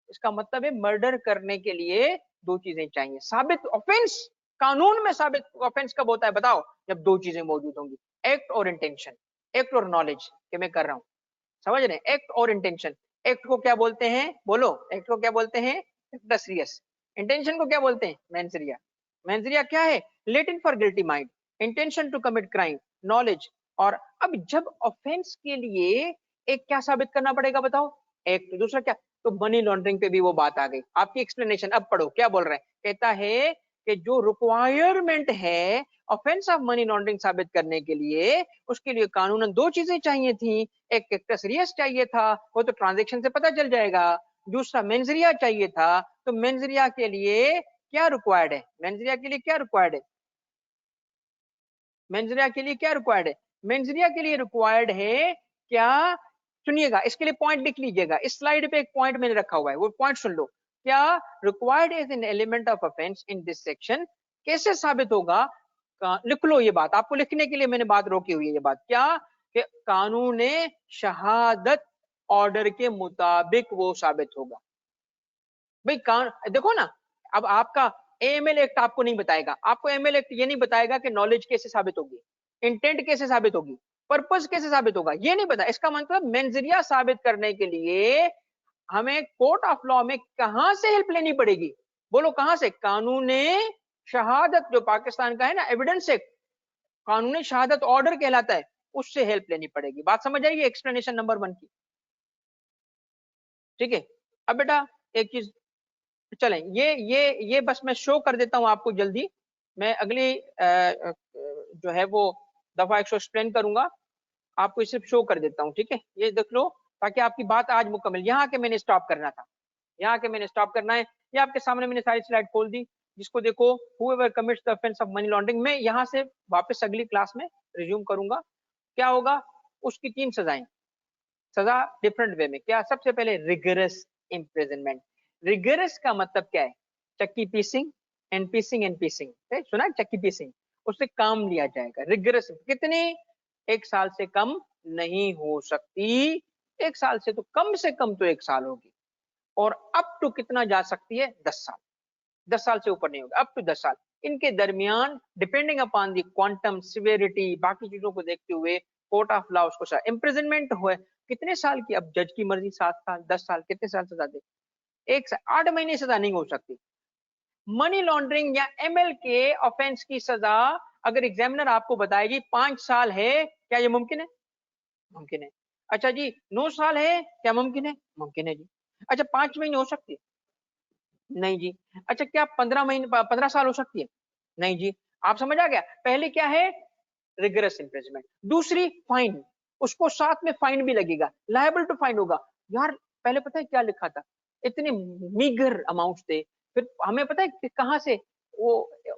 इसका मतलब है मर्डर करने के लिए 2 चीजें चाहिए। साबित ऑफेंस, कानून में साबित ऑफेंस कब होता है बताओ? जब 2 चीजें मौजूद होंगी, एक्ट और इंटेंशन, एक्ट और नॉलेज कि मैं कर रहा हूं। समझ रहे? एक्ट और इंटेंशन। एक्ट को क्या बोलते हैं? बोलो, एक्ट को क्या बोलते हैं? एक्टस रियस। इंटेंशन को क्या बोलते हैं? मेंसरिया। मेंसरिया क्या है? Latin for guilty mind, intention to commit crime, knowledge. और अब जब ऑफेंस के लिए एक क्या साबित करना पड़ेगा बताओ? एक्ट। दूसरा क्या? तो मनी लॉन्ड्रिंग पे भी वो बात आ गई। आपकी एक्सप्लेनेशन अब पढ़ो, क्या बोल रहे हैं? कहता है कि जो रिक्वायरमेंट है ऑफेंस ऑफ मनी लॉन्ड्रिंग साबित करने के लिए, उसके लिए कानूनन 2 चीजें चाहिए थी। एक एक्टस रियस चाहिए था, वो तो ट्रांजैक्शन से पता चल जाएगा। दूसरा मेंजरिया चाहिए था। तो मेंजरिया के लिए क्या रिक्वायर्ड है? मेंजरिया के लिए क्या रिक्वायर्ड है? मेंजरिया के लिए क्या रिक्वायर्ड है? मेंजरिया के लिए रिक्वायर्ड है क्या? सुनिएगा, इसके लिए पॉइंट लिख लीजिएगा, इस स्लाइड पे एक पॉइंट मैंने रखा हुआ है, वो पॉइंट सुन लो। क्या required is an element of offence in this section, कैसे साबित होगा? लिख लो ये बात, आपको लिखने के लिए मैंने बात रोकी हुई है ये बात। क्या कि कानून शहादत ऑर्डर के मुताबिक वो साबित होगा। भाई देखो ना, अब आपका एएमएल एक्ट आपको नहीं बताएगा, आपको एएमएल एक्ट ये नहीं बताएगा कि नॉलेज कैसे साबित होगी, इंटेंट कैसे साबित होगी, पर्पस कैसे साबित होगा, ये नहीं पता। इसका मतलब मेंजरिया साबित करने के लिए हमें कोर्ट ऑफ लॉ में कहां से हेल्प लेनी पड़ेगी? बोलो कहां से? कानून शहादत जो पाकिस्तान का है ना, एविडेंस एक्ट, कानूनी शहादत ऑर्डर कहलाता है, उससे हेल्प लेनी पड़ेगी। बात समझ आएगी एक्सप्लेनेशन नंबर 1 की? ठीक है। अब बेटा एक चीज चलें, ये बस मैं शो कर देता हूं आपको जल्दी। मैं अगली जो है वो दफा एक्सप्लेन करूंगा, आपको सिर्फ शो कर देता हूं। ठीक है, ये देख लो ताकि आपकी बात आज मुकम्मल, यहाँ के मैंने स्टॉप करना था, यहाँ के मैंने स्टॉप करना है। ये आपके सामने मैंने सारी स्लाइड खोल दी, जिसको देखो whoever commits the offense of money laundering। मैं यहाँ से वापस अगली क्लास में रिज्यूम करूंगा। क्या होगा? उसकी 3 सजाएं, सजा डिफरेंट वे में। क्या? सबसे पहले रिगरस इम्प्रिजनमेंट। रिगरस का मतलब क्या है? चक्की पीसिंग, एनपीसिंग। सुना है चक्की पीसिंग? उससे काम लिया जाएगा। रिगरस कितनी? 1 साल से कम नहीं हो सकती, 1 साल से कम तो 1 साल होगी, और अप टू कितना जा सकती है? 10 साल। 10 साल से ऊपर नहीं होगा, अप टू 10 साल। इनके दरमियान depending upon the quantum severity, बाकी चीजों को देखते हुए कोर्ट ऑफ लॉ उसको इम्प्रिजनमेंट हुए कितने साल की? अब जज की मर्जी, 7 साल, 10 साल, कितने साल सजा दे? 1 साल, 8 महीने सजा नहीं हो सकती। मनी लॉन्ड्रिंग या एमएल के ऑफेंस की सजा अगर एग्जामिनर आपको बताएगी 5 साल है, क्या ये मुमकिन है? मुमकिन है। अच्छा जी 9 साल है, क्या मुमकिन है? मुमकिन है जी। अच्छा 5 महीने हो सकती है? नहीं जी। अच्छा क्या 15 साल हो सकती है? नहीं जी। आप समझ आ गया? पहले क्या है? Rigorous imprisonment. दूसरी फाइन, उसको साथ में फाइन भी लगेगा, लायबल टू फाइन होगा। यार पहले पता है क्या लिखा था? इतने मीगर अमाउंट थे, फिर हमें पता है कि कहां से वो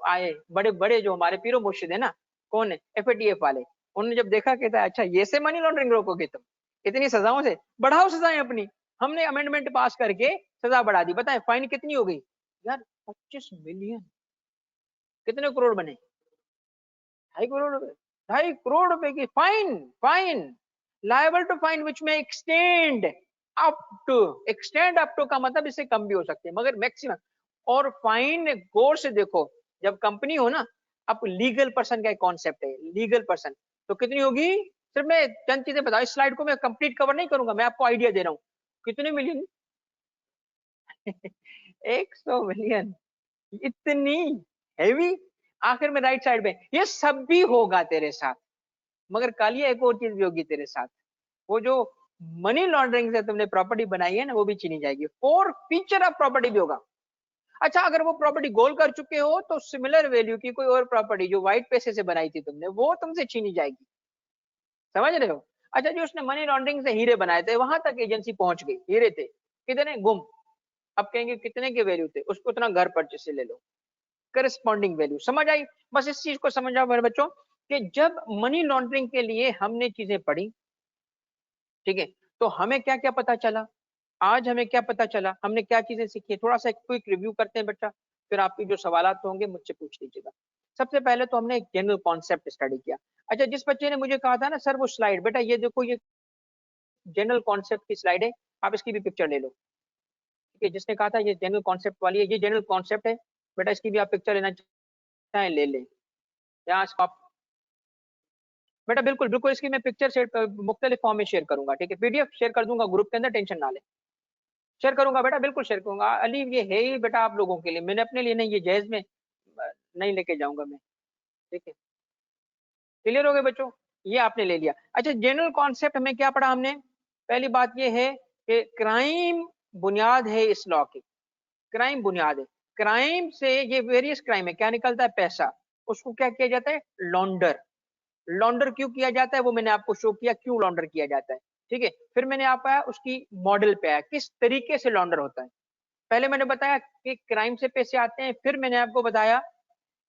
आए? बड़े बड़े जो हमारे पीरो मुर्शिद है ना, कौन है? एफएटीएफ वाले। उन्होंने जब देखा कहता है अच्छा ये से मनी लॉन्ड्रिंग रोकोगे तुम, इतनी सजाओं से, बढ़ाओ सजाएं अपनी। हमने अमेंडमेंट पास करके सजा बढ़ा दी। बताएं फाइन कितनी हो गई? यार 25 मिलियन। कितने करोड़ बने? 2.5 करोड़ रुपए। 2.5 करोड़ रुपए की fine. Fine liable to fine which में extend up to, extend up to का मतलब इससे कम भी हो सकते हैं, मगर मैक्सिमम। और फाइन गौर से देखो, जब कंपनी हो ना, अब लीगल पर्सन का एक कॉन्सेप्ट है, लीगल पर्सन, तो कितनी होगी? सिर्फ मैं चंद चीजें बताऊं, इस स्लाइड को मैं कंप्लीट कवर नहीं करूंगा, मैं आपको आइडिया दे रहा हूं। कितने मिलियन? 100 मिलियन। इतनी हैवी। आखिर में राइट साइड में ये सब भी होगा तेरे साथ, मगर कालिया एक और चीज भी होगी तेरे साथ। वो जो मनी लॉन्ड्रिंग से तुमने प्रॉपर्टी बनाई है ना, वो भी छीनी जाएगी। फोर फीचर ऑफ प्रॉपर्टी भी होगा। अच्छा अगर वो प्रॉपर्टी गोल कर चुके हो तो सिमिलर वैल्यू की कोई और प्रॉपर्टी जो व्हाइट पैसे से बनाई थी तुमने, वो तुमसे छीनी जाएगी। समझ रहे हो? अच्छा जी उसने मनी लॉन्ड्रिंग से हीरे बनाए थे, वहां तक एजेंसी पहुंच गई, हीरे थे कितने? गुम। अब कहेंगे कितने के वैल्यू थे, उसको उतना घर परचेस से ले लो, करस्पॉन्डिंग वैल्यू। समझ आई? बस इस चीज को समझ आओ मेरे बच्चों, कि जब मनी लॉन्ड्रिंग के लिए हमने चीजें पढ़ी, ठीक है, तो हमें क्या क्या पता चला? आज हमें क्या पता चला, हमने क्या चीजें सीखी? थोड़ा सा एक क्विक रिव्यू करते हैं बच्चा, फिर आपके जो सवालात होंगे मुझसे पूछ लीजिएगा। सबसे पहले तो हमने एक जनरल कॉन्सेप्ट स्टडी किया। अच्छा जिस बच्चे ने मुझे कहा था ना सर वो स्लाइड, बेटा ये देखो, ये जनरल कॉन्सेप्ट की स्लाइड है, आप इसकी भी पिक्चर ले लो। ठीक है, जिसने कहा था ये जनरल कॉन्सेप्ट वाली है, ये जनरल कॉन्सेप्ट है बेटा, इसकी भी आप पिक्चर लेना चाहें ले लें। यहाँ आप बेटा बिल्कुल बिल्कुल, इसकी मैं पिक्चर शेयर मुख्तलिफ फॉर्म में शेयर करूंगा। ठीक है, पीडीएफ शेयर कर दूंगा ग्रुप के अंदर, टेंशन ना ले। शेयर करूंगा बेटा, बिल्कुल शेयर करूंगा। अली ये है ही बेटा आप लोगों के लिए, मैंने अपने लिए नहीं, ये जहेज में नहीं लेके जाऊंगा मैं। ठीक है, क्लियर हो गए बच्चों? ये आपने ले लिया। अच्छा जनरल कॉन्सेप्ट हमें क्या पढ़ा हमने? पहली बात ये है कि क्राइम बुनियाद है इस लॉ की। क्राइम बुनियाद है। क्राइम से ये वेरियस क्राइम है, क्या निकलता है? पैसा। उसको क्या किया जाता है? लॉन्डर। लॉन्डर क्यों किया जाता है वो मैंने आपको शो किया, क्यों लॉन्डर किया जाता है। ठीक है, फिर मैंने आपका उसकी मॉडल पे आया, किस तरीके से लॉन्डर होता है। पहले मैंने बताया कि क्राइम से पैसे आते हैं, फिर मैंने आपको बताया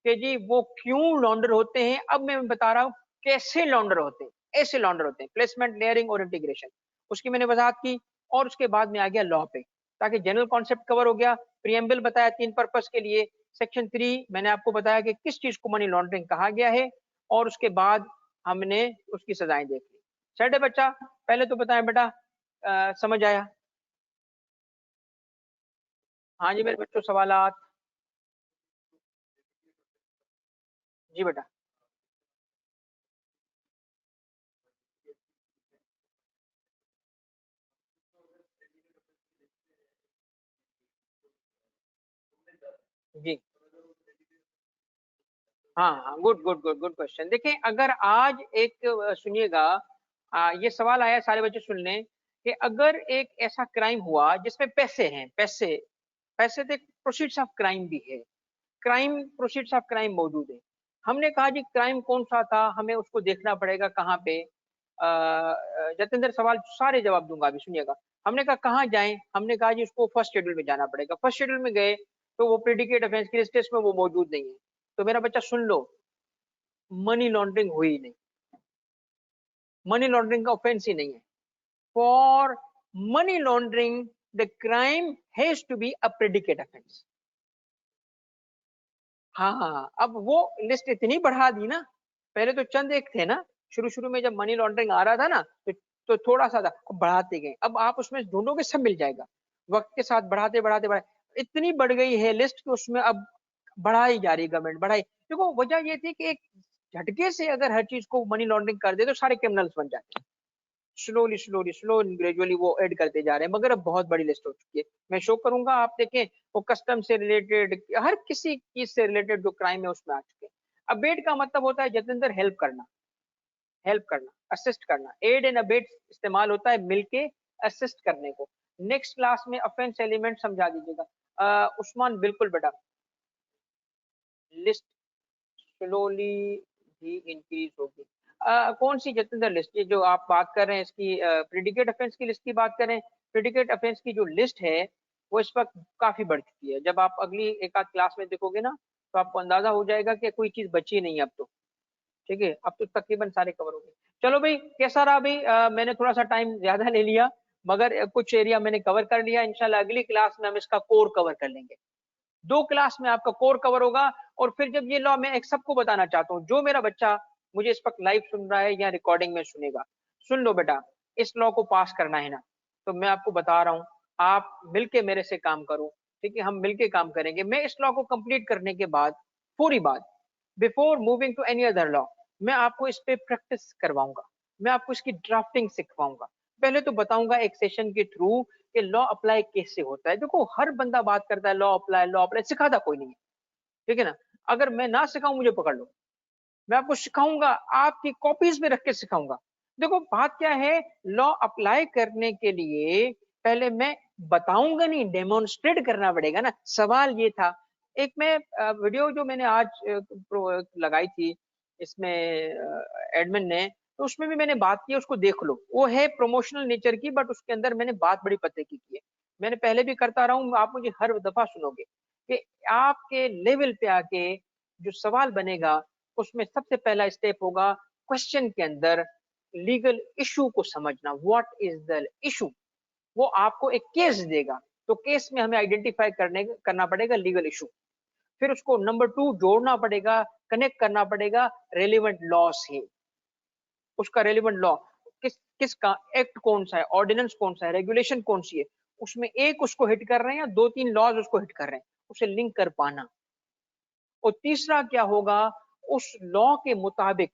कि जी वो क्यों लॉन्डर होते हैं। अब मैं बता रहा हूँ कैसे लॉन्डर होते हैं, ऐसे लॉन्डर होते हैं, प्लेसमेंट, लेयरिंग और इंटीग्रेशन, उसकी मैंने वजाहत की। और उसके बाद में आ गया लॉ पे, ताकि जनरल कॉन्सेप्ट कवर हो गया। प्रीएम्बल बताया 3 पर्पस के लिए। सेक्शन 3 मैंने आपको बताया कि किस चीज को मनी लॉन्ड्रिंग कहा गया है, और उसके बाद हमने उसकी सजाएं देख ली। सेट है बच्चा? पहले तो बताएं बेटा, समझ आया? हाँ जी मेरे बच्चों, सवालात? जी बेटा। जी हाँ हाँ, good good good good question. देखिए अगर आज एक सुनिएगा, ये सवाल आया, सारे बच्चे सुन लें, कि अगर एक ऐसा क्राइम हुआ जिसमें पैसे हैं, पैसे, पैसे तो प्रोसीड्स ऑफ क्राइम भी है, क्राइम, प्रोसीड्स ऑफ क्राइम मौजूद है। हमने कहा जी क्राइम कौन सा था, हमें उसको देखना पड़ेगा कहाँ पे। जतेंद्र सवाल सारे जवाब दूंगा, अभी सुनिएगा। हमने कहा कहाँ जाएं, हमने कहा जी उसको फर्स्ट शेड्यूल में जाना पड़ेगा। फर्स्ट शेड्यूल में गए तो वो प्रेडिकेट ऑफेंस की लिस्ट में वो मौजूद नहीं है। तो मेरा बच्चा सुन लो, मनी लॉन्ड्रिंग हुई नहीं, मनी लॉन्ड्रिंग का ऑफेंस ही नहीं है। For money laundering the crime has to be a predicate offence. हाँ हाँ हाँ, अब वो लिस्ट इतनी बढ़ा दी ना, पहले तो चंद एक थे ना, शुरू शुरू में जब मनी लॉन्ड्रिंग आ रहा था ना, तो थोड़ा सा था, अब बढ़ाते गए। अब आप उसमें ढूंढोगे सब मिल जाएगा, वक्त के साथ बढ़ाते बढ़ाते बढ़ाते इतनी बढ़ गई है लिस्ट कि उसमें अब बढ़ाई जा रही है गवर्नमेंट, बढ़ाई। देखो वजह ये थी कि एक झटके से अगर हर चीज को मनी लॉन्ड्रिंग कर दे तो सारे क्रिमिनल्स बन जाते हैं। स्लोली स्लोली स्लो ग्रेजुअली वो ऐड करते जा रहे हैं, मगर अब बहुत बड़ी लिस्ट हो चुकी है। मैं शो करूंगा, आप देखें, वो कस्टम से रिलेटेड, हर किसी चीज से रिलेटेड जो क्राइम है उसमें आ चुके हैं। अबेट का मतलब होता है जतिंदर हेल्प करना, हेल्प करना, असिस्ट करना। एड एंड अबेट इस्तेमाल होता है मिलके असिस्ट करने को। नेक्स्ट क्लास में अफेंस एलिमेंट समझा दीजिएगा। उस्मान बिल्कुल बेटा, लिस्ट स्लोली भी इंक्रीज होगी। कौन सी जतिंदर लिस्ट, ये जो आप बात कर रहे हैं इसकी, प्रेडिकेट ऑफेंस की लिस्ट की बात करें? प्रेडिकेट ऑफेंस की जो लिस्ट है वो इस वक्त काफी बढ़ चुकी है। जब आप अगली एक आध क्लास में देखोगे ना, तो आपको अंदाजा हो जाएगा कि कोई चीज बची नहीं है अब तो। ठीक है, अब तो तकरीबन सारे कवर हो गए। चलो भाई, कैसा रहा भाई? मैंने थोड़ा सा टाइम ज्यादा ले लिया, मगर कुछ एरिया मैंने कवर कर लिया। इंशाल्लाह अगली क्लास में हम इसका कोर कवर कर लेंगे। 2 क्लास में आपका कोर कवर होगा। और फिर जब ये लॉ, मैं एक सबको बताना चाहता हूँ, जो मेरा बच्चा मुझे इस वक्त लाइव सुन रहा है या रिकॉर्डिंग में सुनेगा, सुन लो बेटा, इस लॉ को पास करना है ना, तो मैं आपको बता रहा हूँ, आप मिलके मेरे से काम करो। ठीक है, हम मिलके काम करेंगे। मैं इस लॉ को कंप्लीट करने के बाद, पूरी बात, before moving to any other law, मैं आपको इस पे प्रैक्टिस करवाऊंगा, मैं आपको इसकी ड्राफ्टिंग सिखवाऊंगा। पहले तो बताऊंगा एक सेशन के थ्रू कि लॉ अप्लाई कैसे होता है। देखो हर बंदा बात करता है लॉ अप्लाई, लॉ अप्लाई, सिखाता कोई नहीं है। ठीक है ना? अगर मैं ना सिखाऊं, मुझे पकड़ लो, मैं आपको सिखाऊंगा, आपकी कॉपीज में रख के सिखाऊंगा। देखो बात क्या है, लॉ अप्लाई करने के लिए पहले मैं बताऊंगा नहीं, डेमोन्स्ट्रेट करना पड़ेगा ना। सवाल ये था, एक मैं वीडियो जो मैंने आज लगाई थी इसमें एडमिन ने, तो उसमें भी मैंने बात की है, उसको देख लो। वो है प्रमोशनल नेचर की, बट उसके अंदर मैंने बात बड़ी पते की है। मैंने पहले भी करता रहा हूँ, आप मुझे हर दफा सुनोगे कि आपके लेवल पे आके जो सवाल बनेगा, उसमें सबसे पहला स्टेप होगा क्वेश्चन के अंदर लीगल इशू को समझना। What is the issue? वो आपको एक केस देगा, तो केस में हमें आइडेंटिफाई करना पड़ेगा लीगल इशू। फिर उसको नंबर 2 जोड़ना पड़ेगा, कनेक्ट करना पड़ेगा रेलिवेंट लॉ से। उसका रेलिवेंट लॉ किसका, एक्ट कौन सा है, ऑर्डिनेंस कौन सा है, रेगुलेशन कौन सी है, उसमें एक उसको हिट कर रहे हैं या 2-3 लॉज उसको हिट कर रहे हैं, उसे लिंक कर पाना। और तीसरा क्या होगा, उस लॉ के मुताबिक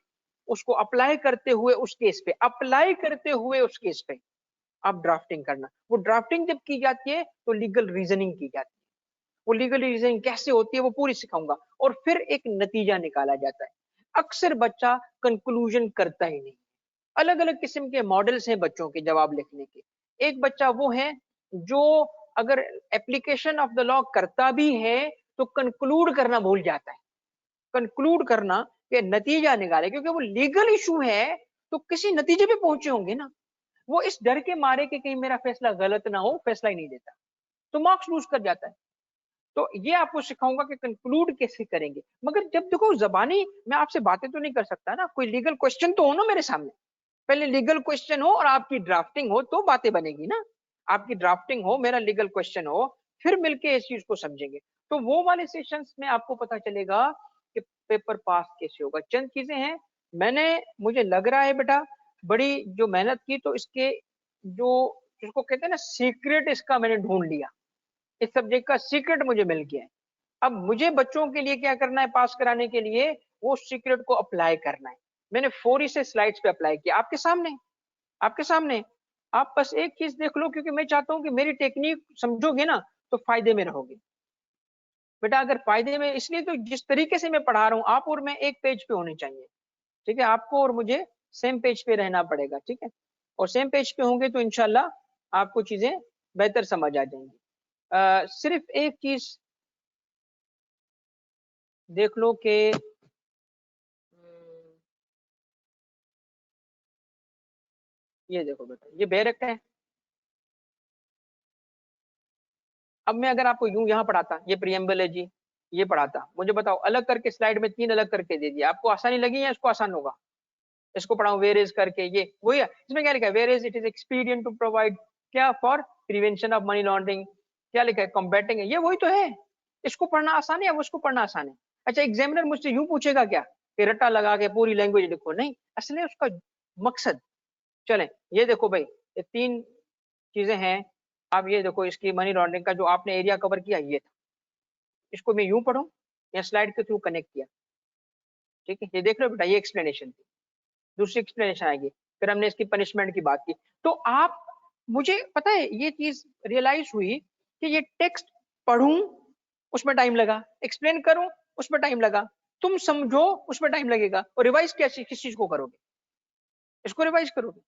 उसको अप्लाई करते हुए उस केस पे, अप्लाई करते हुए उस केस पे आप ड्राफ्टिंग करना। वो ड्राफ्टिंग जब की जाती है तो लीगल रीजनिंग की जाती है। वो लीगल रीजनिंग कैसे होती है वो पूरी सिखाऊंगा। और फिर एक नतीजा निकाला जाता है। अक्सर बच्चा कंक्लूजन करता ही नहीं। अलग अलग किस्म के मॉडल्स हैं बच्चों के जवाब लिखने के। एक बच्चा वो है जो अगर एप्लीकेशन ऑफ द लॉ करता भी है तो कंक्लूड करना भूल जाता है। कंक्लूड करना कि नतीजा निकाले, क्योंकि वो लीगल इशू है तो किसी नतीजे पे पहुंचे होंगे ना। वो इस डर के मारे कि कहीं मेरा फैसला गलत ना हो, फैसला ही नहीं देता, तो मार्क्स लूज कर जाता है। तो ये आपको सिखाऊंगा कि कंक्लूड कैसे करेंगे। मगर जब देखो जबानी मैं आपसे बातें तो नहीं कर सकता ना, कोई लीगल क्वेश्चन तो हो ना मेरे सामने, पहले लीगल क्वेश्चन हो और आपकी ड्राफ्टिंग हो तो बातें बनेगी ना। आपकी ड्राफ्टिंग हो, मेरा लीगल क्वेश्चन हो, फिर मिलके इस चीज को समझेंगे। तो वो वाले सेशंस में आपको पता चलेगा कि पेपर पास कैसे होगा। चंद चीजें हैं, मैंने मुझे लग रहा है बेटा बड़ी जो मेहनत की, तो इसके जो जिसको कहते हैं ना सीक्रेट, इसका मैंने ढूंढ लिया। इस सब्जेक्ट का सीक्रेट मुझे मिल गया है। अब मुझे बच्चों के लिए क्या करना है, पास कराने के लिए वो सीक्रेट को अप्लाई करना है। मैंने 4 से स्लाइड्स पे अप्लाई किया आपके सामने, आपके सामने। आप बस एक चीज देख लो, क्योंकि मैं चाहता हूं कि मेरी टेक्निक समझोगे ना तो फायदे में रहोगे बेटा। अगर फायदे में, इसलिए तो जिस तरीके से मैं पढ़ा रहा हूँ आप और मैं एक पेज पे होने चाहिए, ठीक है। आपको और मुझे सेम पेज पे रहना पड़ेगा, ठीक है। और सेम पेज पे होंगे तो इंशाल्लाह आपको चीजें बेहतर समझ आ जाएंगी। सिर्फ एक चीज देख लो कि ये देखो बेटा, ये बैरक है। अब मैं अगर आपको यूं यहाँ पढ़ाता, ये प्रियम्बल है जी, ये पढ़ाता, मुझे बताओ अलग करके स्लाइड में 3 अलग करके दे दिया, आपको आसानी लगी या इसको आसान होगा? इसको पढ़ाऊं वेर इज करके, ये वही है। इसमें क्या लिखा है? Where is it is expedient to provide क्या for prevention of money laundering, क्या लिखा है? कॉम्बैटिंग है, ये वही तो है। इसको पढ़ना आसान है या उसको पढ़ना आसान है? अच्छा, एग्जामिनर मुझसे यूं पूछेगा क्या कि रट्टा लगा के पूरी लैंग्वेज लिखो? नहीं, असल में उसका मकसद। चलें, ये देखो भाई, ये 3 चीजें हैं। आप ये देखो, इसकी मनी लॉन्ड्रिंग का जो आपने एरिया कवर किया ये था, इसको मैं यूं पढ़ूं या स्लाइड के थ्रू कनेक्ट किया, ठीक है। ये देख लो बेटा, ये एक्सप्लेनेशन थी। दूसरी एक्सप्लेनेशन आएगी, फिर हमने इसकी पनिशमेंट की बात की। तो आप, मुझे पता है ये चीज रियलाइज हुई कि ये टेक्स्ट पढ़ूं उसमें टाइम लगा, एक्सप्लेन करूं उसमें टाइम लगा, तुम समझो उसमें टाइम लगेगा, और रिवाइज किस चीज को करोगे? इसको रिवाइज करोगे।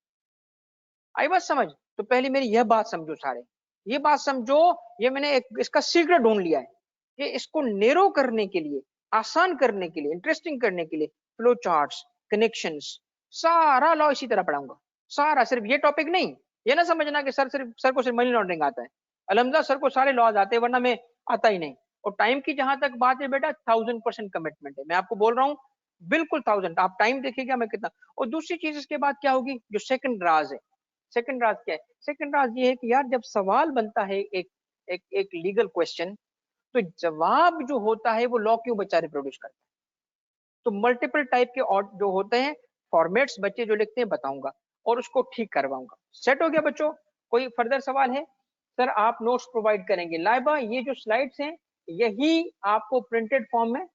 आई बात समझ? तो पहले मेरी यह बात समझो सारे, ये बात समझो। ये मैंने एक इसका सीक्रेट ढूंढ लिया है कि इसको नेरो करने के लिए, आसान करने के लिए, इंटरेस्टिंग करने के लिए फ्लो चार्ट्स, कनेक्शंस, सारा लॉ इसी तरह पढ़ाऊंगा। सारा, सिर्फ ये टॉपिक नहीं। ये ना समझना कि सर को सिर्फ मनी लॉन्ड्रिंग आता है। अलहमदा सर को सारे लॉज आते हैं, वरना मैं आता ही नहीं। और टाइम की जहां तक बात है बेटा, 1000% कमिटमेंट है, मैं आपको बोल रहा हूँ, बिल्कुल 1000। आप टाइम देखिएगा मैं कितना। और दूसरी चीज इसके बाद क्या होगी, जो सेकंड राज है। सेकंड राज क्या है? सेकंड राज ये है कि यार, जब सवाल बनता है एक एक लीगल क्वेश्चन, तो जवाब जो होता है वो लॉ क्यों बच्चा रिप्रोड्यूस करता है? तो मल्टीपल टाइप के और जो होते हैं फॉर्मेट्स बच्चे जो लिखते हैं बताऊंगा, और उसको ठीक करवाऊंगा। सेट हो गया बच्चों? कोई फर्दर सवाल है? सर आप नोट्स प्रोवाइड करेंगे? लाइबा, ये जो स्लाइड्स हैं यही आपको प्रिंटेड फॉर्म में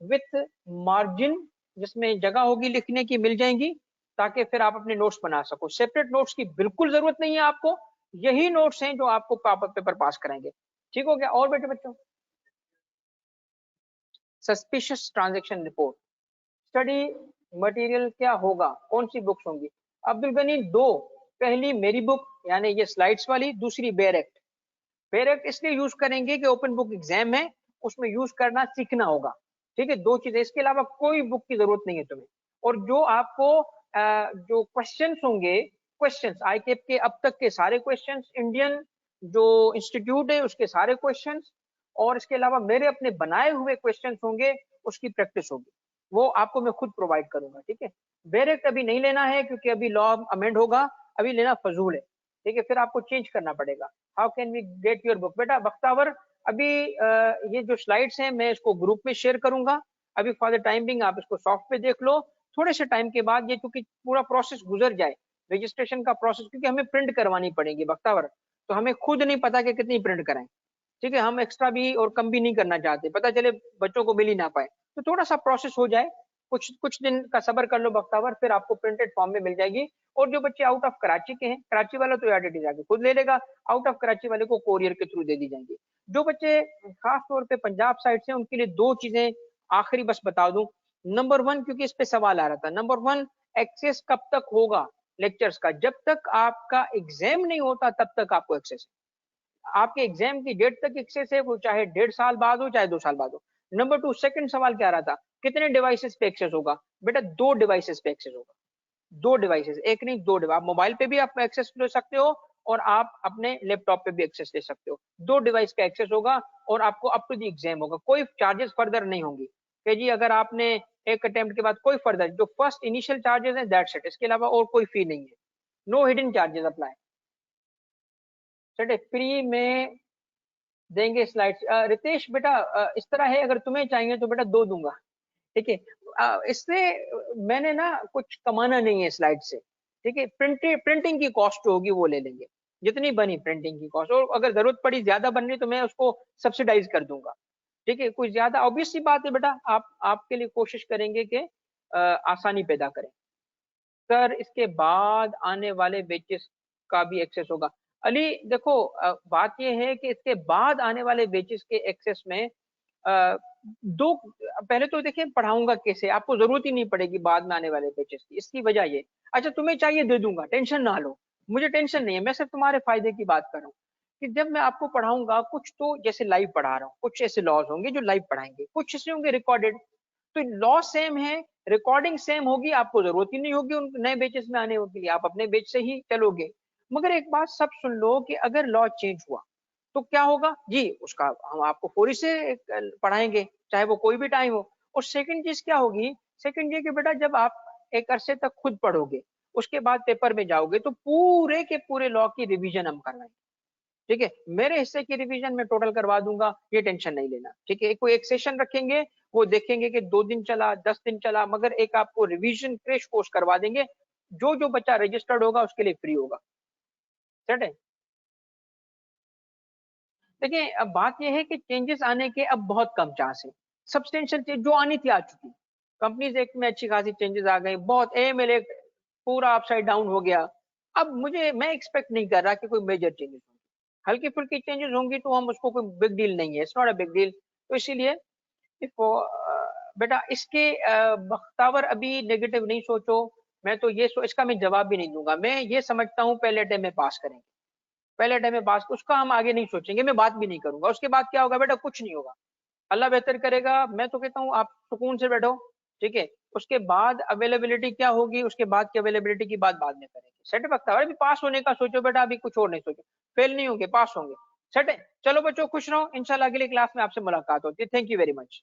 विथ मार्जिन, जिसमें जगह होगी लिखने की, मिल जाएंगी, ताकि फिर आप अपने नोट्स बना सको। सेपरेट नोट्स की बिल्कुल जरूरत नहीं है आपको, यही नोट्स हैं जो आपको पेपर पास कराएंगे। ठीक हो गया? और बेटे बच्चों, suspicious transaction report study material क्या होगा, कौन सी बुक्स होंगी? अब्दुल गनी, 2। पहली मेरी बुक, यानी ये स्लाइड्स वाली, दूसरी बेयर एक्ट। बेयर एक्ट इसलिए यूज करेंगे कि ओपन बुक एग्जाम है, उसमें यूज करना सीखना होगा, ठीक है। 2 चीजें, इसके अलावा कोई बुक की जरूरत नहीं है तुम्हें। और जो आपको जो क्वेश्चंस होंगे, क्वेश्चंस आईकेप के अब तक के सारे क्वेश्चंस, इंडियन जो इंस्टीट्यूट है उसके सारे क्वेश्चंस, और इसके अलावा मेरे अपने बनाए हुए क्वेश्चंस होंगे, उसकी प्रैक्टिस होगी, वो आपको मैं खुद प्रोवाइड करूंगा, ठीक है। डायरेक्ट अभी नहीं लेना है, क्योंकि अभी लॉ अमेंड होगा, अभी लेना फजूल है, ठीक है। फिर आपको चेंज करना पड़ेगा। How can we get your book? बेटा बख्तावर, अभी ये जो स्लाइड्स हैं मैं इसको ग्रुप में शेयर करूंगा। अभी फॉर द टाइम बिंग आप इसको सॉफ्ट पे देख लो। थोड़े से टाइम के बाद ये, क्योंकि पूरा प्रोसेस गुजर जाए, रजिस्ट्रेशन का प्रोसेस, क्योंकि हमें प्रिंट करवानी पड़ेगी बख्तावर, तो हमें खुद नहीं पता कि कितनी प्रिंट कराएं, ठीक है। हम एक्स्ट्रा भी और कम भी नहीं करना चाहते, पता चले बच्चों को मिल ही ना पाए। तो थोड़ा सा प्रोसेस हो जाए, कुछ कुछ दिन का सब्र कर लो बख्तावर, फिर आपको प्रिंटेड फॉर्म में मिल जाएगी। और जो बच्चे आउट ऑफ कराची के हैं, कराची वाला तो आईआईटी जाके खुद ले लेगा, आउट ऑफ कराची वाले को कोरियर के थ्रू दे दी जाएंगे। जो बच्चे खास तौर पे पंजाब साइड से, उनके लिए 2 चीजें आखिरी बस बता दूं। नंबर 1, क्योंकि इस पे सवाल आ रहा था, नंबर 1, एक्सेस कब तक होगा लेक्चर्स का? जब तक आपका एग्जाम नहीं होता तब तक आपको एक्सेस है। आपके एग्जाम की डेट तक एक्सेस है, वो चाहे 1.5 साल बाद हो, चाहे 2 साल बाद हो। नंबर 2, सेकंड सवाल क्या रहा था, कितने डिवाइसेस पे एक्सेस होगा? बेटा 2 डिवाइसेस पे एक्सेस होगा। 2 डिवाइसेस, एक नहीं 2 डिवाइस। आप मोबाइल पे भी आप एक्सेस ले सकते हो, और आप अपने लैपटॉप पे भी एक्सेस ले सकते हो। 2 डिवाइस का एक्सेस होगा और आपको अप टू द एग्जाम होगा। कोई चार्जेस फर्दर नहीं होंगी कि जी अगर आपने एक अटेम्प्ट के बाद कोई फर्दर जो फर्स्ट इनिशियल चार्जेस है दैट्स इट, इसके अलावा और कोई फी नहीं है। No hidden charges apply. Free में देंगे स्लाइड्स। रितेश बेटा इस तरह है, अगर तुम्हें चाहिए तो बेटा 2 दूंगा, ठीक है। इससे मैंने ना कुछ कमाना नहीं है स्लाइड से, ठीक है। प्रिंटिंग की कॉस्ट जो होगी वो ले लेंगे, जितनी बनी प्रिंटिंग की कॉस्ट, और अगर जरूरत पड़ी ज्यादा बननी तो मैं उसको सब्सिडाइज कर दूंगा, ठीक है। कुछ ज्यादा ऑब्वियस सी बात है बेटा, आप आपके लिए कोशिश करेंगे कि आसानी पैदा करें। सर इसके बाद आने वाले बेचेस का भी एक्सेस होगा। अली देखो बात यह है कि इसके बाद आने वाले बेचेस के एक्सेस में दो, पहले तो देखिए पढ़ाऊंगा कैसे, आपको जरूरत ही नहीं पड़ेगी बाद में आने वाले बेचेस की। इसकी वजह ये, अच्छा तुम्हें चाहिए दे दूंगा, टेंशन ना लो, मुझे टेंशन नहीं है, मैं सिर्फ तुम्हारे फायदे की बात कर रहा हूँ कि जब मैं आपको पढ़ाऊंगा कुछ तो जैसे लाइव पढ़ा रहा हूँ, कुछ ऐसे लॉज होंगे जो लाइव पढ़ाएंगे, कुछ ऐसे होंगे रिकॉर्डेड। तो लॉ सेम है, रिकॉर्डिंग सेम होगी, आपको जरूरत ही नहीं होगी उन नए बेचेस में आने के लिए, आप अपने बेच से ही चलोगे। मगर एक बात सब सुन लो कि अगर लॉ चेंज हुआ तो क्या होगा जी, उसका हम आपको फौरी से पढ़ाएंगे, चाहे वो कोई भी टाइम हो। और सेकंड चीज क्या होगी, सेकंड ये कि बेटा जब आप एक अरसे तक खुद पढ़ोगे, उसके बाद पेपर में जाओगे तो पूरे के पूरे लॉ की रिवीजन हम करवाएंगे, ठीक है। मेरे हिस्से की रिवीजन में टोटल करवा दूंगा, ये टेंशन नहीं लेना, ठीक है। कोई एक सेशन रखेंगे, वो देखेंगे कि 2 दिन चला 10 दिन चला, मगर एक आपको रिवीजन क्रैश कोर्स करवा देंगे, जो जो बच्चा रजिस्टर्ड होगा उसके लिए फ्री होगा, सेट है। देखिए अब बात यह है कि चेंजेस आने के अब बहुत कम चांस है। सब्सटेंशियल चेंज जो आनी थी आ चुकी, कंपनीज एक्ट में अच्छी खासी चेंजेस आ गई, बहुत एएमएल एक्ट पूरा अपसाइड डाउन हो गया। अब मैं एक्सपेक्ट नहीं कर रहा कि कोई मेजर चेंजेस होंगी, हल्की फुल्की चेंजेस होंगी तो हम उसको कोई बिग डील नहीं है, it's not a big deal. तो इसीलिए इसको बेटा इसके बख्तावर अभी नेगेटिव नहीं सोचो। मैं तो इसका मैं जवाब भी नहीं दूंगा, मैं ये समझता हूँ पहले अटेम्प्ट में पास करेंगे, पहले टाइम में पास, उसका हम आगे नहीं सोचेंगे, मैं बात भी नहीं करूंगा। उसके बाद क्या होगा बेटा, कुछ नहीं होगा, अल्लाह बेहतर करेगा। मैं तो कहता हूँ आप सुकून से बैठो, ठीक है। उसके बाद अवेलेबिलिटी क्या होगी, उसके बाद की अवेलेबिलिटी की बात बाद में करेंगे, सेट वक्त अभी पास होने का सोचो बेटा, अभी कुछ और नहीं सोचो, फेल नहीं होंगे पास होंगे, सेट है। चलो बच्चों खुश रहो, इंशाल्लाह अगली क्लास में आपसे मुलाकात होती है। Thank you very much.